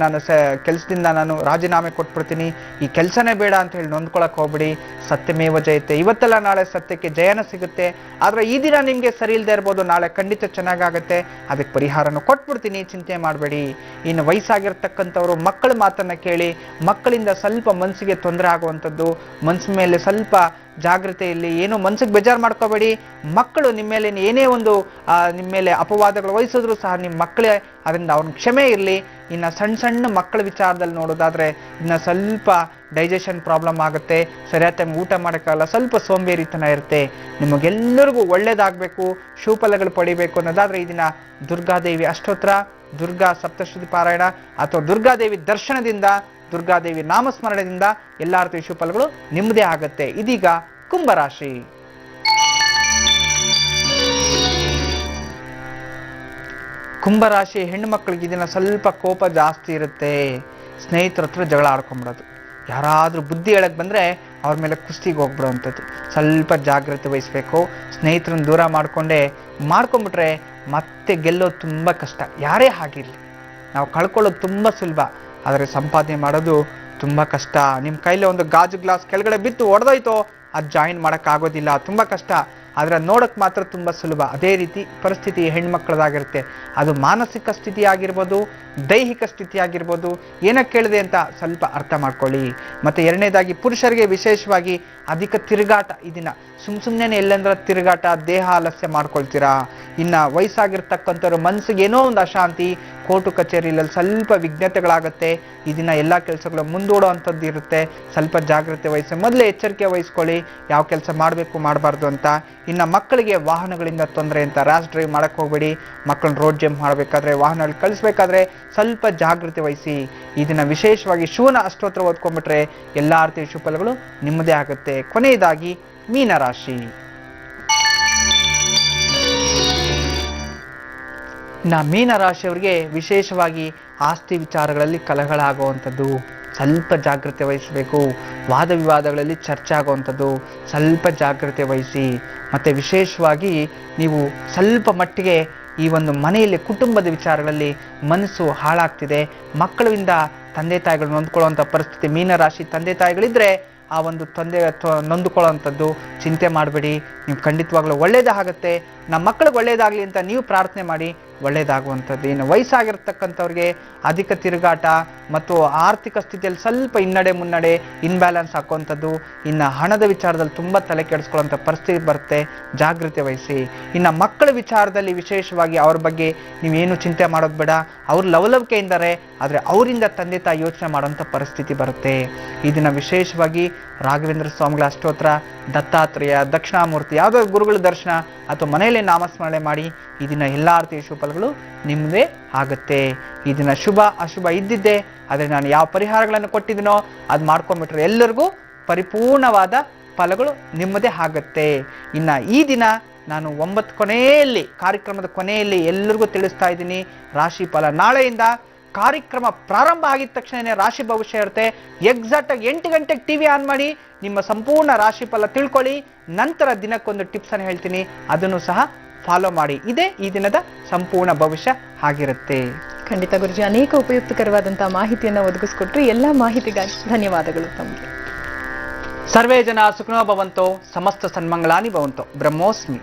ಕೆಲಸದಿಂದ ನಾನು ರಾಜೀನಾಮೆ ಕೊಟ್ಬಿಡ್ತೀನಿ, ಈ ಕೆಲಸನೇ ಬೇಡ ಅಂತ ಹೇಳಿ ನೊಂದ್ಕೊಳಕ್ಕೆ ಹೋಗ್ಬಿಡಿ. ಸತ್ಯಮೇವ ಜಯತೆ. ಇವತ್ತೆಲ್ಲ ನಾಳೆ ಸತ್ಯಕ್ಕೆ ಜಯನ ಸಿಗುತ್ತೆ. ಆದರೆ ಈ ದಿನ ನಿಮಗೆ ಸರಿ ಇಲ್ಲದೆ ಇರ್ಬೋದು, ನಾಳೆ ಖಂಡಿತ ಚೆನ್ನಾಗಾಗುತ್ತೆ. ಅದಕ್ಕೆ ಪರಿಹಾರನ ಕೊಟ್ಬಿಡ್ತೀನಿ, ಚಿಂತೆ ಮಾಡಬೇಡಿ. ಇನ್ನು ವಯಸ್ಸಾಗಿರ್ತಕ್ಕಂಥವ್ರು ಮಕ್ಕಳ ಮಾತನ್ನು ಕೇಳಿ, ಮಕ್ಕಳಿಂದ ಸ್ವಲ್ಪ ಮನಸ್ಸಿಗೆ ತೊಂದರೆ ಆಗುವಂಥದ್ದು, ಮನಸ್ಸಿನ ಮೇಲೆ ಸ್ವಲ್ಪ ಜಾಗೃತೆಯಲ್ಲಿ, ಏನೋ ಮನಸ್ಸಿಗೆ ಬೇಜಾರು ಮಾಡ್ಕೋಬೇಡಿ. ಮಕ್ಕಳು ನಿಮ್ಮ ಮೇಲೆ ಏನೇ ಒಂದು ನಿಮ್ಮ ಮೇಲೆ ಅಪವಾದಗಳು ವಹಿಸಿದ್ರು ಸಹ ನಿಮ್ಮ ಮಕ್ಕಳೇ, ಅದರಿಂದ ಅವ್ರನ್ನ ಕ್ಷಮೆ ಇರಲಿ. ಇನ್ನು ಸಣ್ಣ ಮಕ್ಕಳ ವಿಚಾರದಲ್ಲಿ ನೋಡೋದಾದರೆ ಇನ್ನು ಸ್ವಲ್ಪ ಡೈಜೆಷನ್ ಪ್ರಾಬ್ಲಮ್ ಆಗುತ್ತೆ, ಸರಿಯಾದ ಟೈಮ್ ಊಟ ಮಾಡೋಕ್ಕಾಗಲ್ಲ, ಸ್ವಲ್ಪ ಸೋಂಬೇರಿತನ ಇರುತ್ತೆ. ನಿಮಗೆಲ್ಲರಿಗೂ ಒಳ್ಳೇದಾಗಬೇಕು, ಶುಭಫಲಗಳು ಪಡಿಬೇಕು ಅನ್ನೋದಾದರೆ ಈ ದಿನ ದುರ್ಗಾದೇವಿ ಅಷ್ಟೋತ್ರ, ದುರ್ಗಾ ಸಪ್ತಶ್ರುತಿ ಪಾರಾಯಣ ಅಥವಾ ದುರ್ಗಾದೇವಿ ದರ್ಶನದಿಂದ, ದುರ್ಗಾದೇವಿ ನಾಮಸ್ಮರಣೆಯಿಂದ ಎಲ್ಲ ರೀತಿಯ ಶುಭಫಲಗಳು ನಿಮ್ಮದೇ ಆಗುತ್ತೆ. ಇದೀಗ ಕುಂಭರಾಶಿ. ಕುಂಭರಾಶಿ ಹೆಣ್ಣು ಮಕ್ಕಳಿಗೆ ಇದನ್ನ ಸ್ವಲ್ಪ ಕೋಪ ಜಾಸ್ತಿ ಇರುತ್ತೆ. ಸ್ನೇಹಿತರ ಹತ್ರ ಜಗಳ ಆಡ್ಕೊಂಬಿಡೋದು, ಯಾರಾದರೂ ಬುದ್ಧಿ ಹೇಳಕ್ಕೆ ಬಂದರೆ ಅವ್ರ ಮೇಲೆ ಕುಸ್ತಿಗೆ ಹೋಗ್ಬಿಡೋವಂಥದ್ದು. ಸ್ವಲ್ಪ ಜಾಗ್ರತೆ ವಹಿಸ್ಬೇಕು. ಸ್ನೇಹಿತರನ್ನ ದೂರ ಮಾಡ್ಕೊಂಬಿಟ್ರೆ ಮತ್ತೆ ಗೆಲ್ಲೋದು ತುಂಬ ಕಷ್ಟ. ಯಾರೇ ಆಗಿರಲಿ, ನಾವು ಕಳ್ಕೊಳ್ಳೋದು ತುಂಬ ಸುಲಭ, ಆದರೆ ಸಂಪಾದನೆ ಮಾಡೋದು ತುಂಬ ಕಷ್ಟ. ನಿಮ್ಮ ಕೈಲಿ ಒಂದು ಗಾಜು ಗ್ಲಾಸ್ ಕೆಳಗಡೆ ಬಿತ್ತು ಹೊಡೆದೋಯ್ತೋ, ಅದು ಜಾಯಿನ್ ಮಾಡೋಕ್ಕಾಗೋದಿಲ್ಲ, ತುಂಬ ಕಷ್ಟ. ಆದರೆ ನೋಡೋಕ್ಕೆ ಮಾತ್ರ ತುಂಬ ಸುಲಭ. ಅದೇ ರೀತಿ ಪರಿಸ್ಥಿತಿ ಹೆಣ್ಮಕ್ಳದಾಗಿರುತ್ತೆ. ಅದು ಮಾನಸಿಕ ಸ್ಥಿತಿ ಆಗಿರ್ಬೋದು, ದೈಹಿಕ ಸ್ಥಿತಿ ಆಗಿರ್ಬೋದು. ಏನಕ್ಕೆ ಕೇಳಿದೆ ಅಂತ ಸ್ವಲ್ಪ ಅರ್ಥ ಮಾಡ್ಕೊಳ್ಳಿ. ಮತ್ತು ಎರಡನೇದಾಗಿ ಪುರುಷರಿಗೆ ವಿಶೇಷವಾಗಿ ಅಧಿಕ ತಿರುಗಾಟ. ಈ ದಿನ ಸುಮ್ಮನೆ ಎಲ್ಲಂದ್ರೆ ತಿರುಗಾಟ, ದೇಹ ಆಲಸ್ಯ ಮಾಡ್ಕೊಳ್ತೀರಾ. ಇನ್ನು ವಯಸ್ಸಾಗಿರ್ತಕ್ಕಂಥವ್ರು ಮನಸ್ಸಿಗೆ ಏನೋ ಒಂದು ಅಶಾಂತಿ, ಕೋರ್ಟು ಕಚೇರಿಯಲ್ಲಿ ಸ್ವಲ್ಪ ವಿಘ್ನತೆಗಳಾಗುತ್ತೆ. ಈ ದಿನ ಎಲ್ಲ ಕೆಲಸಗಳು ಮುಂದೂಡೋ ಅಂಥದ್ದು ಇರುತ್ತೆ. ಸ್ವಲ್ಪ ಜಾಗ್ರತೆ ವಹಿಸಿ, ಮೊದಲೇ ಎಚ್ಚರಿಕೆ ವಹಿಸ್ಕೊಳ್ಳಿ ಯಾವ ಕೆಲಸ ಮಾಡಬೇಕು ಮಾಡಬಾರ್ದು ಅಂತ. ಇನ್ನು ಮಕ್ಕಳಿಗೆ ವಾಹನಗಳಿಂದ ತೊಂದರೆ ಅಂತ ರ್ಯಾಶ್ ಡ್ರೈವ್ ಮಾಡೋಕ್ಕೆ ಹೋಗಬೇಡಿ. ಮಕ್ಕಳನ್ನ ರೋಡ್ ಜಂಪ್ ಮಾಡಬೇಕಾದ್ರೆ, ವಾಹನಗಳು ಕಳಿಸ್ಬೇಕಾದ್ರೆ ಸ್ವಲ್ಪ ಜಾಗೃತಿ ವಹಿಸಿ. ಈ ದಿನ ವಿಶೇಷವಾಗಿ ಶಿವನ ಅಷ್ಟೋತ್ರ ಓದ್ಕೊಂಡ್ಬಿಟ್ರೆ ಎಲ್ಲ ರೀತಿಯ ಶುಭಫಲಗಳು ನಿಮ್ಮದೇ ಆಗುತ್ತೆ. ಕೊನೆಯದಾಗಿ ಮೀನರಾಶಿ. ಮೀನರಾಶಿಯವರಿಗೆ ವಿಶೇಷವಾಗಿ ಆಸ್ತಿ ವಿಚಾರಗಳಲ್ಲಿ ಕಲಹಗಳಾಗುವಂಥದ್ದು, ಸ್ವಲ್ಪ ಜಾಗ್ರತೆ ವಹಿಸಬೇಕು. ವಾದ ವಿವಾದಗಳಲ್ಲಿ ಚರ್ಚೆ ಆಗುವಂಥದ್ದು, ಸ್ವಲ್ಪ ಜಾಗ್ರತೆ ವಹಿಸಿ. ಮತ್ತು ವಿಶೇಷವಾಗಿ ನೀವು ಸ್ವಲ್ಪ ಮಟ್ಟಿಗೆ ಈ ಒಂದು ಮನೆಯಲ್ಲಿ ಕುಟುಂಬದ ವಿಚಾರಗಳಲ್ಲಿ ಮನಸ್ಸು ಹಾಳಾಗ್ತಿದೆ. ಮಕ್ಕಳಿಂದ ತಂದೆ ತಾಯಿಗಳು ನೊಂದ್ಕೊಳ್ಳುವಂಥ ಪರಿಸ್ಥಿತಿ. ಮೀನರಾಶಿ ತಂದೆ ತಾಯಿಗಳಿದ್ರೆ ಆ ಒಂದು ನೊಂದುಕೊಳ್ಳುವಂಥದ್ದು ಚಿಂತೆ ಮಾಡಬೇಡಿ. ನೀವು ಖಂಡಿತವಾಗ್ಲೂ ಒಳ್ಳೇದಾಗುತ್ತೆ. ನಮ್ಮ ಮಕ್ಕಳಿಗೆ ಒಳ್ಳೇದಾಗಲಿ ಅಂತ ನೀವು ಪ್ರಾರ್ಥನೆ ಮಾಡಿ, ಒಳ್ಳೇದಾಗುವಂಥದ್ದು. ಇನ್ನು ವಯಸ್ಸಾಗಿರ್ತಕ್ಕಂಥವ್ರಿಗೆ ಅಧಿಕ ತಿರುಗಾಟ ಮತ್ತು ಆರ್ಥಿಕ ಸ್ಥಿತಿಯಲ್ಲಿ ಸ್ವಲ್ಪ ಹಿನ್ನಡೆ ಮುನ್ನಡೆ, ಇನ್ಬ್ಯಾಲೆನ್ಸ್ ಹಾಕುವಂಥದ್ದು. ಇನ್ನು ಹಣದ ವಿಚಾರದಲ್ಲಿ ತುಂಬ ತಲೆ ಕೆಡಿಸ್ಕೊಳ್ಳೋಂಥ ಪರಿಸ್ಥಿತಿ ಬರುತ್ತೆ, ಜಾಗೃತಿ ವಹಿಸಿ. ಇನ್ನು ಮಕ್ಕಳ ವಿಚಾರದಲ್ಲಿ ವಿಶೇಷವಾಗಿ ಅವ್ರ ಬಗ್ಗೆ ನೀವೇನು ಚಿಂತೆ ಮಾಡೋದು ಬೇಡ. ಅವ್ರು ಲವಲವಿಕೆಯಿಂದರೆ, ಆದರೆ ಅವರಿಂದ ತಂದೆ ತಾಯಿ ಯೋಚನೆ ಮಾಡೋಂಥ ಪರಿಸ್ಥಿತಿ ಬರುತ್ತೆ. ಇದನ್ನು ವಿಶೇಷವಾಗಿ ರಾಘವೇಂದ್ರ ಸ್ವಾಮಿಗಳ ಅಷ್ಟೋತ್ರ, ದತ್ತಾತ್ರೇಯ, ದಕ್ಷಿಣಾಮೂರ್ತಿ, ಯಾವುದೋ ಗುರುಗಳ ದರ್ಶನ ಅಥವಾ ಮನೆಯಲ್ಲೇ ನಾಮಸ್ಮರಣೆ ಮಾಡಿ. ಈ ದಿನ ಎಲ್ಲ ರೀತಿಯ ಶುಭಫಲ ಫಲಗಳು ನಿಮ್ಮದೇ ಆಗುತ್ತೆ. ಈ ದಿನ ಶುಭ ಅಶುಭ ಇದ್ದಿದ್ದೆ, ಆದರೆ ನಾನು ಯಾವ ಪರಿಹಾರಗಳನ್ನು ಕೊಟ್ಟಿದ್ದೀನೋ ಅದು ಮಾಡ್ಕೊಂಡ್ಬಿಟ್ರೆ ಎಲ್ಲರಿಗೂ ಪರಿಪೂರ್ಣವಾದ ಫಲಗಳು ನಿಮ್ಮದೇ ಆಗುತ್ತೆ. ಇನ್ನು ಈ ದಿನ ನಾನು 9 ಕೊನೆಯಲ್ಲಿ, ಕಾರ್ಯಕ್ರಮದ ಕೊನೆಯಲ್ಲಿ ಎಲ್ಲರಿಗೂ ತಿಳಿಸ್ತಾ ಇದ್ದೀನಿ ರಾಶಿ ಫಲ. ನಾಳೆಯಿಂದ ಕಾರ್ಯಕ್ರಮ ಪ್ರಾರಂಭ ಆಗಿದ ತಕ್ಷಣ ರಾಶಿ ಭವಿಷ್ಯ ಇರುತ್ತೆ. ಎಕ್ಸಾಕ್ಟಾಗಿ 8 ಗಂಟೆಗೆ ಟಿವಿ ಆನ್ ಮಾಡಿ ನಿಮ್ಮ ಸಂಪೂರ್ಣ ರಾಶಿ ಫಲ ತಿಳ್ಕೊಳ್ಳಿ. ನಂತರ ದಿನಕ್ಕೊಂದು ಟಿಪ್ಸ್ ಅನ್ನು ಹೇಳ್ತೀನಿ, ಅದನ್ನು ಸಹ ಫಾಲೋ ಮಾಡಿ. ಇದೇ ಈ ದಿನದ ಸಂಪೂರ್ಣ ಭವಿಷ್ಯ ಆಗಿರುತ್ತೆ. ಖಂಡಿತ ಗುರುಜಿ, ಅನೇಕ ಉಪಯುಕ್ತಕರವಾದಂತಹ ಮಾಹಿತಿಯನ್ನು ಒದಗಿಸ್ಕೊಟ್ರಿ. ಎಲ್ಲ ಮಾಹಿತಿಗಾಗಿ ಧನ್ಯವಾದಗಳು ತಮಗೆ. ಸರ್ವೇ ಜನ ಸುಖಿನೋ ಭವಂತೋ, ಸಮಸ್ತ ಸನ್ಮಂಗಳಾನಿ ಭವಂತೋ. ಬ್ರಹ್ಮೋಸ್ಮಿ.